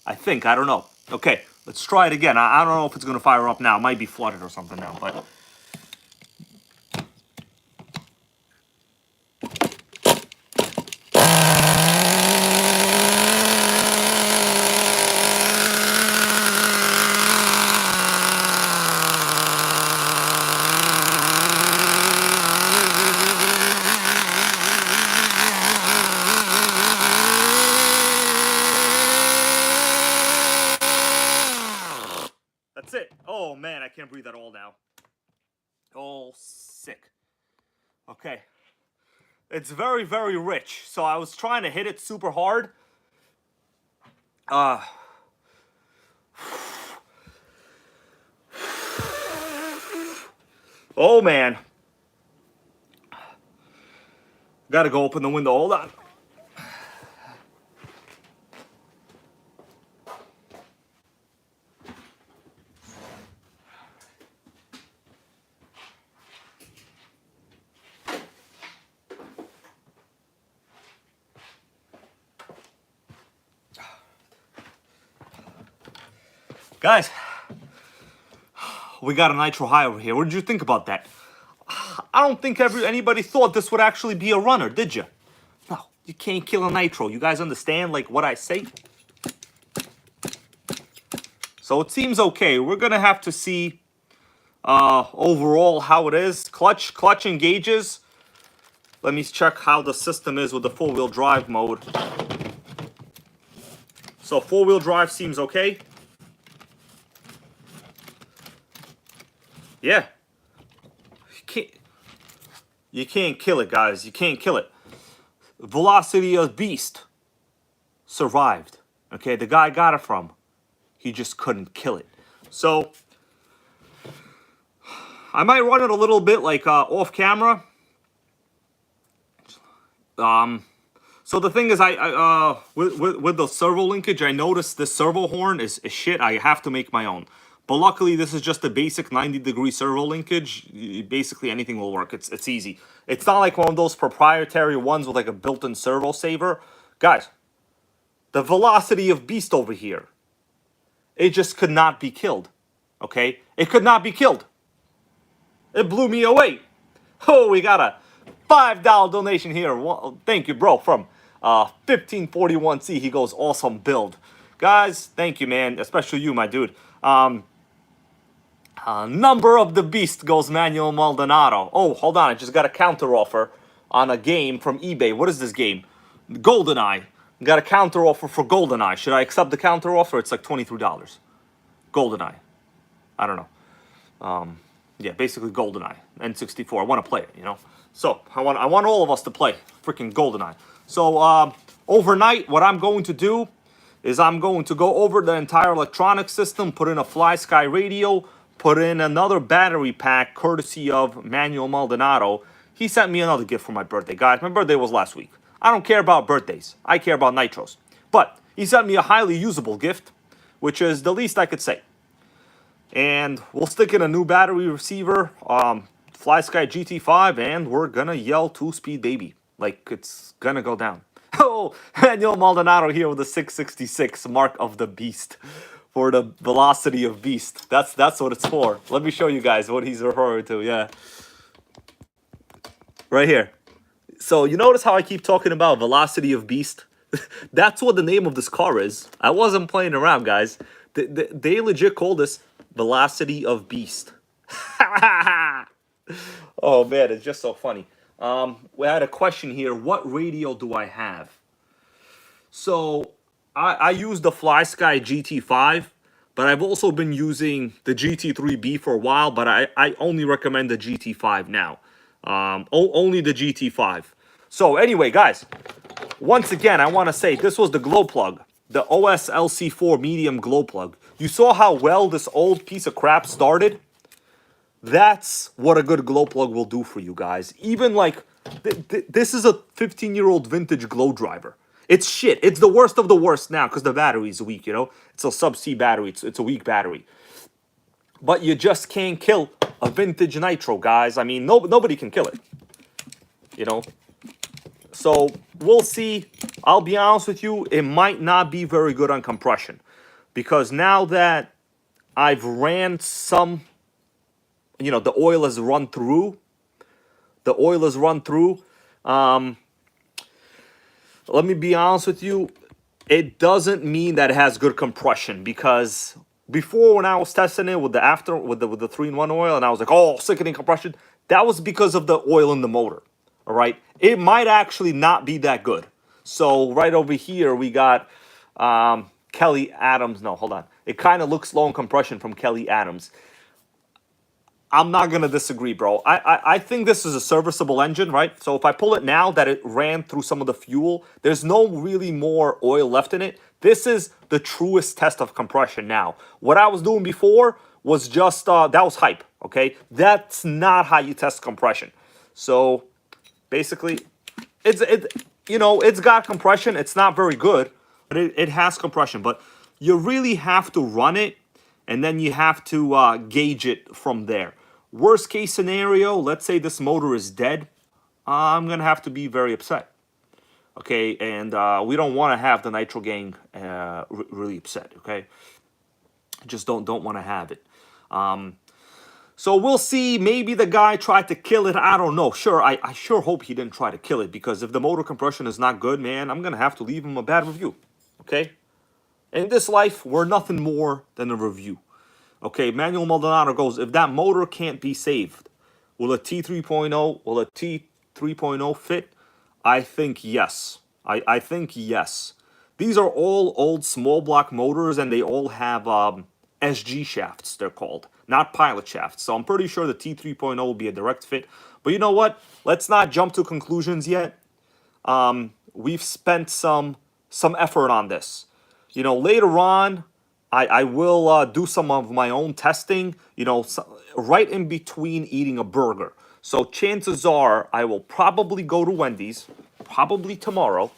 I think. I don't know. Okay, let's try it again. I don't know if it's gonna fire up now. It might be flooded or something now, but. That's it. Oh man, I can't breathe at all now. Oh, sick. Okay. It's very, very rich. So I was trying to hit it super hard. Oh man. Gotta go open the window. Hold on. Guys, we got a Nitro High over here. What did you think about that? I don't think anybody thought this would actually be a runner, did you? No, you can't kill a Nitro. You guys understand, like, what I say? So it seems okay. We're going to have to see overall how it is. Clutch engages. Let me check how the system is with the four-wheel drive mode. So four-wheel drive seems okay. Yeah. You can't kill it, guys. You can't kill it. Velocity of Beast survived. Okay, the guy got it from. He just couldn't kill it. So I might run it a little bit like off camera. So the thing is, with the servo linkage, I noticed the servo horn is shit. I have to make my own. But luckily, this is just a basic 90-degree servo linkage. Basically, anything will work. It's easy. It's not like one of those proprietary ones with like a built-in servo saver. Guys, the velocity of Beast over here, it just could not be killed. Okay? It could not be killed. It blew me away. Oh, we got a $5 donation here. Well, thank you, bro, from 1541C. He goes, awesome build. Guys, thank you, man. Especially you, my dude. Number of the Beast goes Manuel Maldonado. Oh, hold on. I just got a counter offer on a game from eBay. What is this game? GoldenEye. Got a counter offer for GoldenEye. Should I accept the counter offer? It's like $23. GoldenEye. I don't know. Yeah, basically GoldenEye. N64. I want to play it, you know. So, I want all of us to play freaking GoldenEye. So, overnight, what I'm going to do is I'm going to go over the entire electronic system, put in a FlySky radio, put in another battery pack courtesy of Manuel Maldonado. He sent me another gift for my birthday. Guys, my birthday was last week. I don't care about birthdays. I care about nitros. But he sent me a highly usable gift, which is the least I could say. And we'll stick in a new battery receiver, FlySky GT5, and we're gonna yell 2-speed baby. Like, it's gonna go down. Oh, Manuel Maldonado here with the 666 mark of the Beast for the velocity of Beast. That's what it's for. Let me show you guys what he's referring to. Yeah. right here. So you notice how I keep talking about velocity of beast? That's what the name of this car is. I wasn't playing around, guys. They legit call this velocity of beast. Oh man, it's just so funny. We had a question here. What radio do I have? So I use the FlySky GT5, but I've also been using the GT3B for a while, but I only recommend the GT5 now. Only the GT5. So anyway, guys, once again, I want to say this was the glow plug, the OSLC4 medium glow plug. You saw how well this old piece of crap started? That's what a good glow plug will do for you guys. Even like, this is a 15-year-old vintage glow driver. It's shit. It's the worst of the worst now because the battery's weak, you know? It's a sub-C battery. It's a weak battery. But you just can't kill a vintage Nitro, guys. I mean, nobody can kill it, you know? So we'll see. I'll be honest with you, it might not be very good on compression because now that I've ran some, you know, the oil has run through. Let me be honest with you. It doesn't mean that it has good compression because before when I was testing it with the 3-in-1 oil and I was like, oh, sickening compression, that was because of the oil in the motor. All right, it might actually not be that good. So right over here we got Kelly Adams. No, hold on. It kind of looks low in compression from Kelly Adams. I'm not gonna disagree, bro. I think this is a serviceable engine, right? So if I pull it now that it ran through some of the fuel, there's no really more oil left in it. This is the truest test of compression now. What I was doing before was just that was hype. Okay, that's not how you test compression. So basically, it's got compression. It's not very good, but it has compression. But you really have to run it, and then you have to gauge it from there. Worst case scenario, let's say this motor is dead. I'm gonna have to be very upset. Okay, and we don't want to have the NitroGang really upset. Okay, just don't want to have it. So we'll see. Maybe the guy tried to kill it. I don't know. Sure, I sure hope he didn't try to kill it because if the motor compression is not good, man, I'm going to have to leave him a bad review. Okay? In this life, we're nothing more than a review. Okay, Manuel Maldonado goes, if that motor can't be saved, will a T3.0 fit? I think yes. I think yes. These are all old small block motors and they all have SG shafts, they're called, not pilot shafts. So I'm pretty sure the T3.0 will be a direct fit. But you know what? Let's not jump to conclusions yet. We've spent some effort on this. You know, later on, I will do some of my own testing, you know, right in between eating a burger. So chances are I will probably go to Wendy's, probably tomorrow.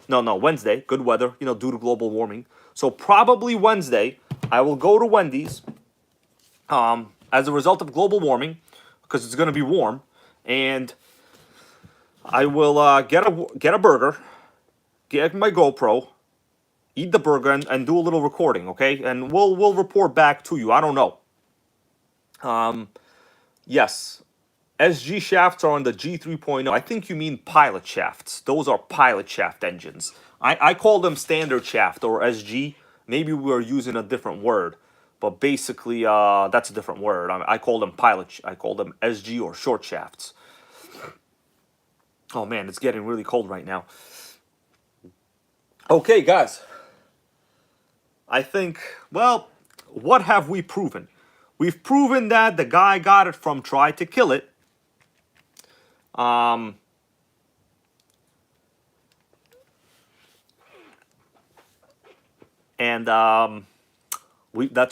No, Wednesday, good weather, you know, due to global warming. So probably Wednesday, I will go to Wendy's as a result of global warming, because it's going to be warm, and I will get a burger, get my GoPro, eat the burger, and do a little recording, okay? And we'll report back to you. I don't know. Yes, SG shafts are on the G3.0. I think you mean pilot shafts. Those are pilot shaft engines. I call them standard shaft or SG. Maybe we're using a different word, but basically that's a different word. I call them pilot. I call them SG or short shafts. Oh man, it's getting really cold right now. Okay, guys. I think, well, what have we proven? We've proven that the guy got it from Try to Kill It. That's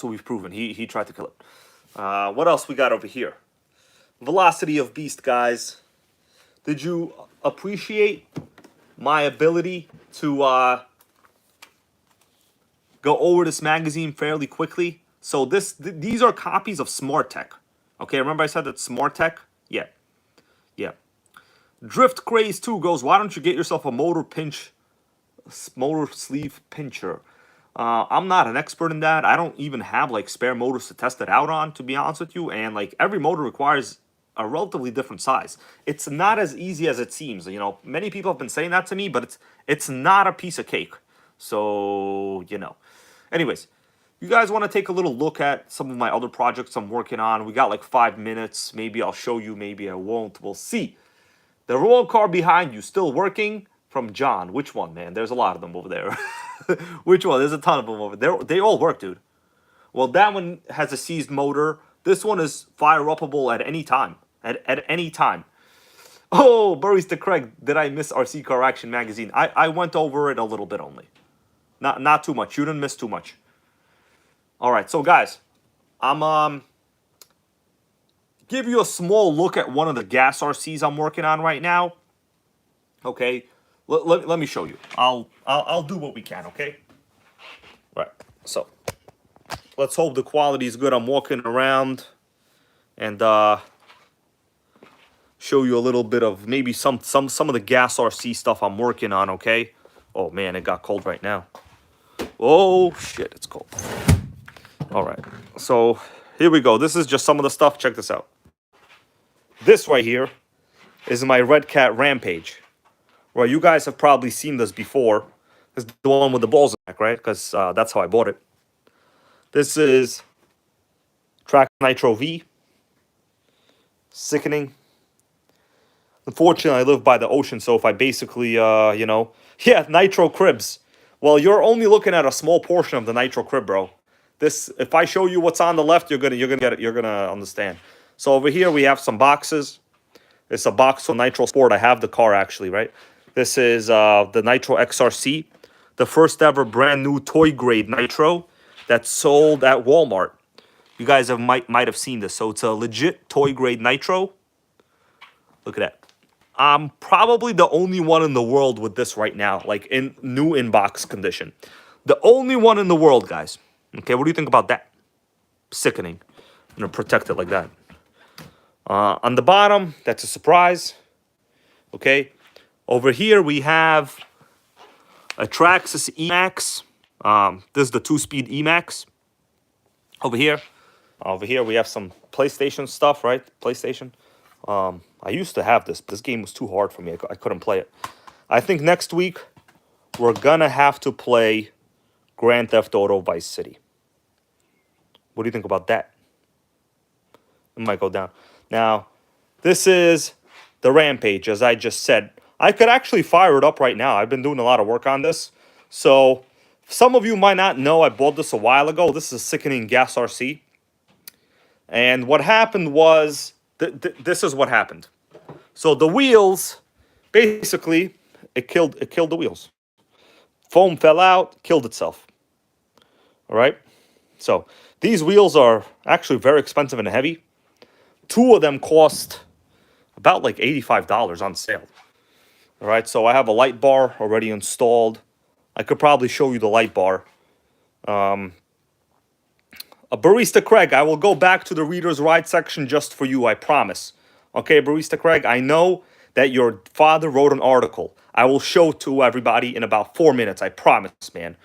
what we've proven. He tried to kill it. What else we got over here? Velocity of Beast, guys. Did you appreciate my ability to go over this magazine fairly quickly? So these are copies of Smart Tech. Okay, remember I said that Smart Tech? Yeah. Drift Craze 2 goes, why don't you get yourself a motor sleeve pincher? I'm not an expert in that. I don't even have like spare motors to test it out on, to be honest with you. And like every motor requires a relatively different size. It's not as easy as it seems. You know, many people have been saying that to me, but it's not a piece of cake. So, you know. Anyways, you guys want to take a little look at some of my other projects I'm working on. We got like 5 minutes. Maybe I'll show you, maybe I won't. We'll see. The roll car behind you still working? From John. Which one, man? There's a lot of them over there. Which one? There's a ton of them over there. They all work, dude. Well, that one has a seized motor. This one is fire-upable at any time. At any time. Oh, Barista Craig, did I miss RC Car Action magazine? I went over it a little bit only. Not too much. You didn't miss too much. All right, so guys, I'm give you a small look at one of the gas RCs I'm working on right now. Okay. Let me show you. I'll do what we can, okay? Right. So, let's hope the quality is good. I'm walking around and show you a little bit of maybe some of the gas RC stuff I'm working on, okay? Oh man, it got cold right now. Oh shit, it's cold. All right. So, here we go. This is just some of the stuff. Check this out. This right here is my Red Cat Rampage. Well, you guys have probably seen this before. This is the one with the balls back, right? Because that's how I bought it. This is Track Nitro V. Sickening. Unfortunately, I live by the ocean, so if I basically, you know... Yeah, Nitro cribs. Well, you're only looking at a small portion of the Nitro crib, bro. This, if I show you what's on the left, you're gonna get it. You're gonna understand. So over here, we have some boxes. It's a box for Nitro Sport. I have the car, actually, right? This is the Nitro XRC, the first ever brand new toy grade Nitro that's sold at Walmart. You guys might have seen this. So it's a legit toy grade Nitro. Look at that. I'm probably the only one in the world with this right now, like in new in-box condition. The only one in the world, guys. Okay, what do you think about that? Sickening. I'm gonna protect it like that. On the bottom, that's a surprise. Okay. Over here, we have a Traxxas Emax. This is the 2-speed Emax. Over here, we have some PlayStation stuff, right? PlayStation. I used to have this, but this game was too hard for me. I couldn't play it. I think next week, we're gonna have to play Grand Theft Auto Vice City. What do you think about that? It might go down. Now, this is the Rampage, as I just said. I could actually fire it up right now. I've been doing a lot of work on this. So, some of you might not know I bought this a while ago. This is a sickening gas RC. And what happened was, this is what happened. So the wheels, basically, it killed the wheels. Foam fell out, killed itself. All right? So, these wheels are actually very expensive and heavy. 2 of them cost about like $85 on sale. All right, so I have a light bar already installed. I could probably show you the light bar. A Barista Craig, I will go back to the Reader's Ride section just for you, I promise. Okay, Barista Craig, I know that your father wrote an article. I will show to everybody in about 4 minutes, I promise, man.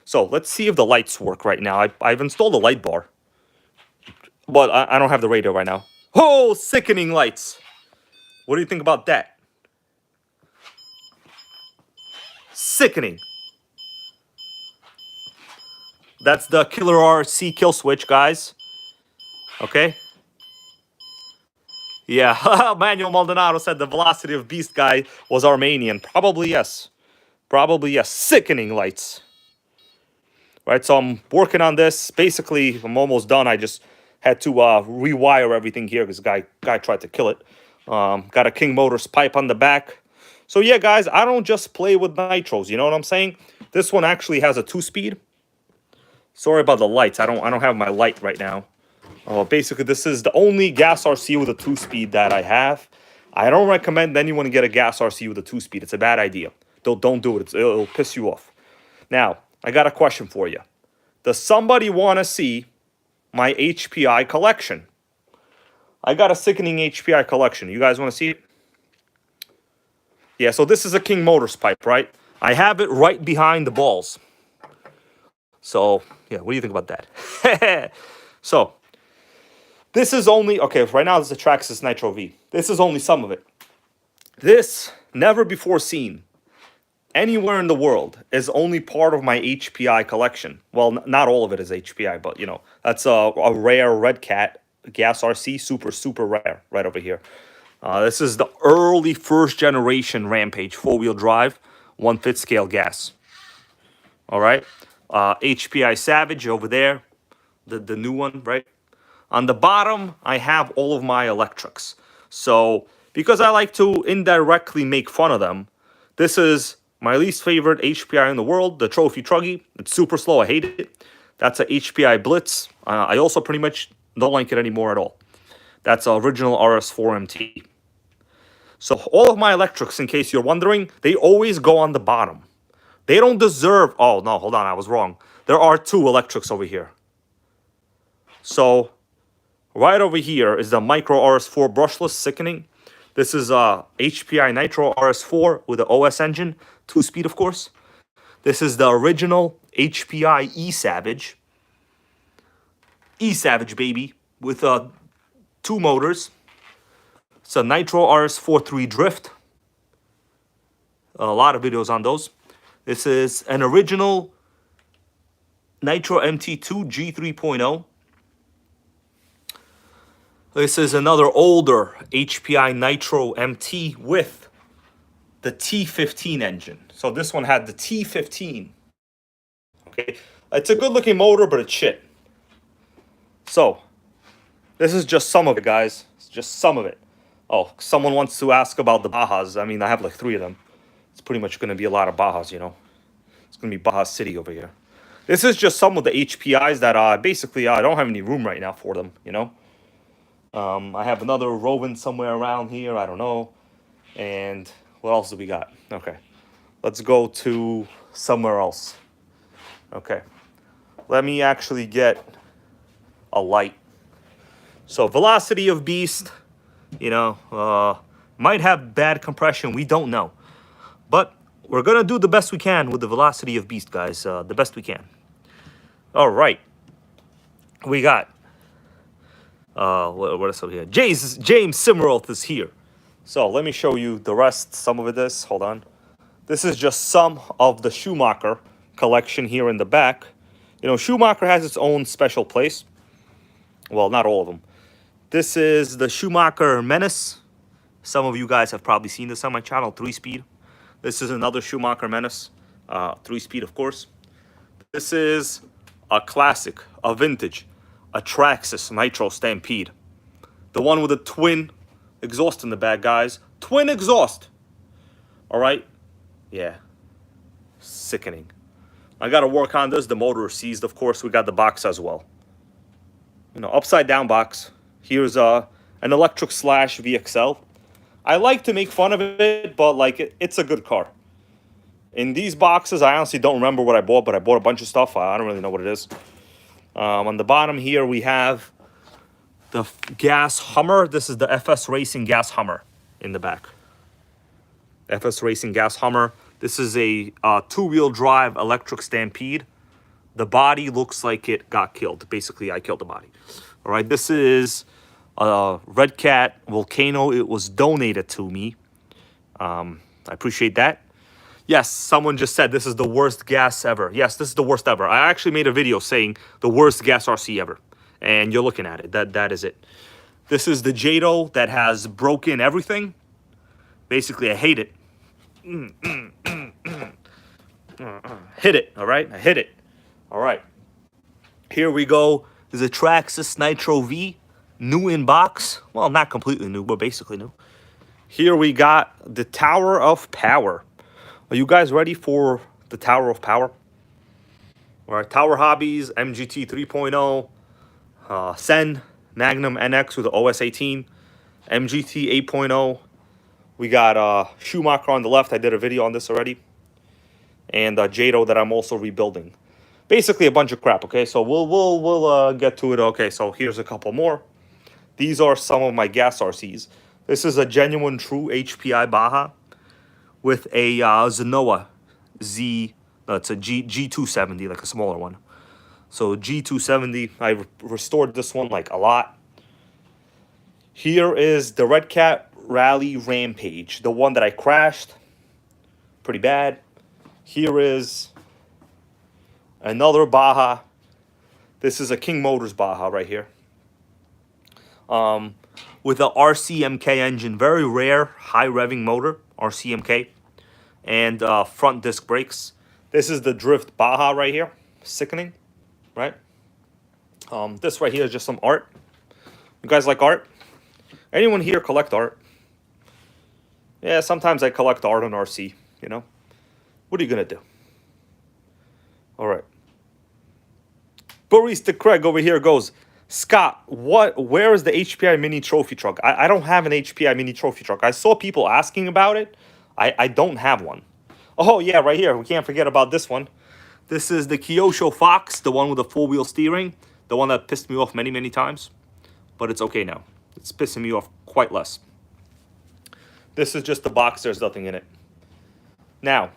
So, let's see if the lights work right now. I've installed a light bar. But I don't have the radio right now. Oh, sickening lights. What do you think about that? Sickening. That's the Killer RC kill switch, guys. Okay? Yeah, Manuel Maldonado said the velocity of Beast guy was Armenian. Probably yes. Probably yes. Sickening lights. Right, so I'm working on this. Basically, I'm almost done. I just had to rewire everything here because guy tried to kill it. Got a King Motors pipe on the back. So yeah, guys, I don't just play with nitros. You know what I'm saying? This one actually has a 2-speed. Sorry about the lights. I don't have my light right now. Basically, this is the only gas RC with a 2-speed that I have. I don't recommend anyone get a gas RC with a 2-speed. It's a bad idea. Don't do it. It'll piss you off. Now, I got a question for you. Does somebody want to see my HPI collection? I got a sickening HPI collection. You guys want to see it? Yeah, so this is a King Motors pipe, right? I have it right behind the balls. So, yeah, what do you think about that? So, This is only, okay, right now this is the Traxxas Nitro V. This is only some of it. This, never before seen, anywhere in the world, is only part of my HPI collection. Well, not all of it is HPI, but, you know, that's a rare Red Cat gas RC, super rare, right over here. This is the early first generation Rampage 4-wheel drive, 1/5 scale gas. All right. HPI Savage over there, the new one, right? On the bottom, I have all of my electrics. So, because I like to indirectly make fun of them, this is my least favorite HPI in the world, the Trophy Truggy. It's super slow, I hate it. That's a HPI Blitz. I also pretty much don't like it anymore at all. That's an original RS4 MT. So all of my electrics, in case you're wondering, they always go on the bottom. They don't deserve, oh no, hold on, I was wrong. There are 2 electrics over here. So, right over here is the Micro RS4 brushless, sickening. This is a HPI Nitro RS4 with an OS engine, 2-speed of course. This is the original HPI E-Savage. E-Savage baby, with 2 motors. It's a Nitro RS4 3 Drift. A lot of videos on those. This is an original Nitro MT2 G3.0. This is another older HPI Nitro MT with the T15 engine. So this one had the T15. Okay, it's a good looking motor, but it's shit. So, this is just some of it, guys. It's just some of it. Oh, someone wants to ask about the Bajas. I mean, I have like 3 of them. It's pretty much going to be a lot of Bajas, you know. It's going to be Baja City over here. This is just some of the HPIs that basically I don't have any room right now for them, you know. I have another Rowan somewhere around here. I don't know. And what else do we got? Okay. Let's go to somewhere else. Okay. Let me actually get a light. So velocity of Beast, you know, might have bad compression. We don't know. But we're going to do the best we can with the velocity of Beast, guys. The best we can. All right. We got... what is over here? James Simroth is here. So let me show you the rest. Some of it is. Hold on. This is just some of the Schumacher collection here in the back. You know, Schumacher has its own special place. Well, not all of them. This is the Schumacher Menace. Some of you guys have probably seen this on my channel, 3-speed. This is another Schumacher Menace, 3-speed, of course. This is a classic, a vintage, a Traxxas Nitro Stampede. The one with a twin exhaust in the back, guys. Twin exhaust. All right? Yeah. Sickening. I got to work on this. The motor is seized, of course. We got the box as well. You know, upside down box. Here's an electric slash VXL. I like to make fun of it, but like it's a good car. In these boxes, I honestly don't remember what I bought, but I bought a bunch of stuff. I don't really know what it is. On the bottom here, we have the gas Hummer. This is the FS Racing gas Hummer in the back. FS Racing gas Hummer. This is a 2-wheel drive electric Stampede. The body looks like it got killed. Basically, I killed the body. All right, this is a Red Cat Volcano. It was donated to me. I appreciate that. Yes, someone just said this is the worst gas ever. Yes, this is the worst ever. I actually made a video saying the worst gas RC ever. And you're looking at it. That is it. This is the Jado that has broken everything. Basically, I hate it. Hit it, all right? I hit it. All right. Here we go. There's a Traxxas Nitro V. New in box. Well, not completely new, but basically new. Here we got the Tower of Power. Are you guys ready for the Tower of Power? All right, Tower Hobbies, MGT 3.0, Sen, Magnum NX with the OS 18, MGT 8.0. We got Schumacher on the left. I did a video on this already. And Jado that I'm also rebuilding. Basically a bunch of crap, okay? So we'll get to it. Okay, so here's a couple more. These are some of my gas RCs. This is a genuine true HPI Baja with a Zenoa Z, it's a G270, like a smaller one. So G270, I restored this one like a lot. Here is the Red Cat Rally Rampage, the one that I crashed. Pretty bad. Here is another Baja. This is a King Motors Baja right here. With a RCMK engine, very rare, high revving motor, RCMK, and front disc brakes. This is the Drift Baja right here, sickening, right? This right here is just some art. You guys like art? Anyone here collect art? Yeah, sometimes I collect art on RC, you know? What are you gonna do? All right. Barista Craig over here goes, Scott, where is the HPI mini trophy truck? I don't have an HPI mini trophy truck. I saw people asking about it. I don't have one. Oh, yeah, right here. We can't forget about this one. This is the Kyosho Fox, the one with the four-wheel steering, the one that pissed me off many, many times. But it's okay now. It's pissing me off quite less. This is just the box. There's nothing in it. Now,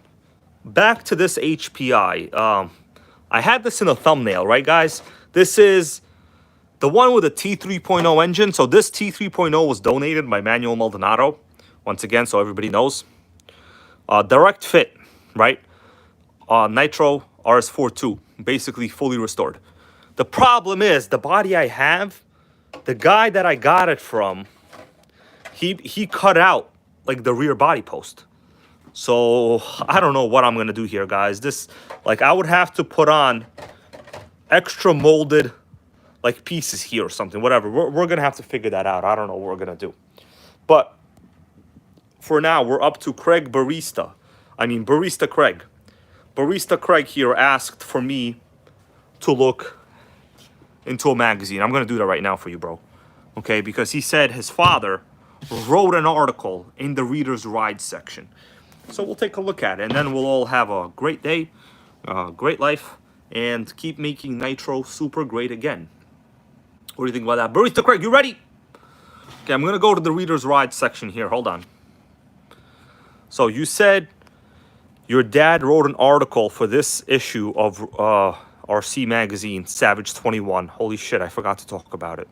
back to this HPI. I had this in a thumbnail, right, guys? This is the one with the T3.0 engine. So this T3.0 was donated by Manuel Maldonado. Once again, so everybody knows. Direct fit, right? Nitro RS42, basically fully restored. The problem is the body I have, the guy that I got it from, he cut out like the rear body post. So I don't know what I'm gonna do here, guys. This, like, I would have to put on extra molded like pieces here or something, whatever. We're gonna have to figure that out. I don't know what we're gonna do. But for now, we're up to Craig Barista. Barista Craig. Barista Craig here asked for me to look into a magazine. I'm gonna do that right now for you, bro. Okay, because he said his father wrote an article in the Reader's Ride section. So we'll take a look at it, and then we'll all have a great day, great life, and keep making Nitro super great again. What do you think about that? Barista Craig, you ready? Okay, I'm gonna go to the Reader's Ride section here. Hold on. So you said your dad wrote an article for this issue of RC magazine, Savage 21. Holy shit, I forgot to talk about it.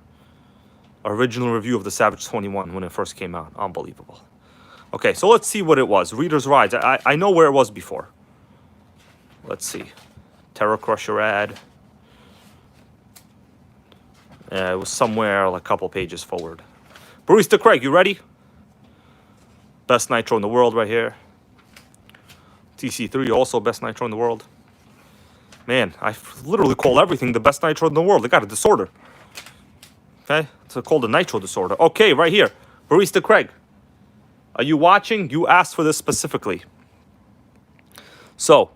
Original review of the Savage 21 when it first came out. Unbelievable. Okay, so let's see what it was. Reader's Rides. I know where it was before. Let's see. Terror Crusher ad. It was somewhere like a couple pages forward. Barista Craig, you ready? Best Nitro in the world right here. TC3, also best Nitro in the world. Man, I literally call everything the best Nitro in the world. They got a disorder. Okay, it's called a Nitro disorder. Okay, right here. Barista Craig. Are you watching? You asked for this specifically. So,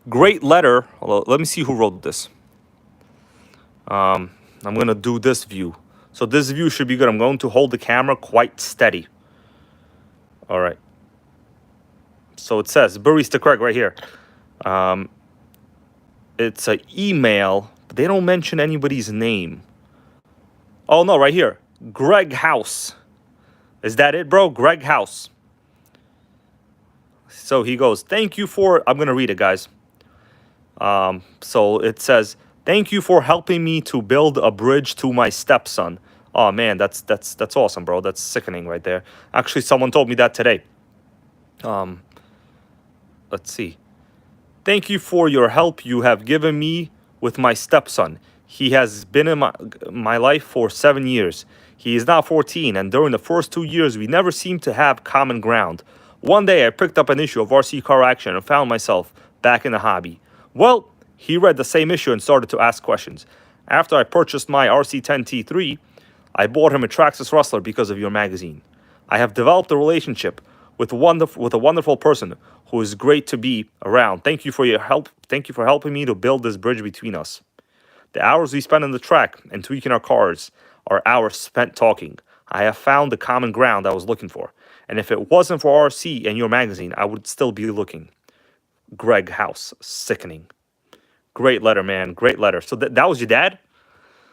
great letter. Let me see who wrote this. I'm going to do this view. So this view should be good. I'm going to hold the camera quite steady. All right. So it says, Barista Craig right here. It's an email, but they don't mention anybody's name. Oh, no, right here. Greg House. Is that it, bro? Greg House. So he goes, thank you for... I'm going to read it, guys. So it says, thank you for helping me to build a bridge to my stepson. Oh, man, that's awesome, bro. That's sickening right there. Actually, someone told me that today. Let's see. Thank you for your help you have given me with my stepson. He has been in my life for 7 years. He is now 14, and during the first 2 years, we never seemed to have common ground. One day, I picked up an issue of RC Car Action and found myself back in the hobby. Well, he read the same issue and started to ask questions. After I purchased my RC10 T3, I bought him a Traxxas Rustler because of your magazine. I have developed a relationship with a wonderful person who is great to be around. Thank you for your help. Thank you for helping me to build this bridge between us. The hours we spend on the track and tweaking our cars are hours spent talking. I have found the common ground I was looking for. And if it wasn't for RC and your magazine, I would still be looking. Greg House. Sickening. Great letter, man. Great letter. So that was your dad?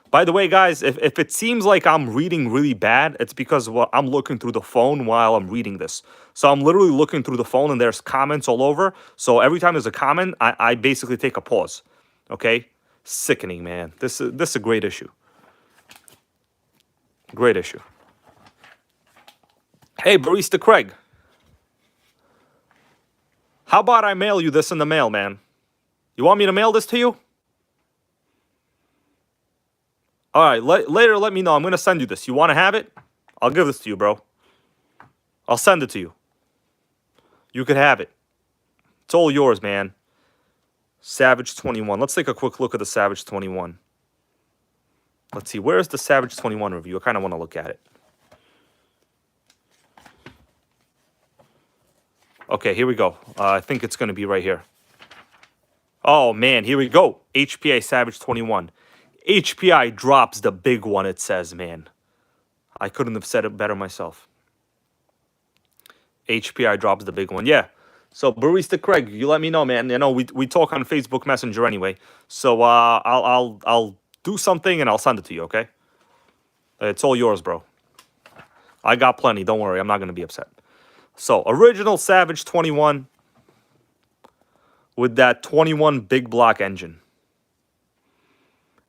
By the way, guys, if it seems like I'm reading really bad, it's because I'm looking through the phone while I'm reading this. So I'm literally looking through the phone and there's comments all over. So every time there's a comment, I basically take a pause. Okay? Sickening, man. This is a great issue. Great issue. Hey, Barista Craig. How about I mail you this in the mail, man? You want me to mail this to you? All right, later let me know. I'm going to send you this. You want to have it? I'll give this to you, bro. I'll send it to you. You could have it. It's all yours, man. Savage 21. Let's take a quick look at the Savage 21. Let's see. Where's the Savage 21 review? I kind of want to look at it. Okay, here we go. I think it's going to be right here. Oh, man. Here we go. HPI Savage 21. HPI drops the big one, it says, man. I couldn't have said it better myself. HPI drops the big one. Yeah. So, Barista Craig, you let me know, man. You know, we talk on Facebook Messenger anyway. So, I'll do something and I'll send it to you, okay? It's all yours, bro. I got plenty. Don't worry. I'm not going to be upset. So, original Savage 21 with that 21 big block engine.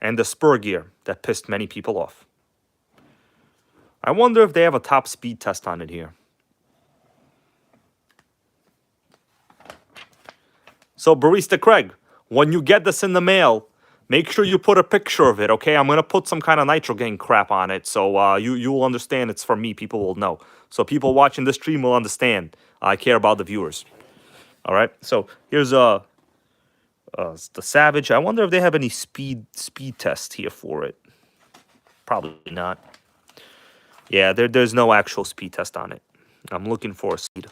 And the spur gear that pissed many people off. I wonder if they have a top speed test on it here. So, Barista Craig, when you get this in the mail, make sure you put a picture of it, okay? I'm going to put some kind of NitroGang crap on it, so you will understand it's from me. People will know. So people watching this stream will understand. I care about the viewers. All right? So here's the Savage. I wonder if they have any speed test here for it. Probably not. Yeah, there's no actual speed test on it. I'm looking for a speed.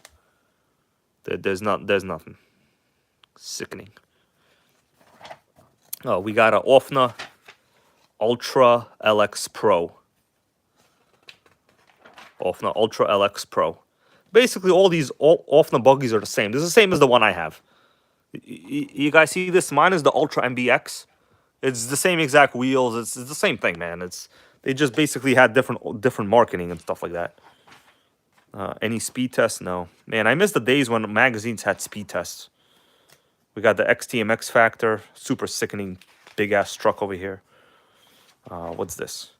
There's nothing. Sickening. Oh, we got a OFNA Ultra LX Pro. OFNA Ultra LX Pro. Basically, all these OFNA buggies are the same. This is the same as the one I have. You guys see this? Mine is the Ultra MBX. It's the same exact wheels. It's the same thing, man. They just basically had different marketing and stuff like that. Any speed tests? No. Man, I miss the days when magazines had speed tests. We got the XTMX Factor. Super sickening big-ass truck over here. What's this?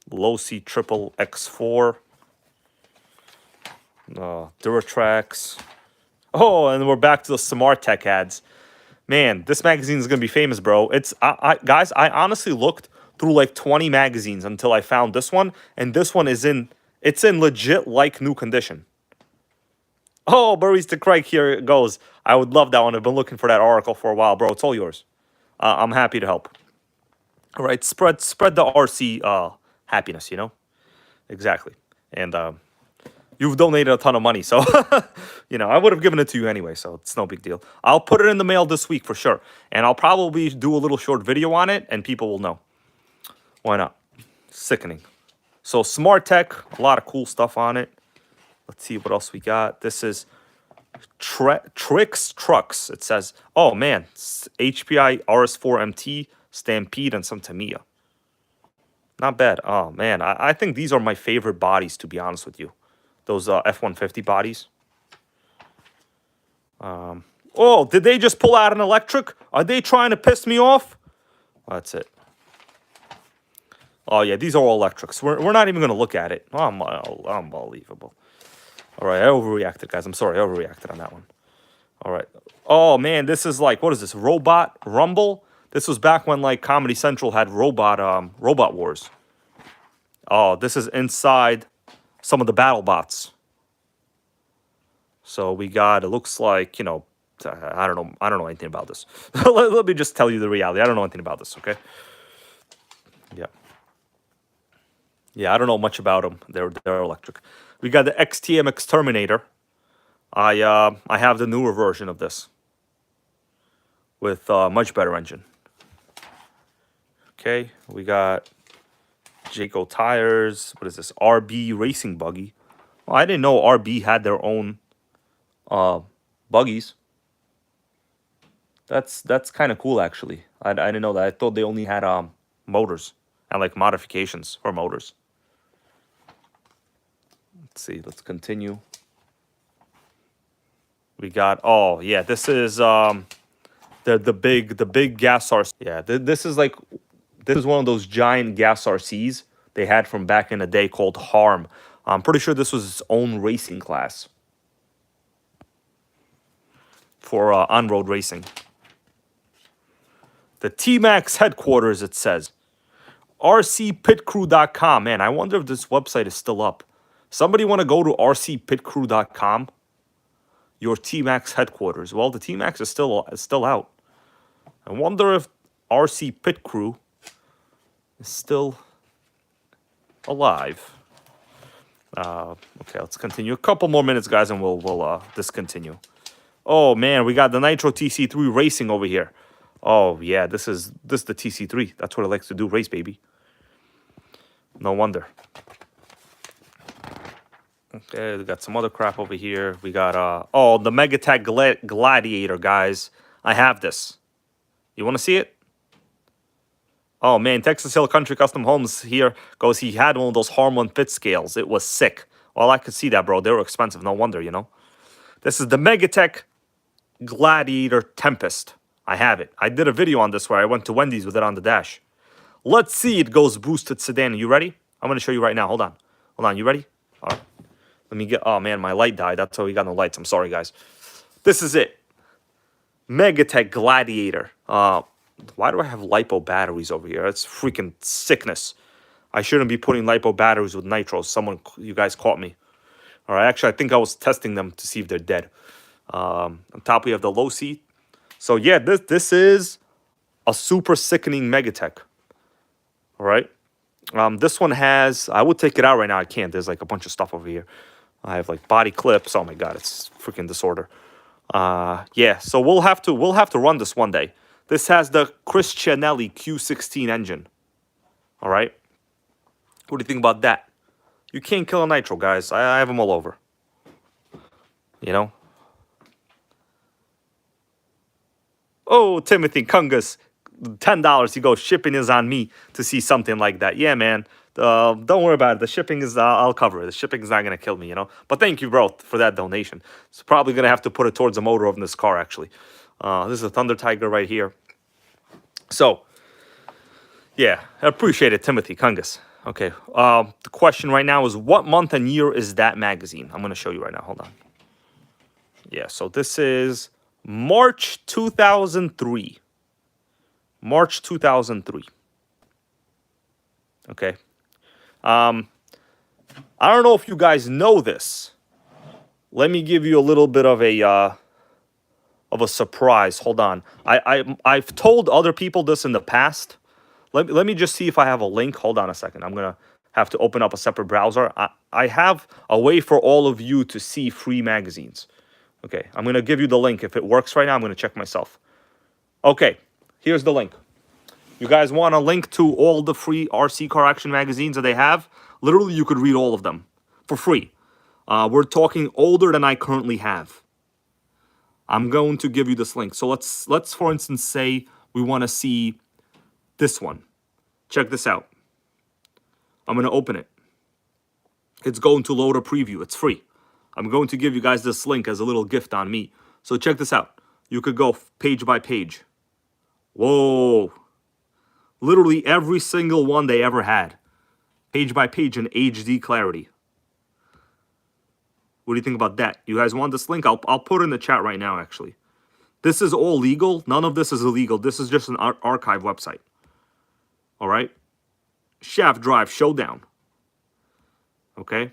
Low C Triple X4. Duratrax. Oh, and we're back to the Smart Tech ads. Man, this magazine is going to be famous, bro. Guys, I honestly looked through like 20 magazines until I found this one. And this one it's in legit like new condition. Oh, Barista Craig, here it goes. I would love that one. I've been looking for that article for a while, bro. It's all yours. I'm happy to help. All right, spread the RC happiness, you know? Exactly. And you've donated a ton of money, so, you know, I would have given it to you anyway, so it's no big deal. I'll put it in the mail this week for sure. And I'll probably do a little short video on it, and people will know. Why not? Sickening. So, Smart Tech, a lot of cool stuff on it. Let's see what else we got. This is Trix Trucks. It says, oh, man, HPI RS4MT, Stampede, and some Tamiya. Not bad. Oh, man, I think these are my favorite bodies, to be honest with you. Those F-150 bodies. Oh, did they just pull out an electric? Are they trying to piss me off? That's it. Oh, yeah, these are all electrics. We're not even going to look at it. Oh, unbelievable. All right, I overreacted, guys. I'm sorry, I overreacted on that one. All right. Oh, man, this is like, what is this? Robot Rumble? This was back when, like, Comedy Central had Robot Wars. Oh, this is inside some of the battle bots. So we got, it looks like, you know, I don't know anything about this. let me just tell you the reality. I don't know anything about this, okay? Yeah. Yeah, I don't know much about them. They're electric. We got the XTMX Terminator. I have the newer version of this with a much better engine. Okay, we got Jayco tires. What is this? RB Racing Buggy. Well, I didn't know RB had their own buggies. That's kind of cool, actually. I didn't know that. I thought they only had motors and like modifications for motors. Let's see. Let's continue. We got, oh yeah, this is the big gas RC. Yeah, this is one of those giant gas RCs they had from back in the day called Harm. I'm pretty sure this was its own racing class for on-road racing. The T-Max headquarters, it says. rcpitcrew.com. Man, I wonder if this website is still up. Somebody want to go to rcpitcrew.com? Your T-Max headquarters. Well, the T-Max is still out. I wonder if RC Pit Crew is still alive. Okay, let's continue. A couple more minutes, guys, and we'll discontinue. Oh man, we got the Nitro TC3 racing over here. Oh yeah, this is the TC3. That's what it likes to do, race, baby. No wonder. Okay, we got some other crap over here. We got oh, the Megatech Gladiator, guys. I have this. You want to see it? Oh man, Texas Hill Country Custom Homes here goes. He had one of those Harmon fit scales. It was sick. Well, I could see that, bro. They were expensive. No wonder, you know. This is the Megatech Gladiator Tempest. I have it. I did a video on this where I went to Wendy's with it on the dash. Let's see it goes boosted sedan. You ready? I'm going to show you right now. Hold on. Hold on. You ready? All right. Let me get... Oh, man, my light died. That's why we got no lights. I'm sorry, guys. This is it. Megatech Gladiator. Why do I have LiPo batteries over here? That's freaking sickness. I shouldn't be putting LiPo batteries with nitros. You guys caught me. All right, actually, I think I was testing them to see if they're dead. On top, we have the low seat. So, yeah, this is a super sickening Megatech. All right. This one has... I would take it out right now. I can't. There's, like, a bunch of stuff over here. I have, like, body clips. Oh, my God. It's freaking disorder. Yeah, so we'll have to run this one day. This has the Christianelli Q16 engine. All right. What do you think about that? You can't kill a nitro, guys. I have them all over. You know? Oh, Timothy Kungus, $10. He goes, shipping is on me to see something like that. Yeah, man. Don't worry about it. The shipping is, I'll cover it. The shipping is not going to kill me, you know? But thank you, bro, for that donation. It's probably going to have to put it towards the motor of this car, actually. This is a Thunder Tiger right here. So, yeah, I appreciate it, Timothy Kungus. Okay, the question right now is, what month and year is that magazine? I'm going to show you right now. Hold on. Yeah, so this is March 2003. March 2003. Okay. I don't know if you guys know this. Let me give you a little bit of a surprise. Hold on. I've told other people this in the past. Let me just see if I have a link. Hold on a second. I'm gonna have to open up a separate browser. I have a way for all of you to see free magazines. Okay, I'm gonna give you the link. If it works right now, I'm gonna check myself. Okay, here's the link. You guys want a link to all the free RC Car Action magazines that they have? Literally, you could read all of them for free. We're talking older than I currently have. I'm going to give you this link. So let's for instance say we want to see this one. Check this out. I'm going to open it. It's going to load a preview. It's free. I'm going to give you guys this link as a little gift on me. So check this out. You could go page by page. Whoa. Literally every single one they ever had. Page by page in HD clarity. What do you think about that? You guys want this link? I'll put it in the chat right now, actually. This is all legal. None of this is illegal. This is just an archive website. All right? Shaft Drive Showdown. Okay?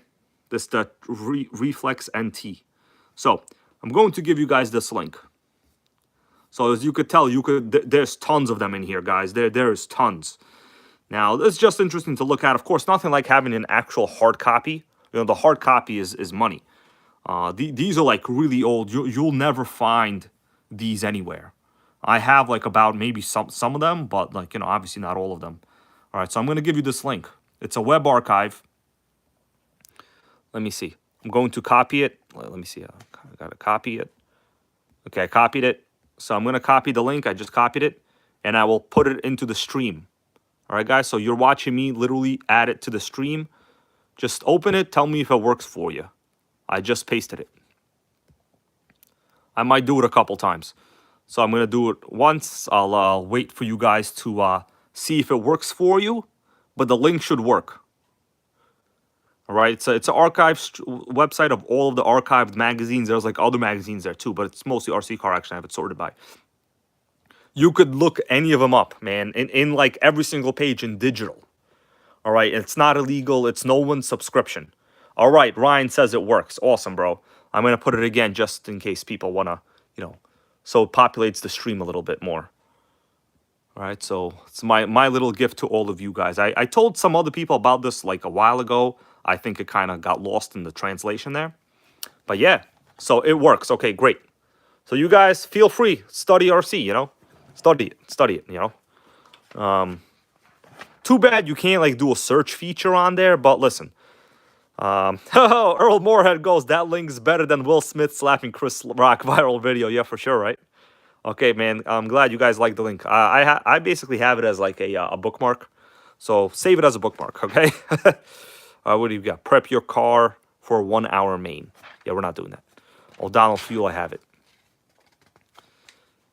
This is the Reflex NT. So, I'm going to give you guys this link. So, as you could tell, there's tons of them in here, guys. There's tons. Now, this is just interesting to look at. Of course, nothing like having an actual hard copy. You know, the hard copy is money. These are like really old. You'll never find these anywhere. I have like about maybe some of them, but like, you know, obviously not all of them. All right, so I'm going to give you this link. It's a web archive. Let me see. I'm going to copy it. Let me see. I got to copy it. Okay, I copied it. So I'm going to copy the link. I just copied it, and I will put it into the stream. All right, guys, so you're watching me literally add it to the stream. Just open it. Tell me if it works for you. I just pasted it. I might do it a couple times. So I'm going to do it once. I'll wait for you guys to see if it works for you. But the link should work. All right, it's an archive website of all of the archived magazines. There's like other magazines there too, but it's mostly RC car action. I have it sorted by. You could look any of them up, man, in like every single page in digital. All right, it's not illegal. It's no one's subscription. All right, Ryan says it works. Awesome, bro. I'm gonna put it again just in case people wanna, you know, so it populates the stream a little bit more. All right, so it's my little gift to all of you guys. I told some other people about this like a while ago. I think it kind of got lost in the translation there. But yeah, so it works. Okay, great. So you guys feel free, study RC, you know? Study it, you know? Too bad you can't like do a search feature on there, but listen. Earl Moorhead goes, that link's better than Will Smith slapping Chris Rock viral video. Yeah, for sure, right? Okay, man, I'm glad you guys like the link. I basically have it as like a bookmark. So save it as a bookmark, okay? What do you got? Prep your car for a 1 hour main. Yeah, we're not doing that. O'Donnell Fuel, I have it.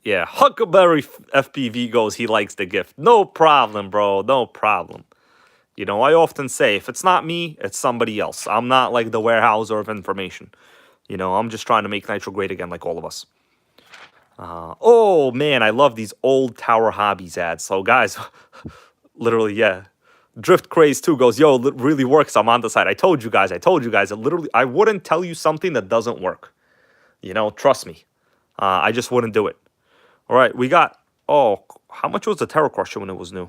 Yeah, Huckleberry FPV goes, he likes the gift. No problem, bro. No problem. You know, I often say, if it's not me, it's somebody else. I'm not like the warehouser of information. You know, I'm just trying to make Nitro great again like all of us. Oh, man, I love these old Tower Hobbies ads. So, guys, literally, yeah. Drift Craze 2 goes, yo, it really works. I'm on the side. I told you guys. It literally, I wouldn't tell you something that doesn't work. You know, trust me. I just wouldn't do it. All right, we got, oh, how much was the Terror Crusher when it was new?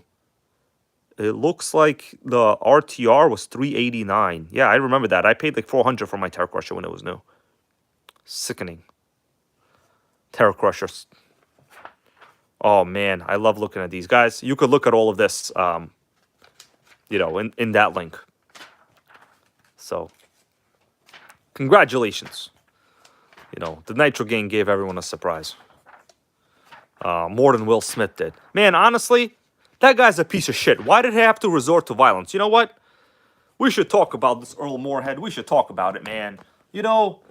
It looks like the RTR was $389. Yeah, I remember that. I paid like $400 for my Terror Crusher when it was new. Sickening. Terror Crushers. Oh, man, I love looking at these. Guys, you could look at all of this, you know, in that link. So, congratulations. You know, the Nitro Gang gave everyone a surprise. More than Will Smith did. Man, honestly, that guy's a piece of shit. Why did he have to resort to violence? You know what? We should talk about this Earl Moorhead. We should talk about it, man. You know,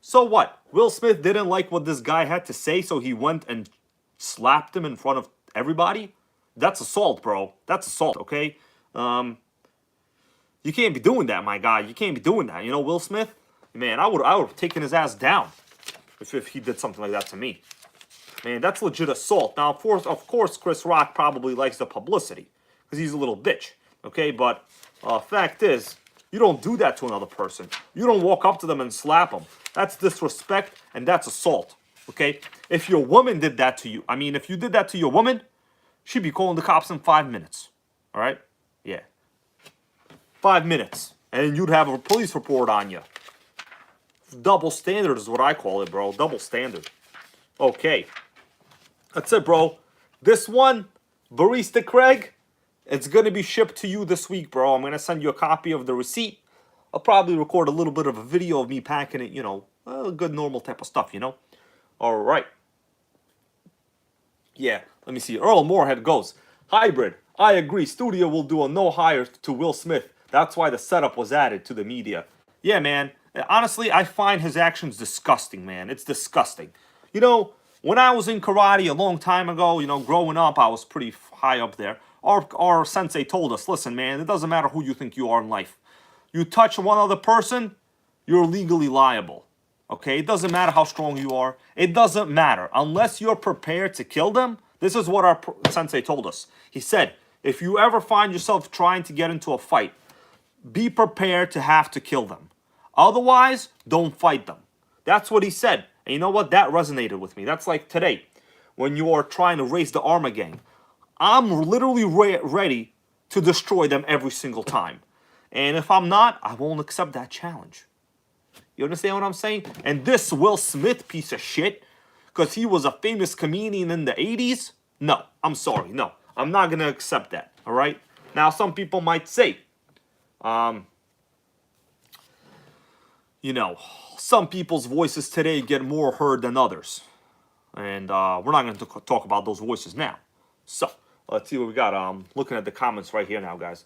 so what? Will Smith didn't like what this guy had to say, so he went and slapped him in front of everybody? That's assault, bro. That's assault, okay? You can't be doing that, my guy. You can't be doing that. You know, Will Smith? Man, I would have taken his ass down if he did something like that to me. Man, that's legit assault. Now, of course, Chris Rock probably likes the publicity because he's a little bitch, okay? But fact is, you don't do that to another person. You don't walk up to them and slap them. That's disrespect and that's assault, okay? If your woman did that to you, I mean, if you did that to your woman, she'd be calling the cops in 5 minutes, all right? Yeah. 5 minutes, and you'd have a police report on you. Double standard is what I call it, bro. Double standard. Okay. That's it, bro. This one, Barista Craig, it's going to be shipped to you this week, bro. I'm going to send you a copy of the receipt. I'll probably record a little bit of a video of me packing it, you know, good normal type of stuff, you know. All right. Yeah, let me see. Earl Moorhead goes, hybrid. I agree. Studio will do a no hire to Will Smith. That's why the setup was added to the media. Yeah, man. Honestly, I find his actions disgusting, man. It's disgusting. You know, when I was in karate a long time ago, you know, growing up, I was pretty high up there. Our sensei told us, listen, man, it doesn't matter who you think you are in life. You touch one other person, you're legally liable. Okay? It doesn't matter how strong you are. It doesn't matter. Unless you're prepared to kill them, this is what our sensei told us. He said, if you ever find yourself trying to get into a fight, be prepared to have to kill them. Otherwise, don't fight them. That's what he said. And you know what? That resonated with me. That's like today, when you are trying to raise the Arma gang. I'm literally ready to destroy them every single time. And if I'm not, I won't accept that challenge. You understand what I'm saying? And this Will Smith piece of shit, because he was a famous comedian in the 80s, no, I'm sorry, no. I'm not going to accept that, all right? Now, some people might say, you know, some people's voices today get more heard than others. And we're not going to talk about those voices now. So, let's see what we got. Looking at the comments right here now, guys.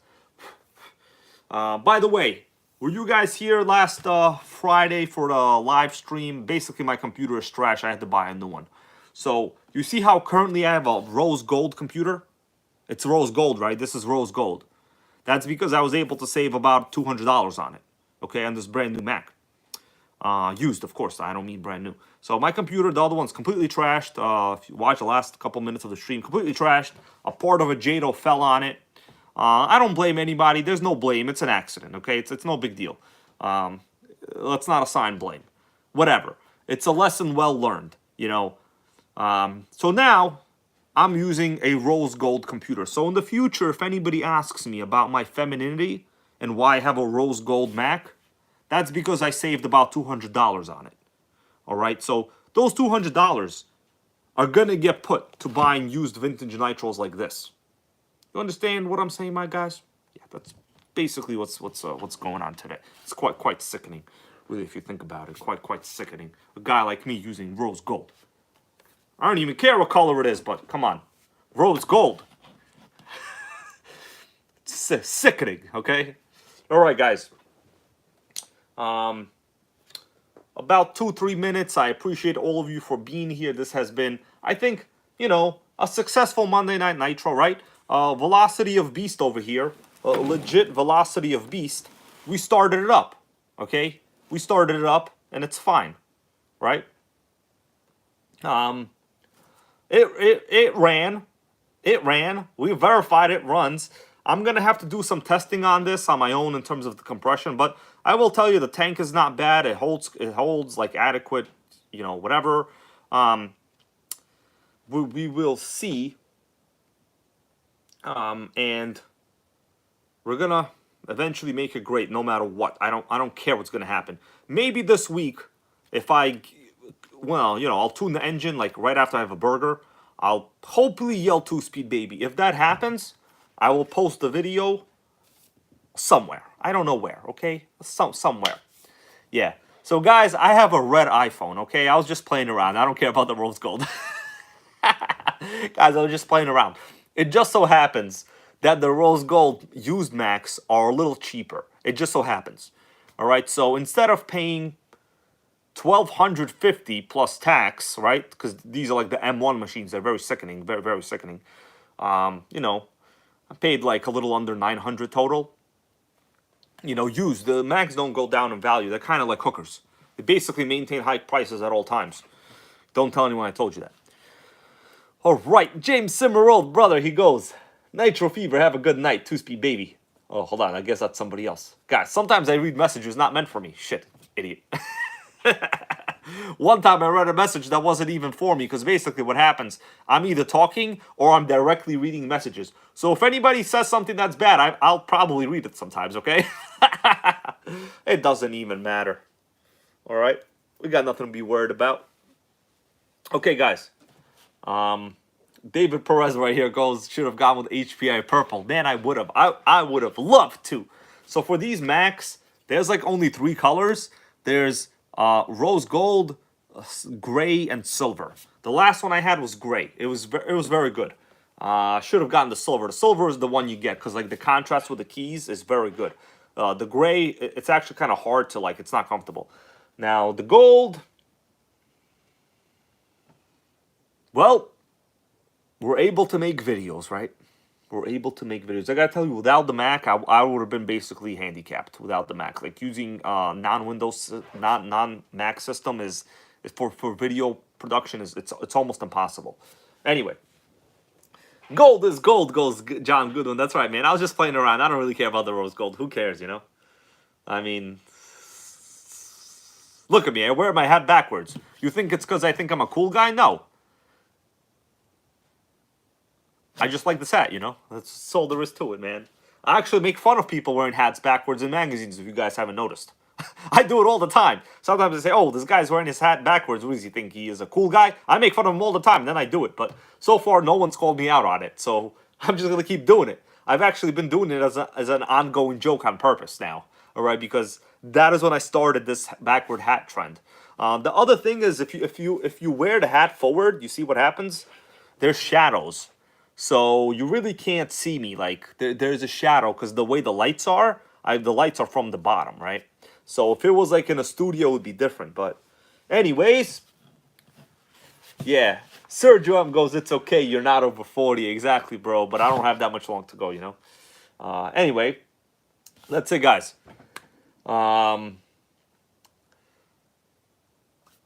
By the way, were you guys here last Friday for the live stream? Basically, my computer is trash. I had to buy a new one. So, you see how currently I have a rose gold computer? It's rose gold, right? This is rose gold. That's because I was able to save about $200 on it. okay, on this brand new Mac. Used, of course. I don't mean brand new. So my computer, the other one's completely trashed. If you watch the last couple minutes of the stream, completely trashed. A part of a JATO fell on it. I don't blame anybody. There's no blame. It's an accident, okay? It's no big deal. Let's not assign blame. Whatever. It's a lesson well learned, you know. So now I'm using a rose gold computer. So in the future, if anybody asks me about my femininity and why I have a rose gold Mac, that's because I saved about $200 on it. All right, so those $200 are gonna get put to buying used vintage nitros like this. You understand what I'm saying, my guys? Yeah, that's basically what's going on today. It's quite sickening, really, if you think about it. Quite sickening. A guy like me using rose gold. I don't even care what color it is, but come on, rose gold. It's sickening. Okay. All right, guys. About 2-3 minutes. I appreciate all of you for being here. This has been, I think, you know, a successful Monday Night Nitro, right? Velocity of Beast over here. Legit velocity of Beast. We started it up, okay? We started it up, and it's fine, right? It ran. It ran. We verified it runs. I'm going to have to do some testing on this on my own in terms of the compression, but I will tell you the tank is not bad. It holds like adequate, you know, whatever. We will see. And we're going to eventually make it great no matter what. I don't care what's going to happen. Maybe this week if well, you know, I'll tune the engine like right after I have a burger. I'll hopefully yell 2-speed baby. If that happens, I will post the video somewhere. I don't know where, okay? Somewhere. Yeah. So, guys, I have a red iPhone, okay? I was just playing around. I don't care about the rose gold. Guys, I was just playing around. It just so happens that the rose gold used Macs are a little cheaper. It just so happens. All right? So, instead of paying $1,250 plus tax, right? Because these are like the M1 machines. They're very sickening. Very, very sickening. You know, I paid like a little under $900 total. You know, used. The Macs don't go down in value. They're kind of like hookers. They basically maintain high prices at all times. Don't tell anyone I told you that. All right, James Simmerold, brother, he goes. Nitro Fever, have a good night. 2-speed baby. Oh, hold on. I guess that's somebody else. Guys, sometimes I read messages not meant for me. Shit, idiot. One time I read a message that wasn't even for me because basically what happens, I'm either talking or I'm directly reading messages. So if anybody says something that's bad, I'll probably read it sometimes, okay? It doesn't even matter. All right? We got nothing to be worried about. Okay, guys. David Perez right here goes, should have gone with HPI purple. Man, I would have. I would have loved to. So for these Macs, there's like only 3 colors. There's rose gold, gray, and silver. The last one I had was gray. It was very good. Should have gotten the silver. The silver is the one you get because like the contrast with the keys is very good. The gray, it's actually kind of hard to like. It's not comfortable. Now the gold. Well, we're able to make videos, right? We're able to make videos. I gotta tell you, without the Mac, I would have been basically handicapped without the Mac. Like using non-Windows, non-Mac system is for video production it's almost impossible. Anyway, gold is gold, goes John Goodwin. That's right, man. I was just playing around. I don't really care about the rose gold. Who cares, you know? I mean, look at me. I wear my hat backwards. You think it's because I think I'm a cool guy? No. I just like this hat, you know? That's all there is to it, man. I actually make fun of people wearing hats backwards in magazines, if you guys haven't noticed. I do it all the time. Sometimes they say, oh, this guy's wearing his hat backwards. What does he think? He is a cool guy? I make fun of him all the time, and then I do it. But so far, no one's called me out on it. So I'm just going to keep doing it. I've actually been doing it as an ongoing joke on purpose now. All right? Because that is when I started this backward hat trend. The other thing is if you wear the hat forward, you see what happens? There's shadows. So you really can't see me. Like there's a shadow because the way the lights are, the lights are from the bottom, right? So if it was like in a studio, it would be different. But anyways, yeah. Sergio M goes, it's okay. You're not over 40. Exactly, bro. But I don't have that much long to go, you know. Anyway, that's it, guys.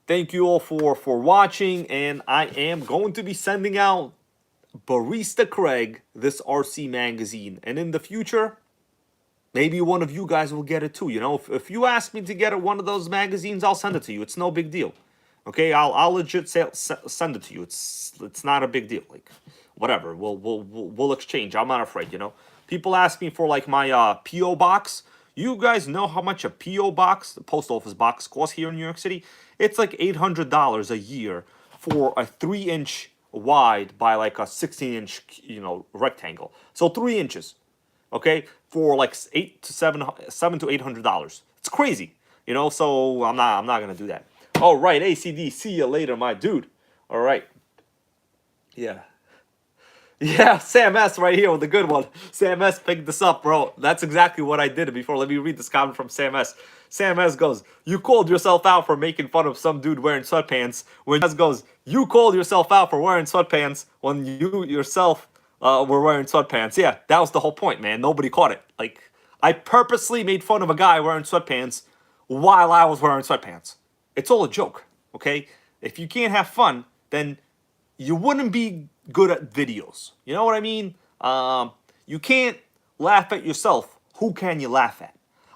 Thank you all for watching, and I am going to be sending out Barista Craig this RC magazine, and in the future, maybe one of you guys will get it too. You know, if you ask me to get one of those magazines, I'll send it to you. It's no big deal. Okay, I'll legit send it to you. It's not a big deal. Like, whatever. We'll exchange. I'm not afraid. You know, people ask me for like my PO box. You guys know how much a PO box, the post office box, costs here in New York City? It's like $800 a year for a 3-inch wide by like a 16-inch, you know, rectangle. So 3 inches, okay, for like seven to $800. It's crazy, you know. So I'm not gonna do that. All right, ACD, see you later, my dude. All right, yeah. Yeah, Sam S right here with the good one. Sam S picked this up, bro. That's exactly what I did before. Let me read this comment from Sam S. Sam S goes, you called yourself out for making fun of some dude wearing sweatpants. When S goes, you called yourself out for wearing sweatpants when you yourself were wearing sweatpants. Yeah, that was the whole point, man. Nobody caught it. Like, I purposely made fun of a guy wearing sweatpants while I was wearing sweatpants. It's all a joke, okay? If you can't have fun, then you wouldn't be good at videos. You know what I mean? You can't laugh at yourself. Who can you laugh at?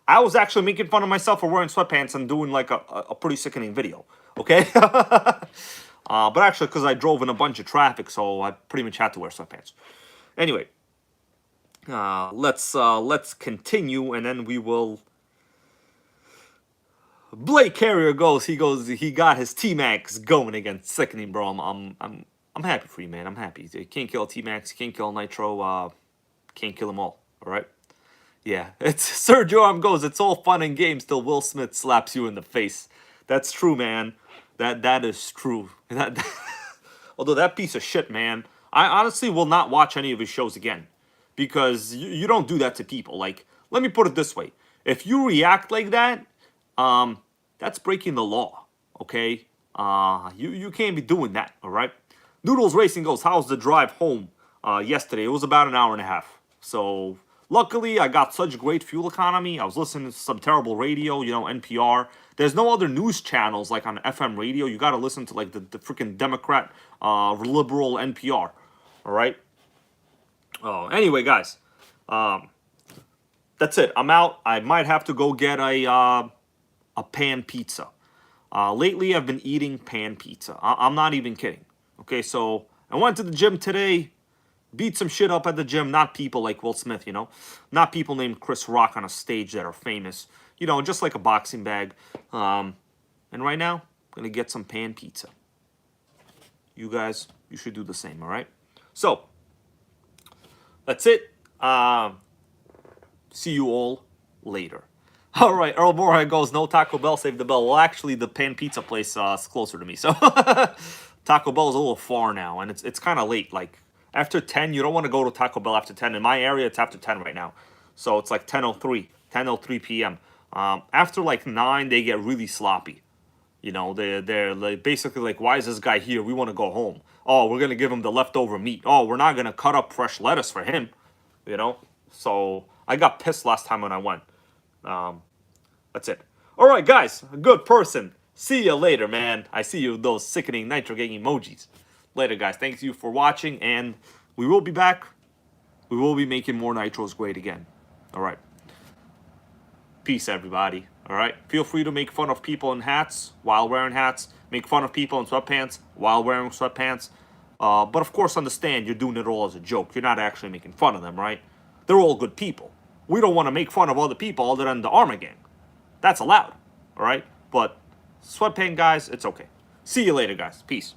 I was actually making fun of myself for wearing sweatpants and doing like a pretty sickening video. Okay? But actually, because I drove in a bunch of traffic, so I pretty much had to wear sweatpants. Anyway, let's continue, and then we will. Blake Carrier goes. He got his T-Max going again. Sickening, bro. I'm happy for you, man. I'm happy. You can't kill a T-Max. You can't kill a Nitro. Can't kill them all. All right. Yeah. It's Sergio Arm goes. It's all fun and games till Will Smith slaps you in the face. That's true, man. That is true. Although that piece of shit, man. I honestly will not watch any of his shows again, because you don't do that to people. Like, let me put it this way: if you react like that, that's breaking the law, okay? You can't be doing that, all right? Noodles Racing goes, how's the drive home yesterday? It was about an hour and a half. So, luckily, I got such great fuel economy. I was listening to some terrible radio, you know, NPR. There's no other news channels, like on FM radio. You got to listen to, like, the freaking Democrat, liberal NPR, all right? Oh, anyway, guys, that's it. I'm out. I might have to go get a pan pizza. Lately, I've been eating pan pizza. I'm not even kidding. Okay, so I went to the gym today, beat some shit up at the gym. Not people like Will Smith, you know. Not people named Chris Rock on a stage that are famous. You know, just like a boxing bag. And right now, I'm going to get some pan pizza. You guys, you should do the same, all right? So, that's it. See you all later. All right, Earl Moorhead goes, no Taco Bell, save the bell. Well, actually, the pan pizza place is closer to me, so Taco Bell is a little far now, and it's kind of late. Like, after 10, you don't want to go to Taco Bell after 10. In my area, it's after 10 right now, so it's like 10:03 p.m. After like 9, they get really sloppy. You know, they're like basically like, why is this guy here? We want to go home. Oh, we're gonna give him the leftover meat. Oh, we're not gonna cut up fresh lettuce for him. You know, so I got pissed last time when I went. That's it. All right, guys, a good person. See you later, man. I see you with those sickening NitroGang emojis. Later, guys. Thank you for watching, and we will be back. We will be making more Nitros great again. All right. Peace, everybody. All right. Feel free to make fun of people in hats while wearing hats. Make fun of people in sweatpants while wearing sweatpants. But of course, understand you're doing it all as a joke. You're not actually making fun of them, right? They're all good people. We don't want to make fun of other people other than the Armor Gang. That's allowed, all right? But sweatpant guys, it's okay. See you later, guys. Peace.